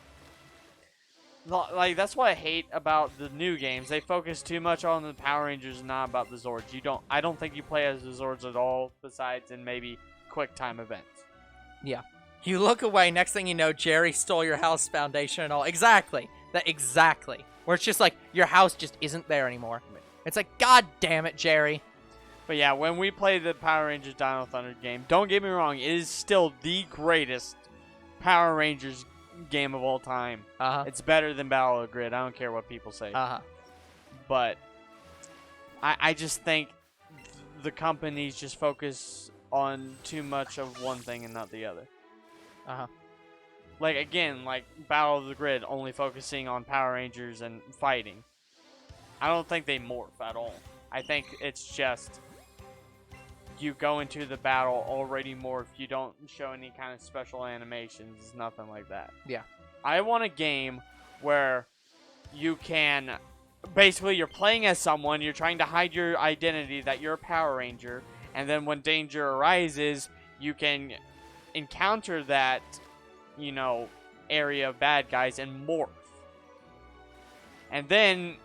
that's what I hate about the new games. They focus too much on the Power Rangers and not about the Zords. I don't think you play as the Zords at all, besides in maybe quick time events. Yeah. You look away, next thing you know, Jerry stole your house foundation and all. Exactly. Exactly. Where it's just like, your house just isn't there anymore. It's like, God damn it, Jerry. But yeah, when we play the Power Rangers Dino Thunder game, don't get me wrong, it is still the greatest Power Rangers game of all time. It's better than Battle of the Grid. I don't care what people say. But I just think the companies just focus on too much of one thing and not the other. Like, again, like Battle of the Grid, only focusing on Power Rangers and fighting. I don't think they morph at all. I think it's just you go into the battle already morphed. You don't show any kind of special animations, nothing like that. Yeah. I want a game where you can, basically you're playing as someone, you're trying to hide your identity that you're a Power Ranger, and then when danger arises, you can encounter that, you know, area of bad guys and morph. And then,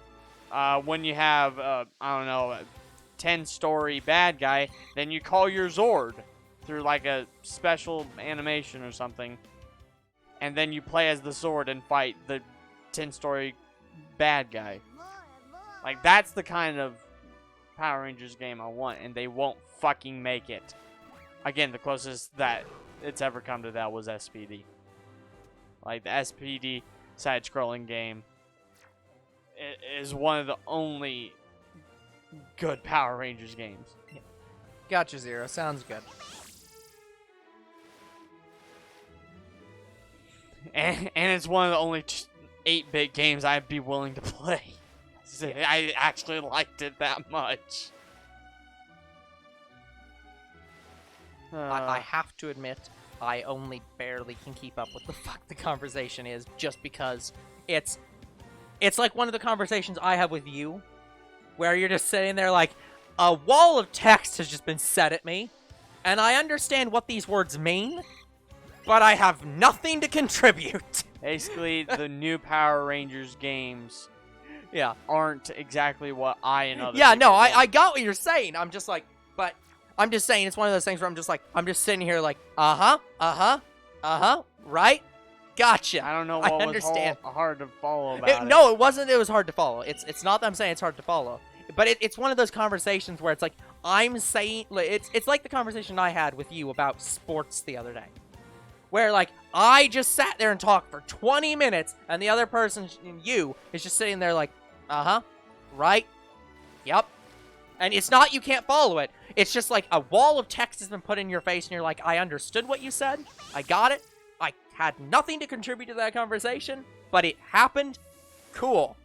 when you have, I don't know, a 10-story bad guy, then you call your Zord through like a special animation or something, and then you play as the Zord and fight the 10-story bad guy. Like, that's the kind of Power Rangers game I want, and they won't fucking make it. Again, the closest that it's ever come to that was SPD. Like, the SPD side-scrolling game is one of the only good Power Rangers games. Yeah. Gotcha, Zero. Sounds good. And it's one of the only 8-bit games I'd be willing to play. I actually liked it that much. I have to admit, I only barely can keep up with the fuck the conversation is, just because it's like one of the conversations I have with you, where you're just sitting there like, a wall of text has just been set at me, and I understand what these words mean, but I have nothing to contribute. Basically, the new Power Rangers games aren't exactly what I and others I got what you're saying. I'm just like, but I'm just saying it's one of those things where I'm just sitting here like, right? Gotcha. I don't know what I understand. was hard to follow about it. No, it wasn't. It was hard to follow. It's not that I'm saying it's hard to follow, but it's one of those conversations where it's like I'm saying it's like the conversation I had with you about sports the other day, where like I just sat there and talked for 20 minutes, and the other person, you, is just sitting there like, right, yep, and it's not you can't follow it. It's just like a wall of text has been put in your face, and you're like, I understood what you said, I got it. I had nothing to contribute to that conversation, but it happened. Cool.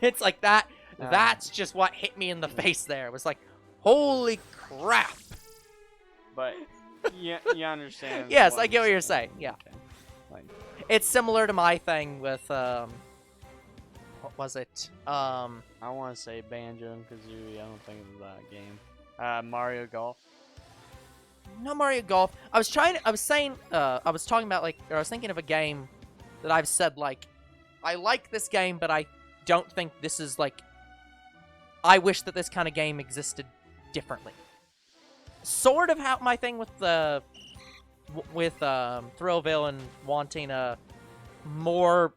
It's like that. That's just what hit me in the face there. It was like, holy crap. But you understand. Yes, I get what you're saying. Yeah. Okay. Like, it's similar to my thing with, what was it? I want to say Banjo and Kazooie. I don't think it was that game. Mario Golf. No Mario Golf. I was talking about like, or I was thinking of a game that I've said like, I like this game, but I don't think this is like, I wish that this kind of game existed differently. Sort of how my thing with Thrillville and wanting a more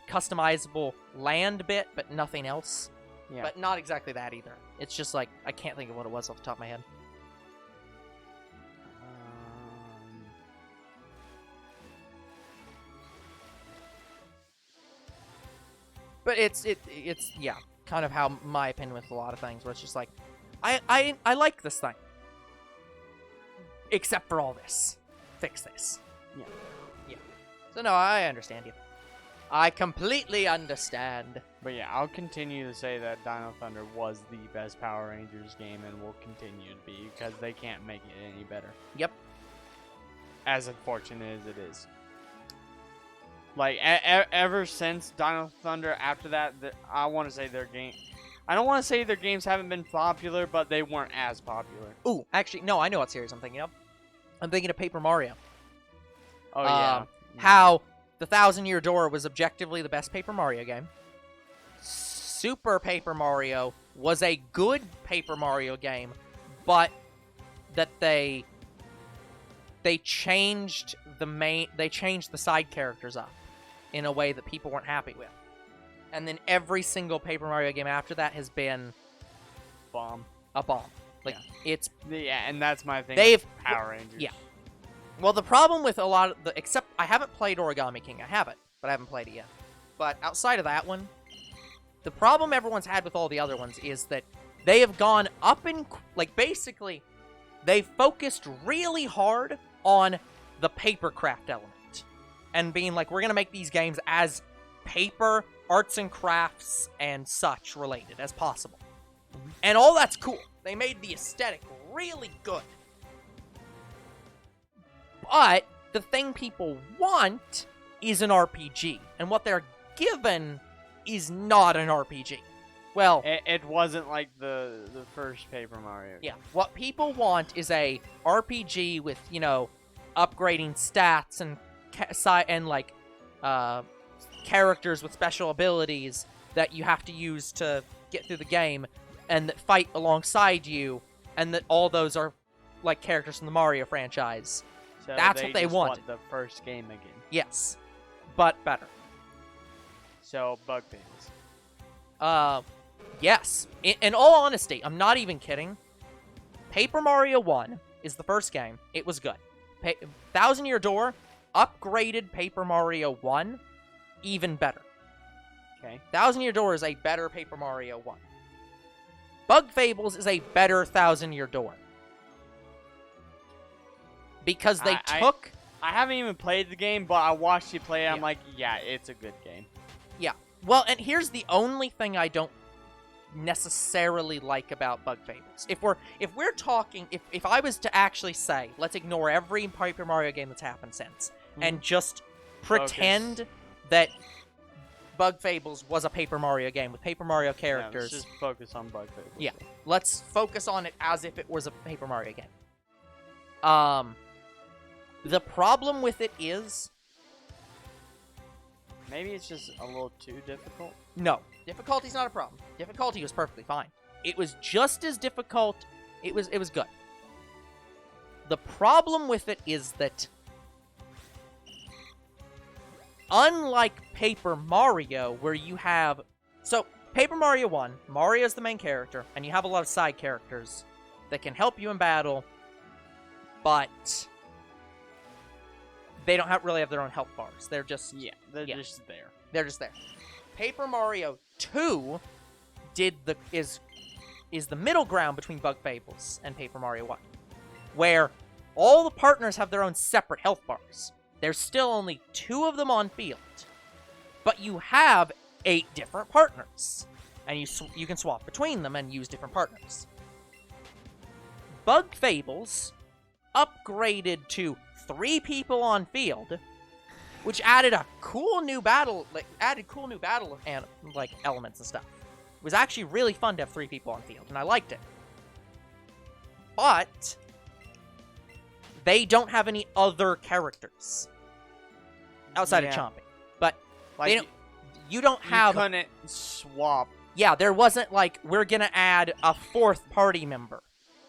customizable land bit, but nothing else. Yeah. But not exactly that either. It's just like I can't think of what it was off the top of my head. But it's yeah, kind of how my opinion with a lot of things, where it's just like, I like this thing, except for all this. Fix this. Yeah. So no, I understand you. I completely understand. But yeah, I'll continue to say that Dino Thunder was the best Power Rangers game and will continue to be because they can't make it any better. Yep. As unfortunate as it is. Like, ever since Dino Thunder, after that, I want to say their game... I don't want to say their games haven't been popular, but they weren't as popular. Ooh, actually, no, I know what series I'm thinking of. I'm thinking of Paper Mario. Oh, yeah. How the 1,000-Year Door was objectively the best Paper Mario game. Super Paper Mario was a good Paper Mario game, but that they changed the side characters up in a way that people weren't happy with. And then every single Paper Mario game after that has been a bomb. Like, it's... Yeah, and that's my thing with Power Rangers. Yeah. Well, the problem with a lot of the... Except, I haven't played Origami King. I have it, but I haven't played it yet. But outside of that one, the problem everyone's had with all the other ones is that they have gone up in... Like, basically, they focused really hard on the papercraft element. And being like, we're going to make these games as paper, arts and crafts, and such related as possible. And all that's cool. They made the aesthetic really good. But the thing people want is an RPG. And what they're given is not an RPG. Well... It wasn't like the first Paper Mario. Yeah. What people want is a RPG with, you know, upgrading stats and like characters with special abilities that you have to use to get through the game and that fight alongside you, and that all those are like characters from the Mario franchise. So that's what they want. The first game again. Yes, but better. So Bug Fables. Yes. In all honesty, I'm not even kidding. Paper Mario 1 is the first game. It was good. 1,000-Year Door upgraded Paper Mario 1 even better. Okay. 1,000-Year Door is a better Paper Mario 1. Bug Fables is a better 1,000-Year Door. Because they took... I haven't even played the game, but I watched you play it. I'm like, yeah, it's a good game. Yeah. Well, and here's the only thing I don't necessarily like about Bug Fables. If we're talking, if I was to actually say, let's ignore every Paper Mario game that's happened since, and just pretend that Bug Fables was a Paper Mario game with Paper Mario characters. Let's just focus on Bug Fables. Yeah, let's focus on it as if it was a Paper Mario game. The problem with it is... Maybe it's just a little too difficult? No. Difficulty's not a problem. Difficulty was perfectly fine. It was just as difficult. It was good. The problem with it is that, unlike Paper Mario, where you have... So, Paper Mario 1, Mario's the main character, and you have a lot of side characters that can help you in battle, but they don't really have their own health bars. They're just... Yeah, they're just there. They're just there. Paper Mario 2 is the middle ground between Bug Fables and Paper Mario 1, where all the partners have their own separate health bars. There's still only 2 of them on field, but you have 8 different partners, and you can swap between them and use different partners. Bug Fables upgraded to 3 people on field, which added a cool new battle, and like elements and stuff. It was actually really fun to have 3 people on field, and I liked it. But they don't have any other characters outside of Chompy. But like, you don't have... You couldn't swap. Yeah, there wasn't like, we're gonna add a 4th party member.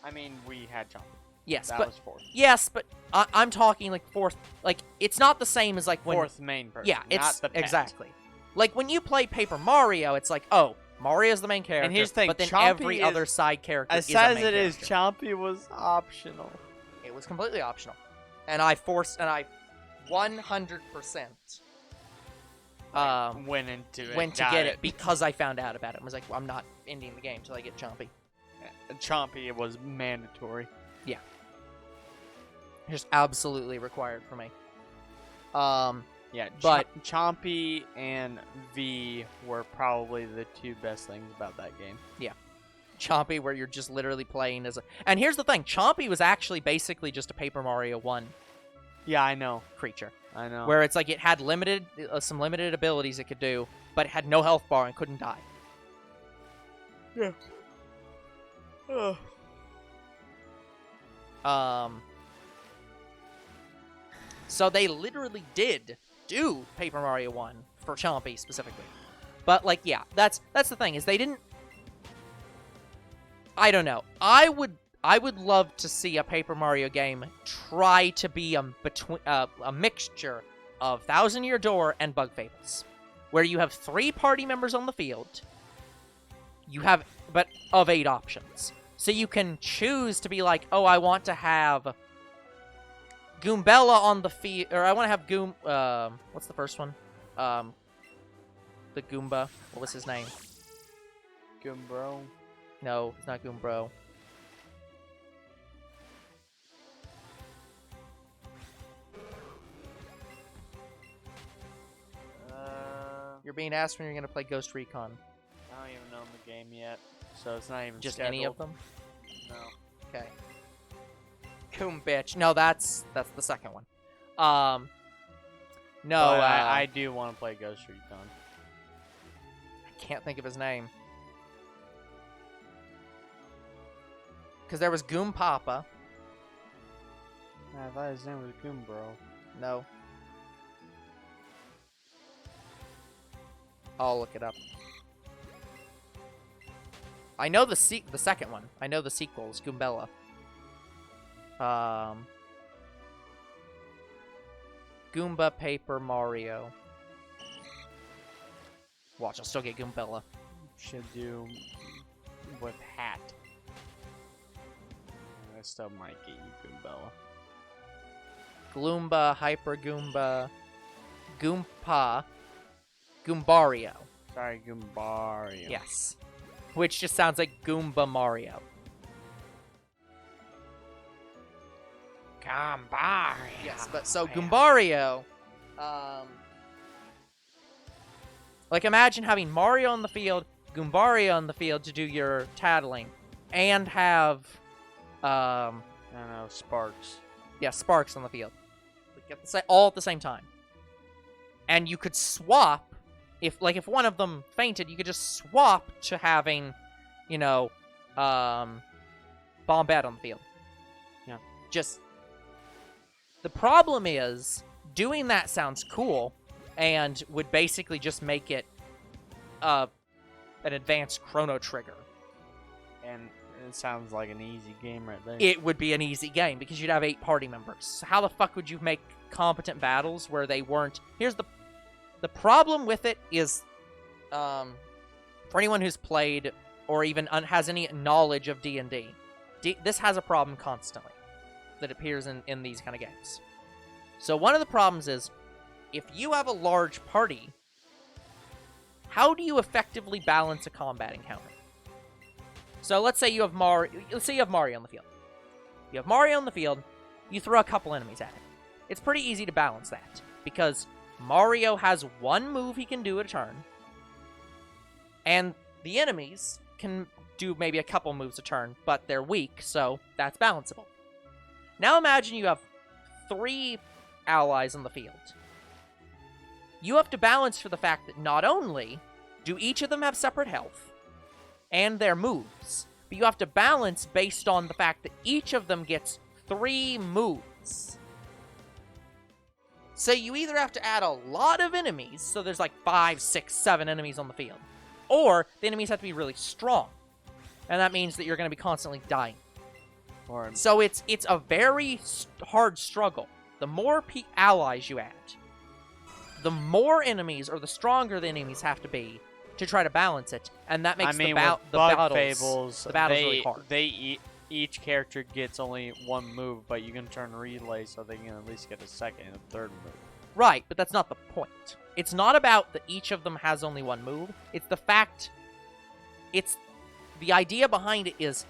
I mean, we had Chompy. Yes, that but was 4th. Yes, but I'm talking like 4th. Like, it's not the same as like when 4th main person. Yeah, it's not the pet. Exactly. Like when you play Paper Mario, it's like, oh, Mario's the main character, And here's the thing, but then Chompy every other side character As is a sad main as it is, character. Chompy was optional. It was completely optional. And I 100% Went into it. went to got get it because I found out about it. I was like, well, I'm not ending the game until I get Chompy. Chompy was mandatory. Just absolutely required for me. Yeah, But- Chompy and V were probably the two best things about that game. Chompy, where you're just literally playing as a... And here's the thing, Chompy was actually basically just a Paper Mario 1 Yeah, I know. creature. I know. Where it's like it had some limited abilities it could do, but it had no health bar and couldn't die. Yeah. Ugh. So they literally did do Paper Mario 1 for Chompy specifically. But like, yeah, that's the thing, is they didn't... I don't know. I would love to see a Paper Mario game try to be a mixture of Thousand Year Door and Bug Fables, where you have 3 party members on the field. You have, but of 8 options. So you can choose to be like, oh, I want to have Goombella on the field, or I want to have what's the first one? The Goomba. What was his name? Goombro. No, it's not Goombro. You're being asked when you're going to play Ghost Recon. I don't even know the game yet, so it's not even Just scheduled. any of them? No. Okay. Coom bitch. No, that's the second one. No, But I do want to play Ghost Recon. I can't think of his name. Because there was Goom Papa. I thought his name was Goombro. No. I'll look it up. I know the second one. I know the sequel is Goombella. Goomba Paper Mario. Watch, I'll still get Goombella. Should do with hat. I still might get you Goombella. Gloomba, Hyper Goomba, Goompa, Goombario. Sorry, Goombario. Yes. Which just sounds like Goomba Mario. Goombario. Yes, but so Goombario, like imagine having Mario on the field, Goombario on the field to do your tattling, and have, I don't know, Sparks. yeah, Sparks on the field. Like all at the same time. And you could swap, if one of them fainted, you could just swap to having, you know, Bombette on the field. Yeah. Just, the problem is, doing that sounds cool, and would basically just make it, an advanced Chrono Trigger. And it sounds like an easy game right there. It would be an easy game, because you'd have 8 party members. So how the fuck would you make competent battles where they weren't... Here's the problem with it is, for anyone who's played, or even has any knowledge of D&D, this has a problem constantly that appears in these kind of games. So one of the problems is, if you have a large party, how do you effectively balance a combat encounter? So let's say you have Mario on the field. You have Mario on the field, you throw a couple enemies at it. It's pretty easy to balance that, because Mario has one move he can do at a turn, and the enemies can do maybe a couple moves a turn, but they're weak, so that's balanceable. Now imagine you have 3 allies on the field. You have to balance for the fact that not only do each of them have separate health and their moves, but you have to balance based on the fact that each of them gets 3 moves. So you either have to add a lot of enemies, so there's like 5, 6, 7 enemies on the field, or the enemies have to be really strong, and that means that you're going to be constantly dying. So it's a very hard struggle. The more allies you add, the more enemies, or the stronger the enemies have to be to try to balance it, and that makes I mean, the with Bug battles Fables, really hard. Each character gets only one move, but you can turn relay so they can at least get a second and a third move. Right, but that's not the point. It's not about that each of them has only one move. It's the fact... It's... The idea behind it is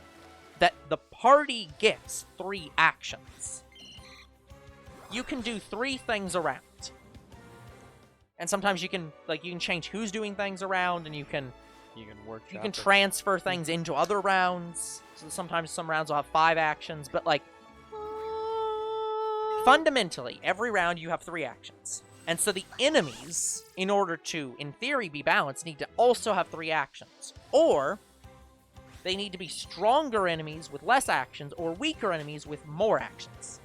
that the party gets 3 actions. You can do 3 things around. And sometimes you can change who's doing things around, and you can transfer things into other rounds. So sometimes some rounds will have 5 actions, but like fundamentally, every round you have 3 actions. And so the enemies, in order to, in theory, be balanced, need to also have 3 actions. Or they need to be stronger enemies with less actions, or weaker enemies with more actions.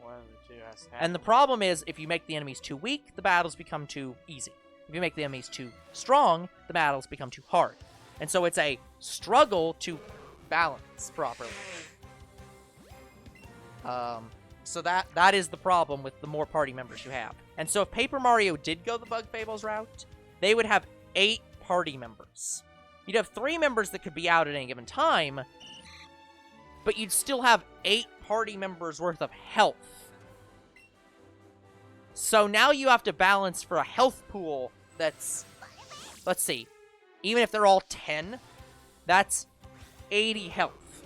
One of the two has to happen. And the problem is, if you make the enemies too weak, the battles become too easy. If you make the enemies too strong, the battles become too hard. And so it's a struggle to balance properly. So that is the problem with the more party members you have. And so if Paper Mario did go the Bug Fables route, they would have 8 party members. You'd have 3 members that could be out at any given time, but you'd still have 8 party members worth of health. So now you have to balance for a health pool that's, let's see, even if they're all 10, that's 80 health.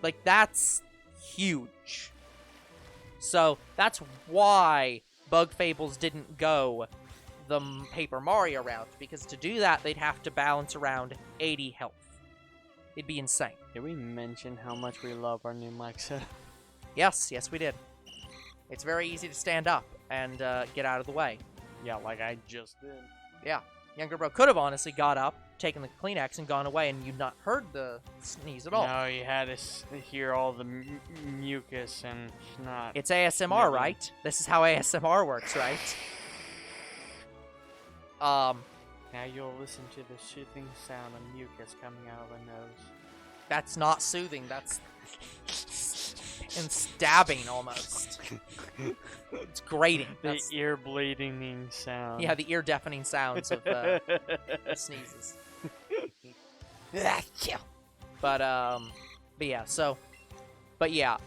Like, that's huge. So that's why Bug Fables didn't go the Paper Mario route, because to do that, they'd have to balance around 80 health. It'd be insane. Did we mention how much we love our new mic set? Yes, we did. It's very easy to stand up and get out of the way. Yeah, like I just did. Yeah. Younger bro could have honestly got up, taken the Kleenex, and gone away, and you'd not heard the sneeze at all. No, you had to hear all the mucus and snot. It's ASMR, right? This is how ASMR works, right? Now you'll listen to the soothing sound of mucus coming out of a nose. That's not soothing, that's... and stabbing, almost. It's grating. The ear-bleeding sound. Yeah, the ear-deafening sounds of sneezes. But yeah, so... But yeah,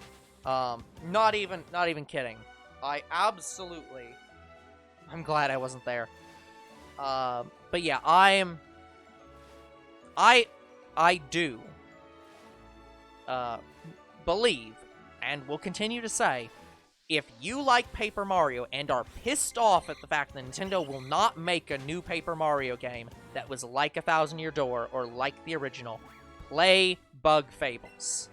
not even kidding. I'm glad I wasn't there. But yeah, I do believe, and will continue to say, if you like Paper Mario and are pissed off at the fact that Nintendo will not make a new Paper Mario game that was like A Thousand Year Door or like the original, play Bug Fables.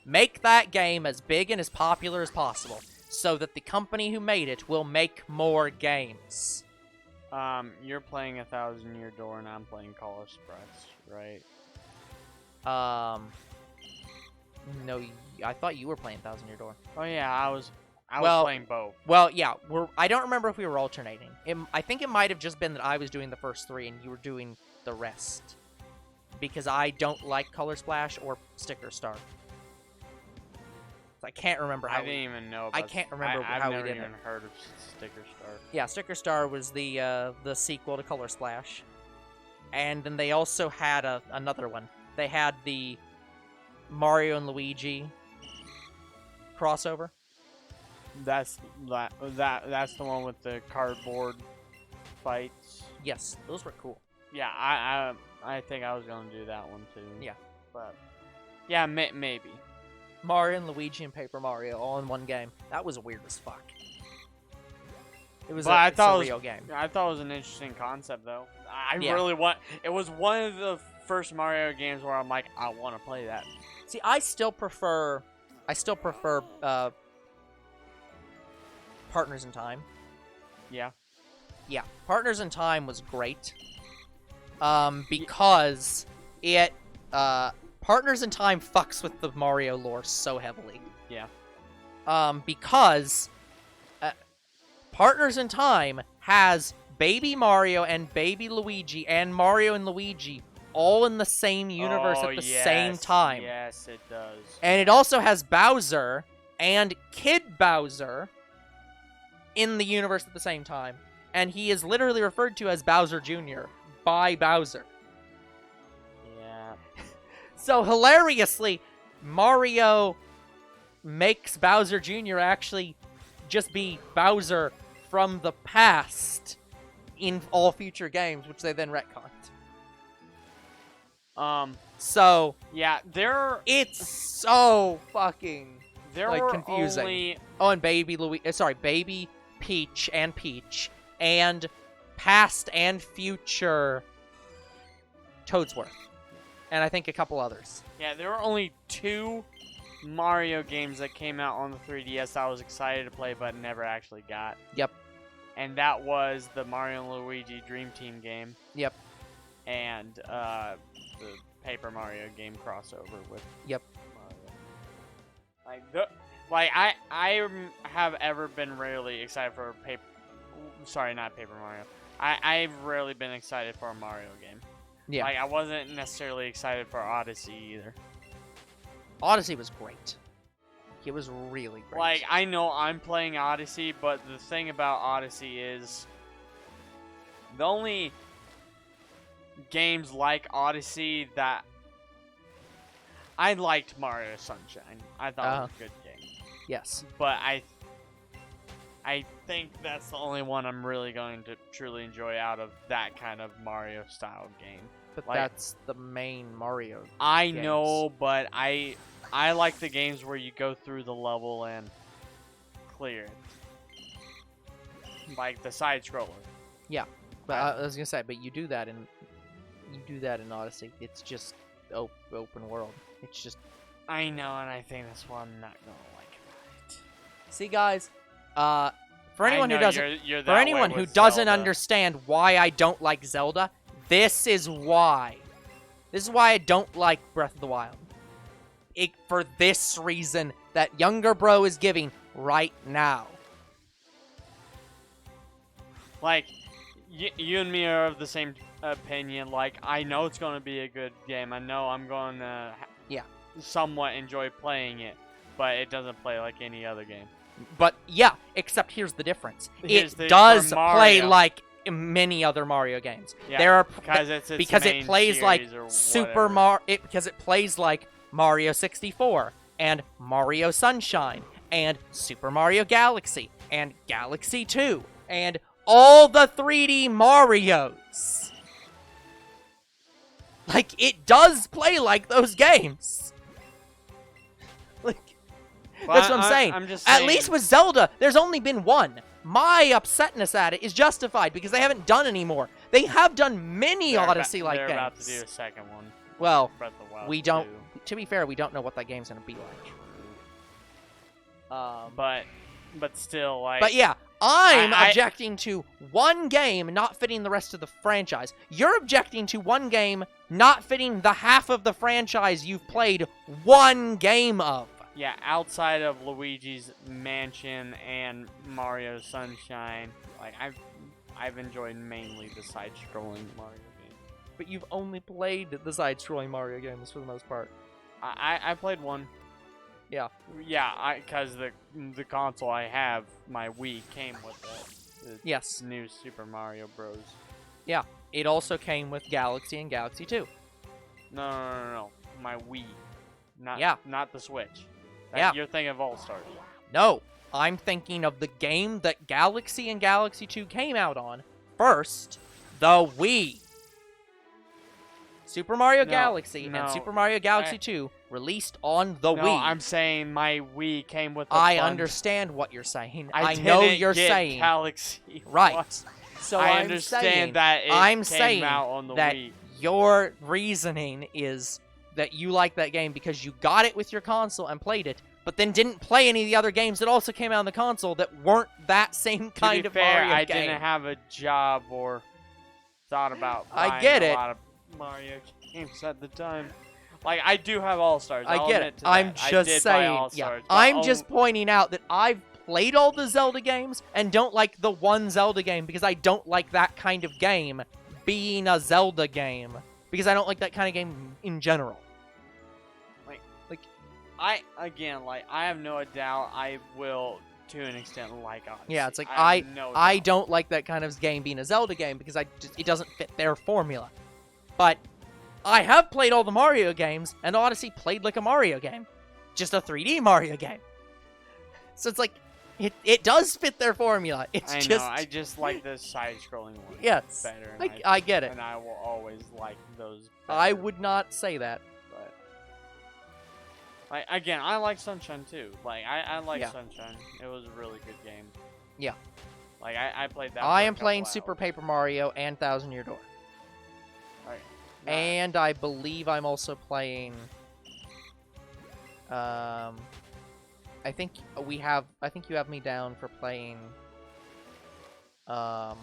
Make that game as big and as popular as possible, so that the company who made it will make more games. You're playing A Thousand Year Door and I'm playing Call Express, right? No, I thought you were playing Thousand Year Door. Oh yeah, I was Well, playing both. Well, yeah, I don't remember if we were alternating. I think it might have just been that I was doing the first 3 and you were doing the rest. Because I don't like Color Splash or Sticker Star. I can't remember how I didn't even know about I can't remember I've how we never did even it. heard of Sticker Star. Yeah, Sticker Star was the sequel to Color Splash. And then they also had another one. They had the Mario and Luigi crossover. That's the one with the cardboard fights. Yes, those were cool. Yeah, I think I was gonna do that one too. Yeah. But yeah, maybe. Mario and Luigi and Paper Mario all in one game. That was weird as fuck. It was a surreal game. I thought it was an interesting concept though. I Yeah. really want. It was one of the first Mario games where I'm like, I want to play that. See, I still prefer Partners in Time. Yeah. Yeah, Partners in Time was great. Because it Partners in Time fucks with the Mario lore so heavily. Yeah. Because Partners in Time has Baby Mario and Baby Luigi and Mario and Luigi all in the same universe at the same time. Yes, it does. And it also has Bowser and Kid Bowser in the universe at the same time, and he is literally referred to as Bowser Jr. by Bowser. Yeah. So hilariously, Mario makes Bowser Jr. actually just be Bowser from the past in all future games, which they then retconned. So yeah, it's so fucking there like were confusing. only Oh, and Baby Baby Peach, and past and future Toadsworth, and I think a couple others. yeah, there were only 2 Mario games that came out on the 3DS that I was excited to play but never actually got. Yep. And that was the Mario and Luigi Dream Team game. Yep. And the Paper Mario game crossover with Yep. Mario. I have ever been really excited for not Paper Mario. I've rarely been excited for a Mario game. Yeah. Like, I wasn't necessarily excited for Odyssey either. Odyssey was great. It was really great. Like, I know I'm playing Odyssey, but the thing about Odyssey is the only games like Odyssey that I liked Mario Sunshine. I thought it was a good game. Yes. But I think that's the only one I'm really going to truly enjoy out of that kind of Mario style game. But like, that's the main Mario I games. know, but I like the games where you go through the level and clear it. Like the side scroller. Yeah. But I was gonna say, but you do that in Odyssey. It's just open world. It's just. I know, and I think that's what I'm not gonna like about it. See, guys, for anyone who doesn't, you're for anyone who doesn't understand why I don't like Zelda, this is why. This is why I don't like Breath of the Wild. For this reason that younger bro is giving right now. Like, you and me are of the same opinion. Like, I know it's going to be a good game. I know I'm going to somewhat enjoy playing it, but it doesn't play like any other game. But yeah, except here's the difference. It does play like many other Mario games. Yeah, there are because it plays like Super Mario. Because it plays like Mario 64 and Mario Sunshine and Super Mario Galaxy and Galaxy 2 and all the 3D Marios. Like, it does play like those games. Like, that's what I'm saying. I'm just saying. At least with Zelda, there's only been one. My upsetness at it is justified because they haven't done any more. They have done many Odyssey-like games. They're about to do a second one. Well, Breath of the Wild we don't. 2. To be fair, we don't know what that game's gonna be like. But still, like. But yeah, I'm objecting to one game not fitting the rest of the franchise. You're objecting to one game not fitting the half of the franchise you've played one game of. Yeah, outside of Luigi's Mansion and Mario Sunshine, like I've enjoyed mainly the side-scrolling Mario games. But you've only played the side-scrolling Mario games for the most part. I played one. Yeah. Yeah, because the console I have, my Wii, came with it. Yes. New Super Mario Bros. Yeah. It also came with Galaxy and Galaxy 2. No. My Wii. Not the Switch. Yeah. You're thinking of All-Stars. No. I'm thinking of the game that Galaxy and Galaxy 2 came out on first, the Wii. Super Mario Galaxy and Super Mario Galaxy 2 released on the Wii. No, I'm saying my Wii came with the I understand what you're saying. I know you're get saying. Galaxy. Right. What? So I I'm understand saying, that it came out on the that Wii. Your reasoning is that you like that game because you got it with your console and played it, but then didn't play any of the other games that also came out on the console that weren't that same kind of fair, Mario I game. didn't have a job or thought about I buying get a it. lot of Mario games at the time. Like, I do have All-Stars. I get it. I'm just saying. Yeah. I'm just pointing out that I've played all the Zelda games and don't like the one Zelda game because I don't like that kind of game being a Zelda game because I don't like that kind of game in general. I have no doubt I will to an extent like Odyssey. Yeah, it's like I have no I doubt. don't like that kind of game being a Zelda game because it doesn't fit their formula. But I have played all the Mario games, and Odyssey played like a Mario game, just a 3D Mario game. So it's like it does fit their formula. It's I know. just I just like the side-scrolling one. yes, Better. And I get it. And I will always like those. I better, would not say that. But like again, I like Sunshine too. Like I like Yeah. Sunshine. It was a really good game. Yeah. Like I played that. I for a am playing couple Super hours. Paper Mario and Thousand Year Door. Right. And I believe I'm also playing. I think you have me down for playing. The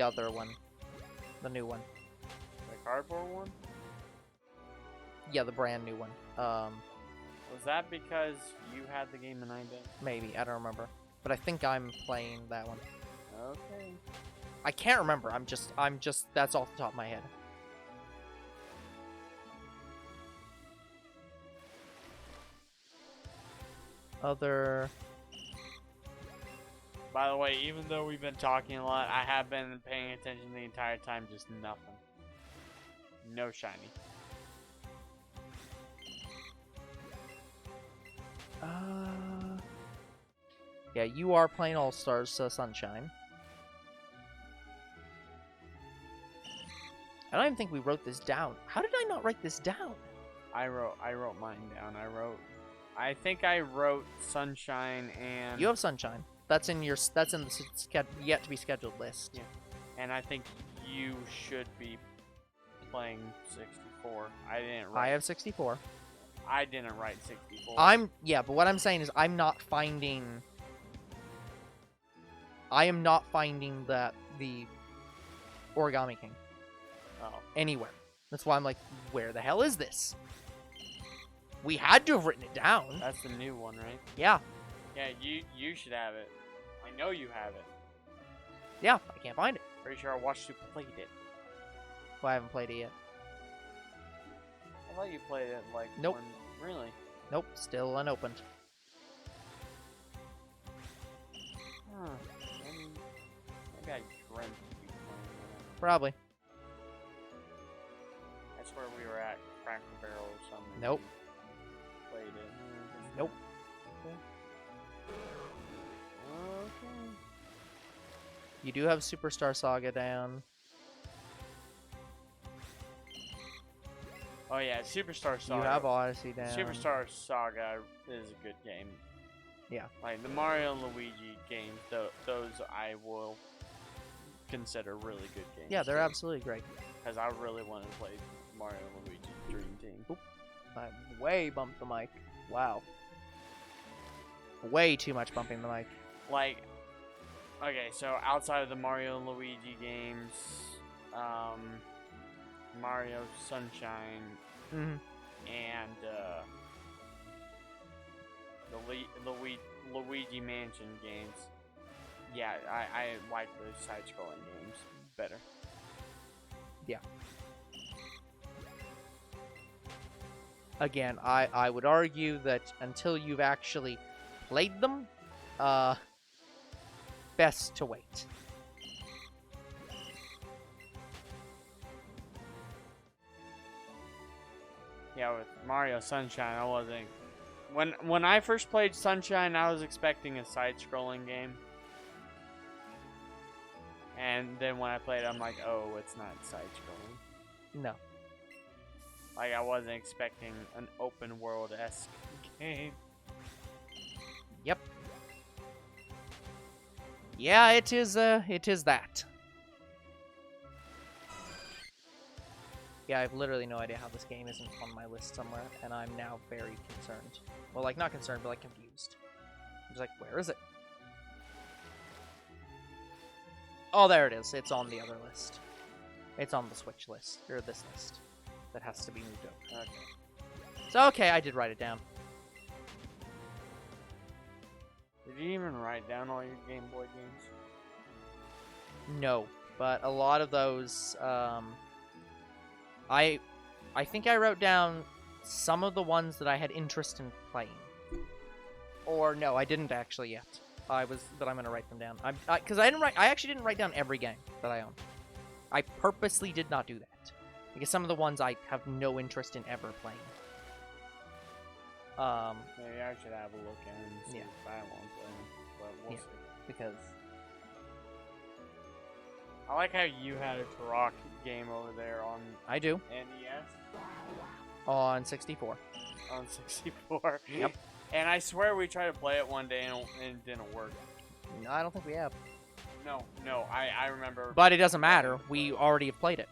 other one, the new one. The cardboard one. Yeah, the brand new one. Was that because you had the game and I didn't? Maybe I don't remember, but I think I'm playing that one. Okay. I can't remember. I'm just. That's off the top of my head. Other. By the way, even though we've been talking a lot, I have been paying attention the entire time. Just nothing. No shiny. Yeah, you are playing All Stars Sunshine. I don't even think we wrote this down. How did I not write this down? I wrote mine down. I think I wrote Sunshine and. You have Sunshine. That's in the yet to be scheduled list. Yeah. And I think you should be playing 64. I didn't write. I have 64. I didn't write 64. But what I'm saying is I am not finding the Origami King anywhere. That's why I'm like, where the hell is this? We had to have written it down. That's the new one, right? Yeah. Yeah, you should have it. I know you have it. Yeah, I can't find it. Pretty sure I watched you played it. Well, I haven't played it yet. I thought you played it like. Nope. Really? Nope, still unopened. Huh. Maybe I dreamt you playing it. Probably. That's where we were at Cracker Barrel or something. Nope. Played it. Nope. Okay. You do have Superstar Saga down. Oh yeah, Superstar Saga. You have Odyssey down. Superstar Saga is a good game. Yeah. Like the Mario and Luigi games, those I will consider really good games. Yeah, they're absolutely great. Because I really wanted to play Mario and Luigi Dream Team. Oop. I way bumped the mic. Wow. Way too much bumping the mic. Like, okay, so outside of the Mario and Luigi games, Mario Sunshine, Mm-hmm. and the Luigi Mansion games. Yeah, I like the side-scrolling games better. Yeah. Again, I would argue that until you've actually played them, best to wait. Yeah, with Mario Sunshine, I wasn't. When I first played Sunshine, I was expecting a side-scrolling game. And then when I played it, I'm like, oh, it's not side-scrolling. No. Like, I wasn't expecting an open world-esque game. Yep. Yeah, it is that. Yeah, I have literally no idea how this game isn't on my list somewhere, and I'm now very concerned. Well, like, not concerned, but, like, confused. I'm just like, where is it? Oh, there it is. It's on the other list. It's on the Switch list, or this list, that has to be moved over. Okay. So, okay, I did write it down. Did you even write down all your Game Boy games? No, but a lot of those, I think I wrote down some of the ones that I had interest in playing. Or no, I didn't actually yet. But I'm gonna write them down. Because I actually didn't write down every game that I own. I purposely did not do that because some of the ones I have no interest in ever playing. Maybe I should have a look and see if I want to play them, but we'll see. Because I like how you had a Turok game over there on I do NES. on 64. On 64. Yep. And I swear we tried to play it one day and it didn't work. No, I don't think we have. No, I remember. But it doesn't matter. We already have played it.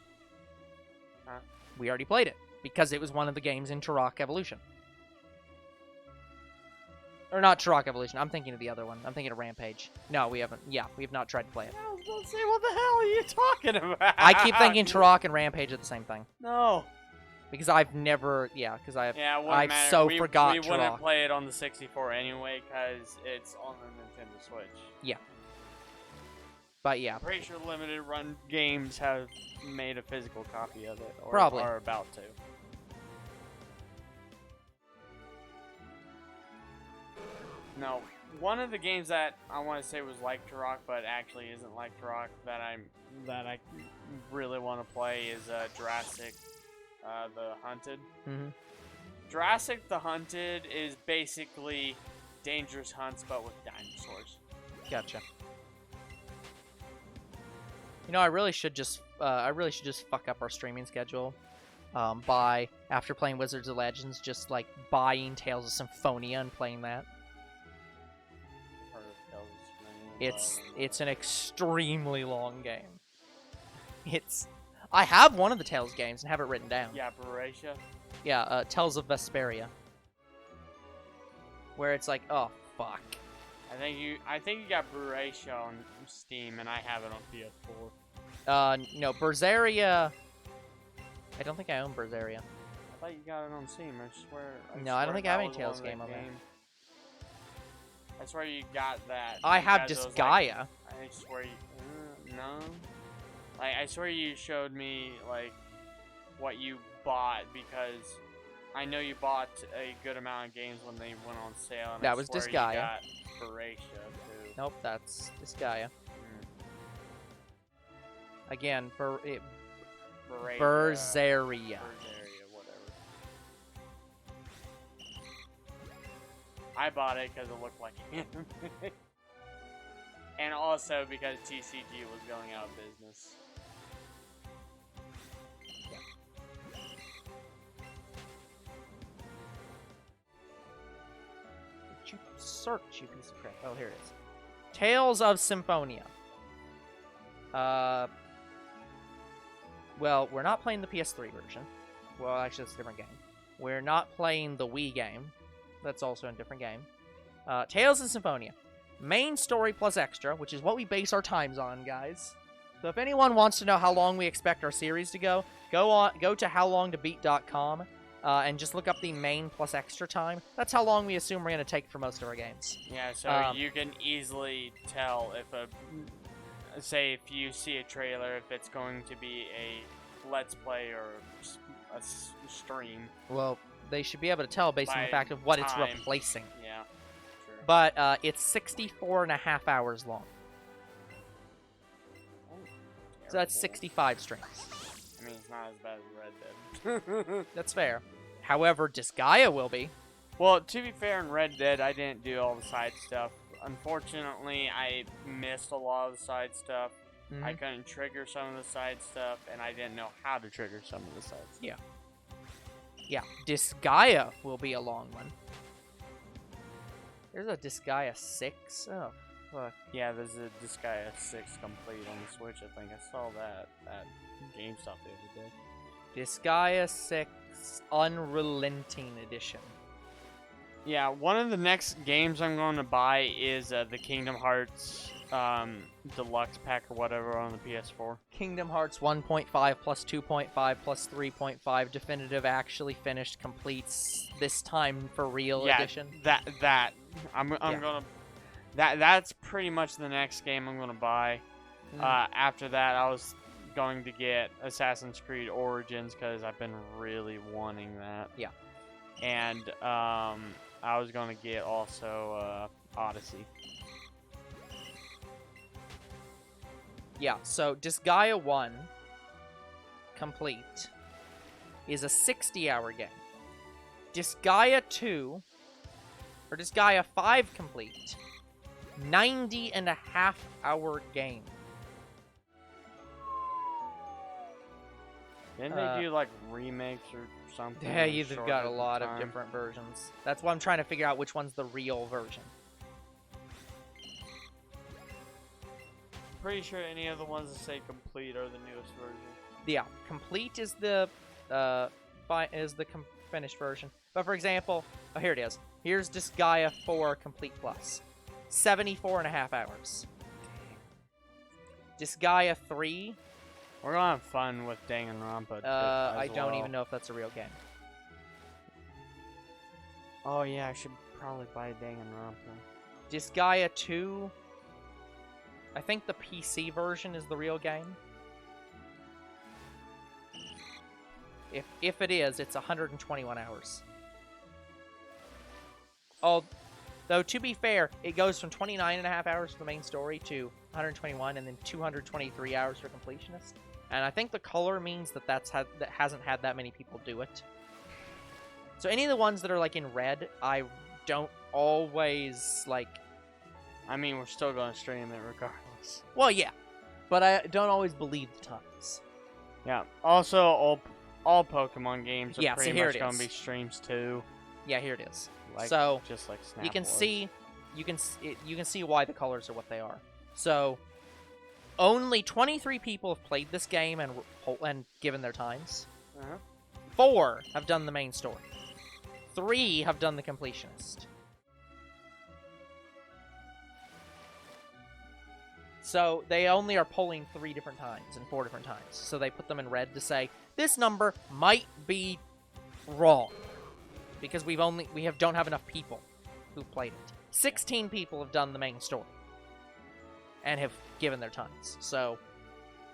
Huh? We already played it because it was one of the games in Turok Evolution. Or not Turok Evolution. I'm thinking of the other one. I'm thinking of Rampage. No, we haven't. Yeah, we have not tried to play it. I was about to say, what the hell are you talking about? I keep thinking Turok and Rampage are the same thing. No. Because I've never, because it wouldn't I've matter. so we forgot We Turok. wouldn't play it on the 64 anyway, because it's on the Nintendo Switch. Yeah. But yeah. I'm pretty sure limited run games have made a physical copy of it, or Probably. are about to. No, one of the games that I want to say was like Turok, but actually isn't like Turok that I really want to play is Jurassic, the Hunted. Mm-hmm. Jurassic the Hunted is basically Dangerous Hunts, but with dinosaurs. Gotcha. You know, I really should just fuck up our streaming schedule, by after playing Wizards of Legends, just like buying Tales of Symphonia and playing that. It's an extremely long game. I have one of the Tales games and have it written down. Yeah, Beratia. Yeah, Tales of Vesperia. Where it's like, oh fuck. I think you got Beratia on Steam and I have it on PS4. No, Berseria. I don't think I own Berseria. I thought you got it on Steam. I swear. No, I don't think I have any Tales game on there. I swear you got that. I have Disgaea. I swear you... no. Like, I swear you showed me, like, what you bought, because I know you bought a good amount of games when they went on sale. And that I was swear Disgaea. You got Beratia, too. Nope, that's Disgaea. Again, Berseria. Berseria, whatever. I bought it because it looked like anime. And also because TCG was going out of business. Did you search, you piece of crap? Oh, here it is. Tales of Symphonia. Well, we're not playing the PS3 version. Well, actually, that's a different game. We're not playing the Wii game. That's also a different game. Tales of Symphonia. Main story plus extra, which is what we base our times on, guys. So if anyone wants to know how long we expect our series to go to howlongtobeat.com and just look up the main plus extra time. That's how long we assume we're going to take for most of our games. Yeah, so you can easily tell if say if you see a trailer, if it's going to be a Let's Play or a stream. Well, they should be able to tell based on the fact of what it's replacing. Yeah, true. But it's 64 and a half hours long. Oh, so that's 65 streams. I mean, it's not as bad as Red Dead. That's fair. However, Disgaea will be. Well, to be fair, in Red Dead, I didn't do all the side stuff. Unfortunately, I missed a lot of the side stuff. Mm-hmm. I couldn't trigger some of the side stuff, and I didn't know how to trigger some of the side stuff. Yeah. Yeah, Disgaea will be a long one. There's a Disgaea 6? Oh, fuck. Yeah, there's a Disgaea 6 complete on the Switch, I think. I saw that at GameStop the other day. Disgaea 6 Unrelenting Edition. Yeah, one of the next games I'm going to buy is the Kingdom Hearts Deluxe Pack or whatever on the PS4. Kingdom Hearts 1.5 plus 2.5 plus 3.5 definitive actually finished completes this time for real edition. That's pretty much the next game I'm gonna buy. After that, I was going to get Assassin's Creed Origins because I've been really wanting that. Yeah. And I was gonna get also Odyssey. Yeah, so Disgaea 1 complete is a 60-hour game. Disgaea 2, or Disgaea 5 complete, 90-and-a-half-hour game. Didn't they do like remakes or something? Yeah, or you've short got at a the lot of time? different versions. That's why I'm trying to figure out which one's the real version. Pretty sure any of the ones that say complete are the newest version. Yeah, complete is the finished version. But for example, oh, here it is. Here's Disgaea 4 Complete Plus, 74.5 hours. Disgaea 3. We're gonna have fun with Danganronpa. I don't even know if that's a real game. Oh yeah, I should probably buy Danganronpa. Disgaea 2. I think the PC version is the real game. If it is, it's 121 hours. Oh, though to be fair, it goes from 29.5 hours for the main story to 121, and then 223 hours for completionist. And I think the color means that that hasn't had that many people do it. So any of the ones that are like in red, I don't always like. I mean, we're still gonna stream it regardless. Well, yeah, but I don't always believe the times. Yeah. Also, all Pokemon games are Yeah, so pretty here much it gonna is. be streams too. Yeah, here it is. Like, So just like Snap you can was. see, you can see why the colors are what they are. So only 23 people have played this game and given their times. 4 have done the main story. 3 have done the completionist. So they only are polling 3 different times and 4 different times. So they put them in red to say this number might be wrong because don't have enough people who've played it. 16 people have done the main story and have given their times. So,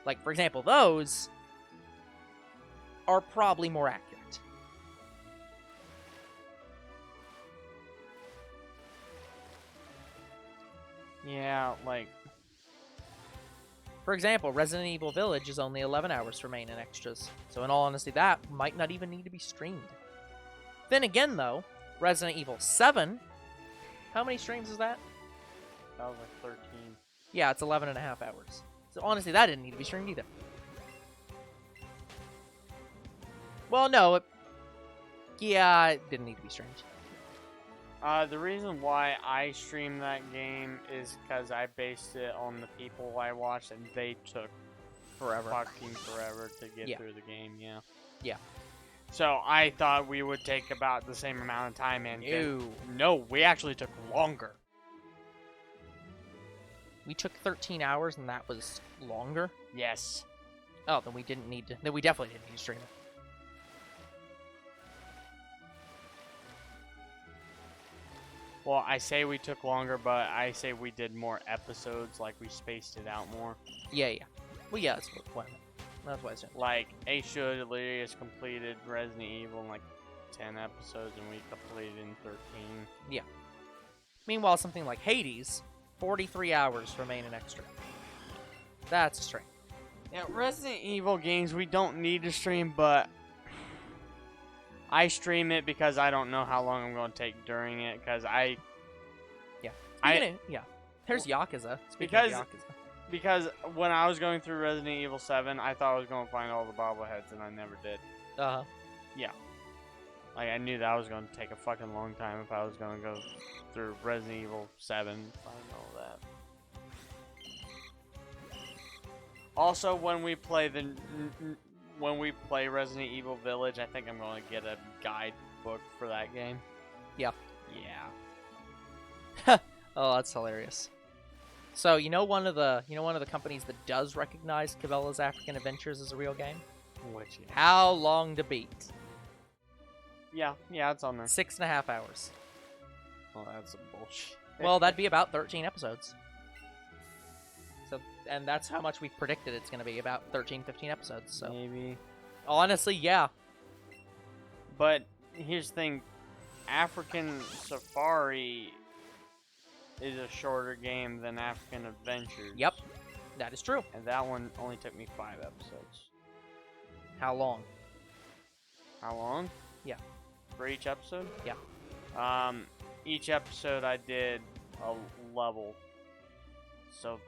like for example, those are probably more accurate. Yeah, like. For example, Resident Evil Village is only 11 hours for main and extras, so in all honesty, that might not even need to be streamed. Then again, though, Resident Evil 7, how many streams is that? That was like 13. Yeah, it's 11.5 hours. So honestly, that didn't need to be streamed either. Well, no, yeah, it didn't need to be streamed. The reason why I streamed that game is because I based it on the people I watched, and they took fucking forever to get through the game. Yeah. Yeah. So I thought we would take about the same amount of time, and no, we actually took longer. We took 13 hours, and that was longer. Yes. Oh, then we didn't need to. Then we definitely didn't need to stream it. Well, I say we took longer, but I say we did more episodes, like we spaced it out more. Yeah. Well, yeah, that's what I meant. That's what I said. Like, Delirious completed Resident Evil in like 10 episodes, and we completed in 13. Yeah. Meanwhile, something like Hades, 43 hours for main and extra. That's a stream. Yeah, Resident Evil games we don't need to stream, but I stream it because I don't know how long I'm going to take during it, because There's Yakuza. Because when I was going through Resident Evil 7, I thought I was going to find all the bobbleheads, and I never did. Uh-huh. Yeah. Like, I knew that was going to take a fucking long time if I was going to go through Resident Evil 7. I know that. Also, when we play Resident Evil Village, I think I'm going to get a guidebook for that game. Yeah. Yeah. Oh, that's hilarious. So, one of the companies that does recognize Cabela's African Adventures as a real game? Which game? How Long to Beat? Yeah, it's on there. 6.5 hours. Well, that's some bullshit. Well, that'd be about 13 episodes. So, and that's how much we've predicted it's going to be, about 13, 15 episodes. So maybe. Honestly, yeah. But here's the thing. African Safari is a shorter game than African Adventures. Yep, that is true. And that one only took me 5 episodes. How long? How long? Yeah. For each episode? Yeah. Each episode I did a level. So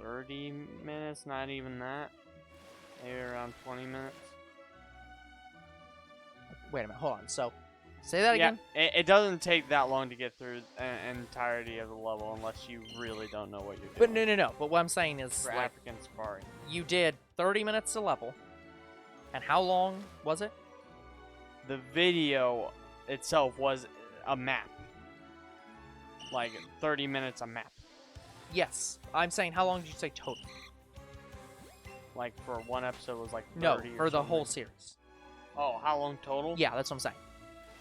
30 minutes, not even that. Maybe around 20 minutes. Wait a minute, hold on. So, say that again? It doesn't take that long to get through an entirety of the level unless you really don't know what you're But doing. no. But what I'm saying is, For like, African Safari. you did 30 minutes a level. And how long was it? The video itself was a map. Like 30 minutes a map. Yes. I'm saying, how long did you say total? Like for one episode was like 30 No, or for the something. whole series. Oh, how long total? Yeah, that's what I'm saying.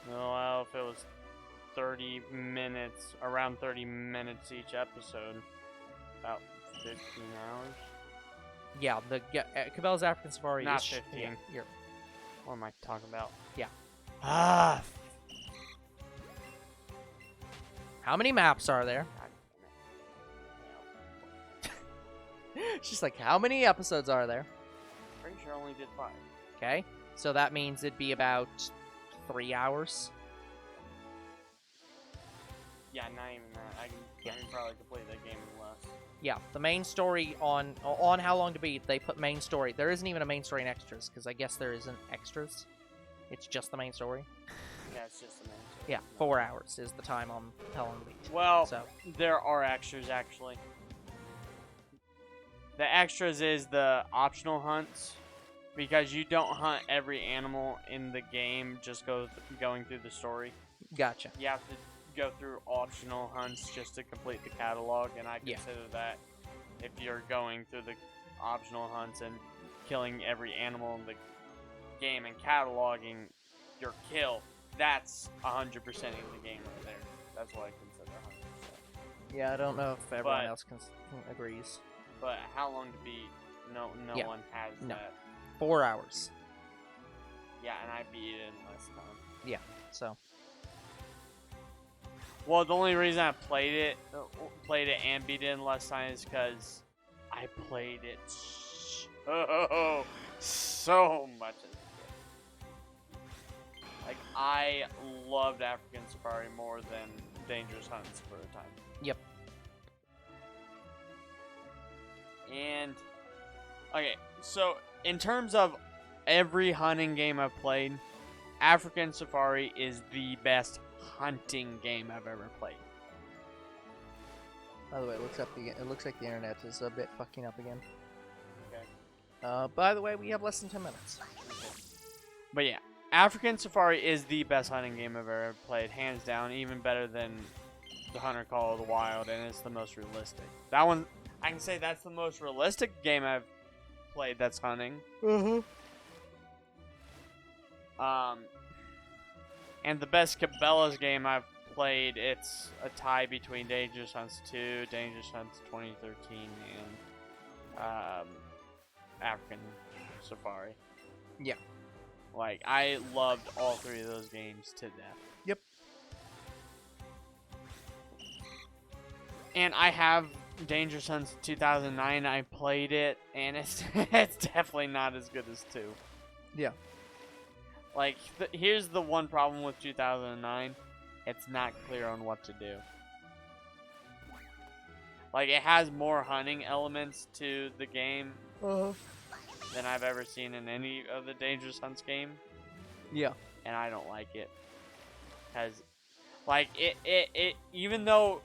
No, well, if it was 30 minutes, around 30 minutes each episode, about 15 hours. Yeah, Cabela's African Safari Not is 15. Yeah, you're, What am I talking about? Yeah. Ah. how many maps are there? God damn it. She's like, how many episodes are there? Pretty sure I only did 5. Okay, so that means it'd be about 3 hours. Yeah, not even that. I can probably complete that game in less. Yeah, the main story on How Long to Beat, they put main story. There isn't even a main story in extras, because I guess there isn't extras. It's just the main story. Yeah, it's just the main story. Yeah, 4 hours is the time on How Long to Beat. Well, So, there are extras actually. The extras is the optional hunts, because you don't hunt every animal in the game just going through the story. gotcha. You have to go through optional hunts just to complete the catalog, and I Yeah. consider that if you're going through the optional hunts and killing every animal in the game and cataloging your kill, that's 100% in the game right there. That's what I consider 100%. Yeah, I don't know if everyone But- else agrees. But how long to beat? No Yeah. one has No. that. 4 hours. Yeah, and I beat it in less time. So, Well, the only reason I played it and beat it in less time is because I played it so much as a kid. Like, I loved African Safari more than Dangerous Hunts for a time. Yep. And, okay, so in terms of every hunting game I've played, African Safari is the best hunting game I've ever played. by the way, it looks like the internet is a bit fucking up again. Okay. By the way, we have less than 10 minutes. But yeah, African Safari is the best hunting game I've ever played, hands down, even better than the Hunter Call of the Wild, and it's the most realistic. That one, I can say that's the most realistic game I've played that's hunting. And the best Cabela's game I've played, it's a tie between Dangerous Hunts 2, Dangerous Hunts 2013, and African Safari. Yeah. Like, I loved all 3 of those games to death. Yep. And I have Dangerous Hunts 2009. I played it, and it's it's definitely not as good as 2. Yeah. Like, here's the one problem with 2009. It's not clear on what to do. Like, it has more hunting elements to the game than I've ever seen in any of the Dangerous Hunts game. Yeah. And I don't like it. Because, like, it even though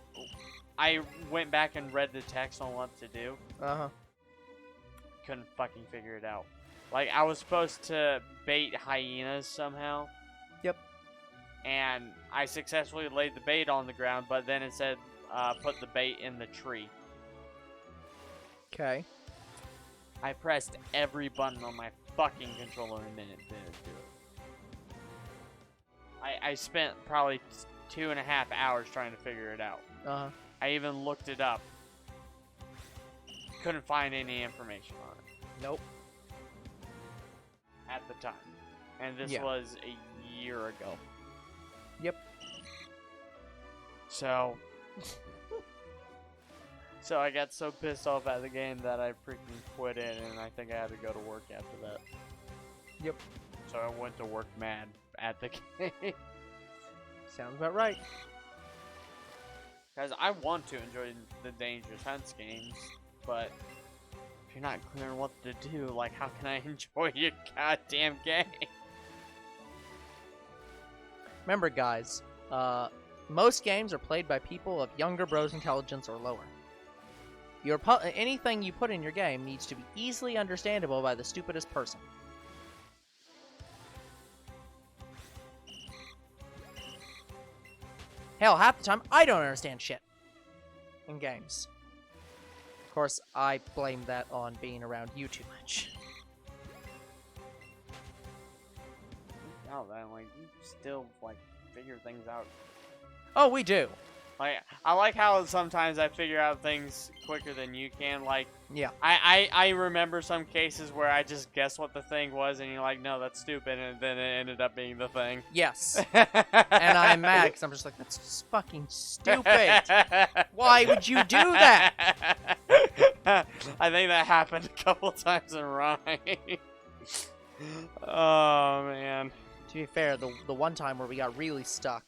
I went back and read the text on what to do, couldn't fucking figure it out. Like, I was supposed to bait hyenas somehow. Yep. And I successfully laid the bait on the ground, but then it said, put the bait in the tree. Okay. I pressed every button on my fucking controller and then it didn't do it. I spent probably 2.5 hours trying to figure it out. I even looked it up. Couldn't find any information on it. Nope. At the time. And this Yeah. was a year ago. Yep. So I got so pissed off at the game that I freaking quit it, and I think I had to go to work after that. Yep. So I went to work mad at the game. Sounds about right. Guys, I want to enjoy the Dangerous Hunts games, but if you're not clear on what to do, like, how can I enjoy your goddamn game? Remember, guys, most games are played by people of younger bro's intelligence or lower. Anything you put in your game needs to be easily understandable by the stupidest person. Hell, half the time, I don't understand shit in games. Of course, I blame that on being around you too much. No, that, like, you still, like, figure things out. Oh, we do. Like, I like how sometimes I figure out things quicker than you can. Like, Yeah. I remember some cases where I just guessed what the thing was, and you're like, no, that's stupid, and then it ended up being the thing. Yes. And I'm mad because I'm just like, that's just fucking stupid. Why would you do that? I think that happened a couple times in Rhyme. Oh, man. To be fair, the one time where we got really stuck,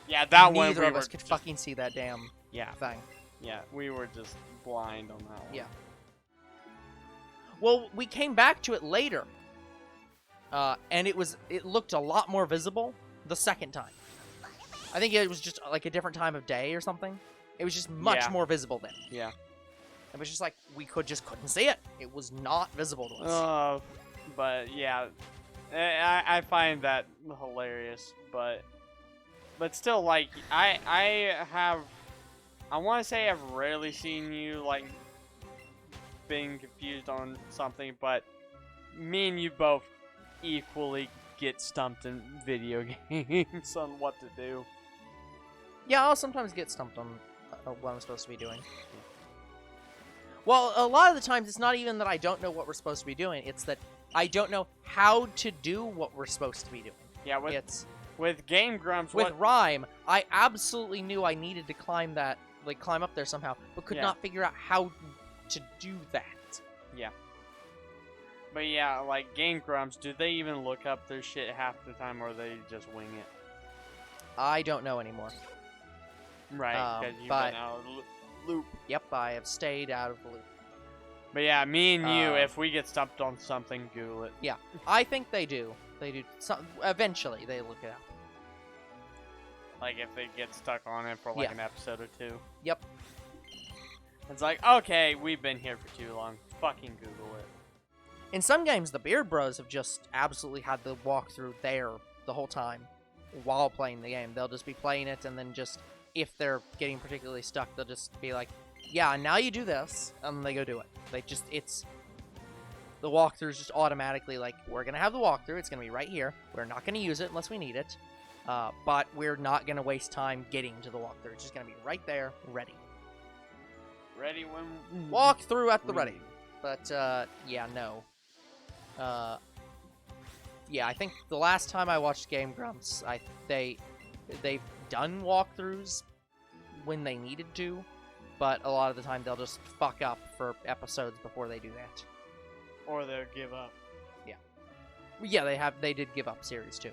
Yeah, that one neither we of us were could just- fucking see that damn Yeah, thing. yeah, we were just blind on that one. Yeah. Well, we came back to it later, and it looked a lot more visible the second time. I think it was just like a different time of day or something. It was just much Yeah. more visible then. Yeah. It was just like we couldn't see it. It was not visible to us. But yeah, I find that hilarious. But still, like, I want to say I've rarely seen you like being confused on something, but me and you both equally get stumped in video games on what to do. Yeah, I'll sometimes get stumped on what I'm supposed to be doing. Well, a lot of the times it's not even that I don't know what we're supposed to be doing. It's that I don't know how to do what we're supposed to be doing. Yeah, with Game Grumps, with Rhyme, I absolutely knew I needed to climb up there somehow, but could not figure out how to do that. Yeah. But yeah, like Game Grumps, do they even look up their shit half the time, or they just wing it? I don't know anymore. Right, because you've been out of the loop. Yep, I have stayed out of the loop. But yeah, me and you, if we get stumped on something, Google it. Yeah, I think they do. They do. Eventually, they look it up. Like if they get stuck on it for like an episode or two. Yep. It's like, okay, we've been here for too long. Fucking Google it. In some games, the Beard Bros have just absolutely had the walkthrough there the whole time while playing the game. They'll just be playing it, and then just, if they're getting particularly stuck, they'll just be like, yeah, now you do this, and they go do it. The walkthrough is just automatically like, we're going to have the walkthrough, it's going to be right here, we're not going to use it unless we need it, but we're not going to waste time getting to the walkthrough. It's just going to be right there, ready. Ready when... Walkthrough at the ready. But, yeah, no. Yeah, I think the last time I watched Game Grumps, they've done walkthroughs when they needed to, but a lot of the time they'll just fuck up for episodes before they do that. Or they'll give up. Yeah. Yeah, they did give up series too.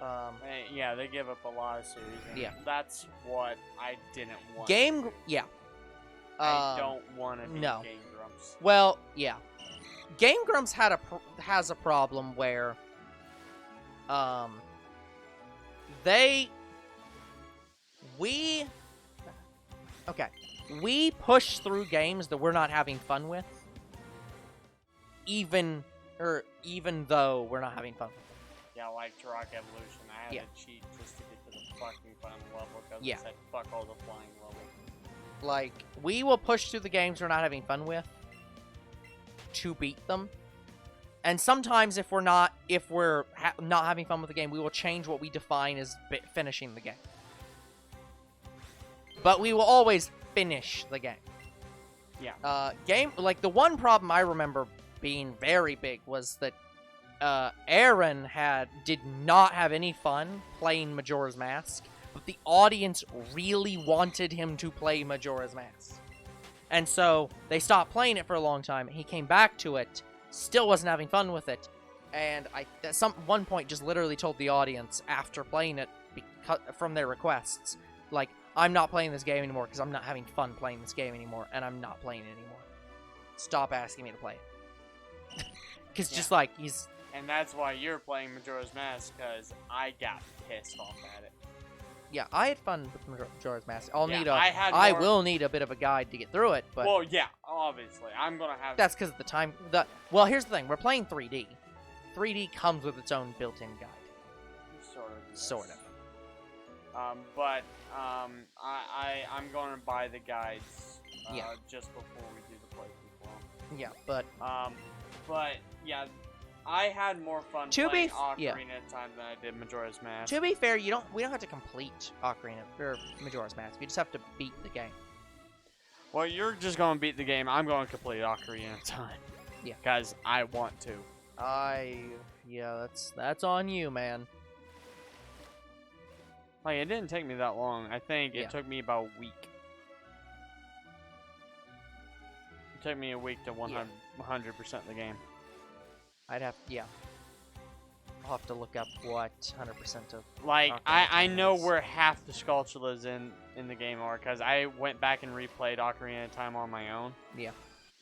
Yeah, they give up a lot of series. Yeah. That's what I didn't want. Yeah. I don't want to do no. Game Grumps. Well, yeah. Game Grumps has a problem where, we push through games that we're not having fun with, even though we're not having fun with them. Yeah, like Rock Evolution, I had to cheat just to get to the fucking final level because it said fuck all the flying level. Like, we will push through the games we're not having fun with to beat them. And sometimes if we're not having fun with the game, we will change what we define as finishing the game. But we will always finish the game. Yeah. The one problem I remember being very big was that Aaron did not have any fun playing Majora's Mask, but the audience really wanted him to play Majora's Mask. And so they stopped playing it for a long time. He came back to it, still wasn't having fun with it, and I at one point just literally told the audience after playing it from their requests, like, I'm not playing this game anymore because I'm not having fun playing this game anymore, and I'm not playing it anymore. Stop asking me to play it. Because just like he's. And that's why you're playing Majora's Mask, because I got pissed off at it. Yeah, I had fun with Majora's Mask. I will need a bit of a guide to get through it, but well, yeah, obviously, I'm gonna have. That's because of the time. Well, here's the thing: we're playing 3D. 3D comes with its own built-in guide. Sort of. Yes. Sort of. I'm gonna buy the guides. Yeah. Just before we do the playthrough. Yeah, but yeah. I had more fun playing Ocarina of Time than I did Majora's Mask. To be fair, we don't have to complete Ocarina or Majora's Mask. We just have to beat the game. Well, you're just gonna beat the game. I'm gonna complete Ocarina of Time. Yeah. Because I want to. That's on you, man. Like, it didn't take me that long. I think it took me about a week. It took me a week to 100% the game. I'll have to look up what 100% of. Like, I know where half the Skulltulas in the game are, because I went back and replayed Ocarina of Time on my own. Yeah.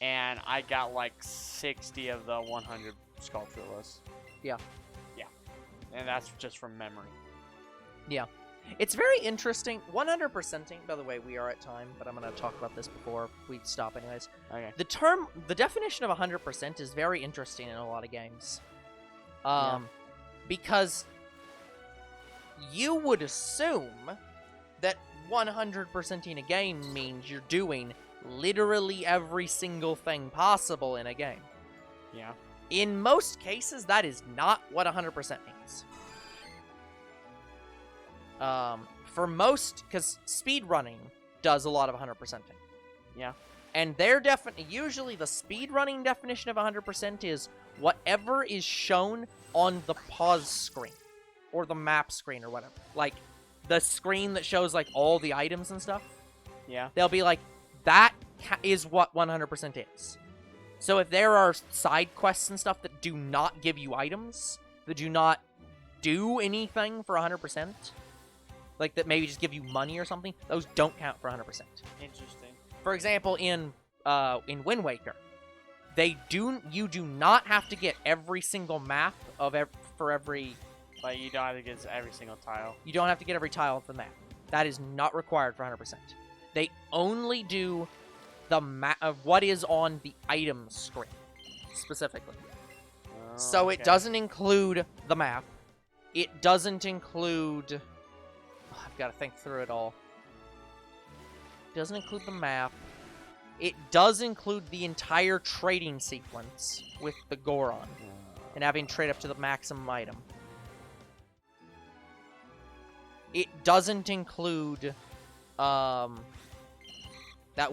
And I got like 60 of the 100 Skulltulas. Yeah. Yeah. And that's just from memory. Yeah. It's very interesting. 100%ing, by the way, we are at time, but I'm going to talk about this before we stop anyways. Okay. The definition of 100% is very interesting in a lot of games. Because you would assume that 100%ing a game means you're doing literally every single thing possible in a game. Yeah. In most cases, that is not what 100% means. For most, because speedrunning does a lot of 100%ing. Yeah. And usually the speedrunning definition of 100% is whatever is shown on the pause screen. Or the map screen or whatever. Like, the screen that shows, like, all the items and stuff. Yeah. They'll be like, that is what 100% is. So if there are side quests and stuff that do not give you items, that do not do anything for 100%, like that maybe just give you money or something, those don't count for 100%. Interesting. For example, in Wind Waker, you do not have to get every single map for every. Like, you don't have to get every single tile. You don't have to get every tile of the map. That is not required for 100%. They only do the map of what is on the item screen specifically. Oh, so okay. it doesn't include the map. It doesn't include. I've got to think through it all. It doesn't include the map. It does include the entire trading sequence with the Goron and having trade up to the maximum item. It doesn't include that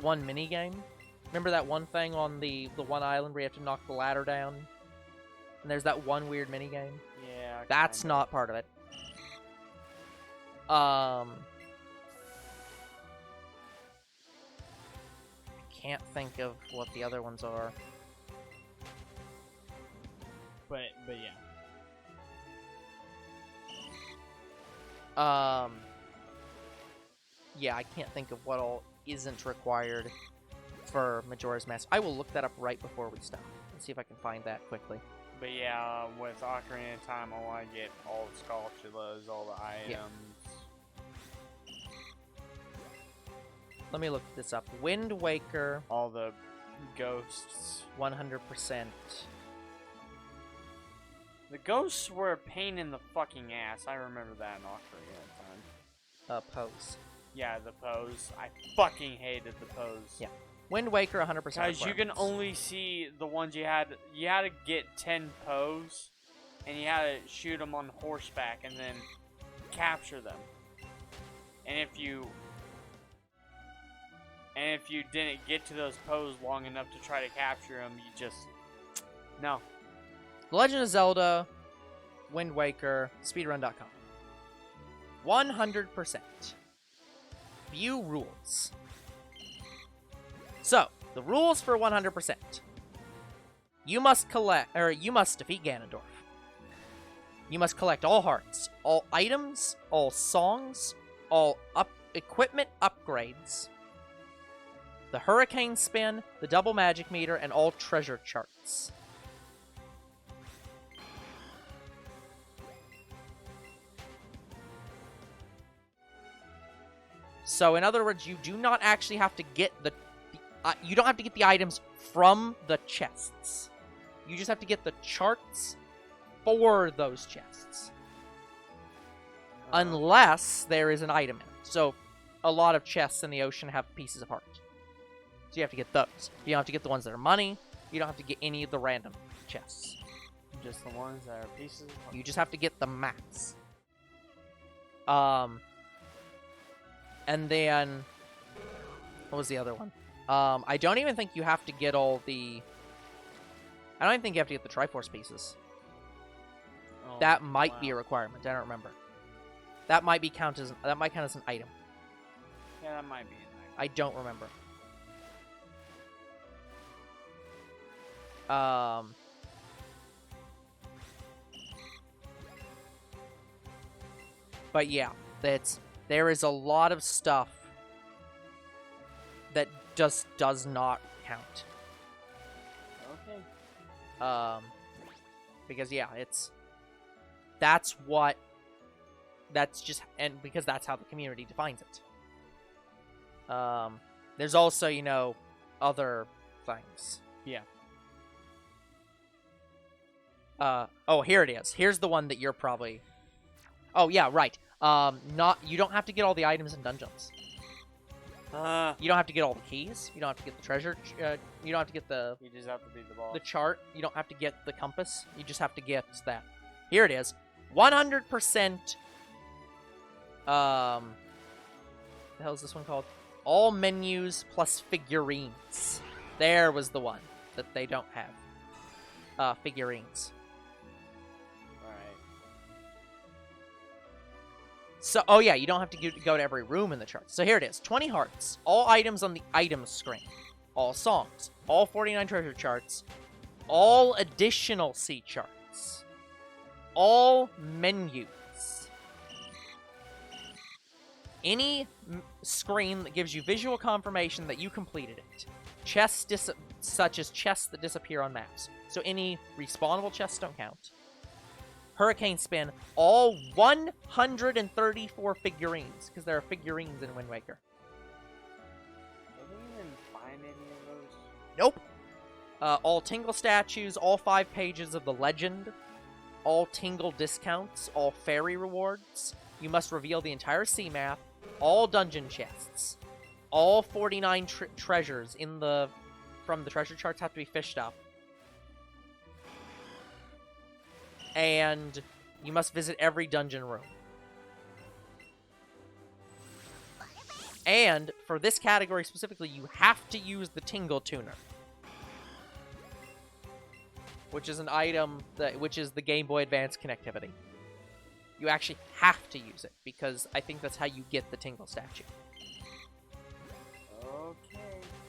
one minigame. Remember that one thing on the one island where you have to knock the ladder down? And there's that one weird minigame? Yeah. That's not part of it. I can't think of what the other ones are. But yeah. Yeah, I can't think of what all isn't required for Majora's Mask. I will look that up right before we stop and see if I can find that quickly. But yeah, with Ocarina of Time, I want to get all the Skulltulas, all the items. Yeah. Let me look this up. Wind Waker. All the ghosts. 100%. The ghosts were a pain in the fucking ass. I remember that in Ocarina of Time. Pose. Yeah, the pose. I fucking hated the pose. Yeah. Wind Waker 100%. Because you can only see the ones you had to get 10 pose, and you had to shoot them on horseback and then capture them. And if you didn't get to those pose long enough to try to capture them, you just no. The Legend of Zelda, Wind Waker, speedrun.com. 100%. View rules. So, the rules for 100%. You must defeat Ganondorf. You must collect all hearts, all items, all songs, all equipment upgrades, the Hurricane Spin, the Double Magic Meter, and all treasure charts. So, in other words, you do not actually have to get you don't have to get the items from the chests. You just have to get the charts for those chests. Unless there is an item in it. So, a lot of chests in the ocean have pieces of heart. So you have to get those. You don't have to get the ones that are money. You don't have to get any of the random chests. Just the ones that are pieces of heart. You just have to get the mats. And then... what was the other one? I don't even think you have to get all the... I don't even think you have to get the Triforce pieces. Oh, that might be a requirement. I don't remember. That might count as an item. Yeah, that might be an item. I don't remember. But yeah, there is a lot of stuff that just does not count. Okay. Because yeah, because that's how the community defines it. There's also, other things. Yeah. Oh, here it is. Here's the one that you're probably... Oh, yeah, right. You don't have to get all the items in dungeons. You don't have to get all the keys. You don't have to get the treasure. You don't have to get the... You just have to beat the boss. The chart. You don't have to get the compass. You just have to get that. Here it is. 100%... the hell is this one called? All menus plus figurines. There was the one that they don't have. Figurines. Alright. So, oh yeah, you don't have to go to every room in the chart. So here it is. 20 hearts. All items on the items screen. All songs. All 49 treasure charts. All additional sea charts. All menus. Any screen that gives you visual confirmation that you completed it. Chests such as chests that disappear on maps. So any respawnable chests don't count. Hurricane Spin, all 134 figurines, because there are figurines in Wind Waker. Did we even find any of those? Nope. All Tingle statues, all 5 pages of the legend, all Tingle discounts, all fairy rewards. You must reveal the entire sea map, all dungeon chests, all 49 treasures from the treasure charts have to be fished up. And you must visit every dungeon room. And for this category specifically, you have to use the Tingle Tuner, which is an item which is the Game Boy Advance connectivity. You actually have to use it because I think that's how you get the Tingle statue. Okay.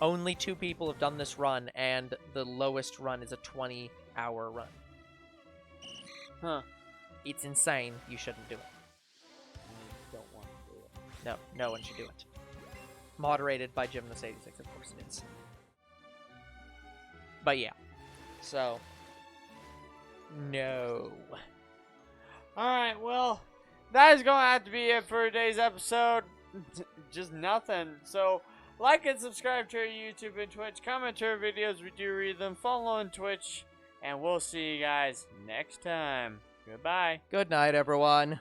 Only 2 people have done this run, and the lowest run is a 20-hour run. Huh. It's insane. You shouldn't do it. I don't want to do it. No, no one should do it. Moderated by Gymnast86, of course it is. But yeah. So. No. Alright, well, that is going to have to be it for today's episode. Just nothing. So, like and subscribe to our YouTube and Twitch. Comment to our videos. We do read them. Follow on Twitch. And we'll see you guys next time. Goodbye. Good night, everyone.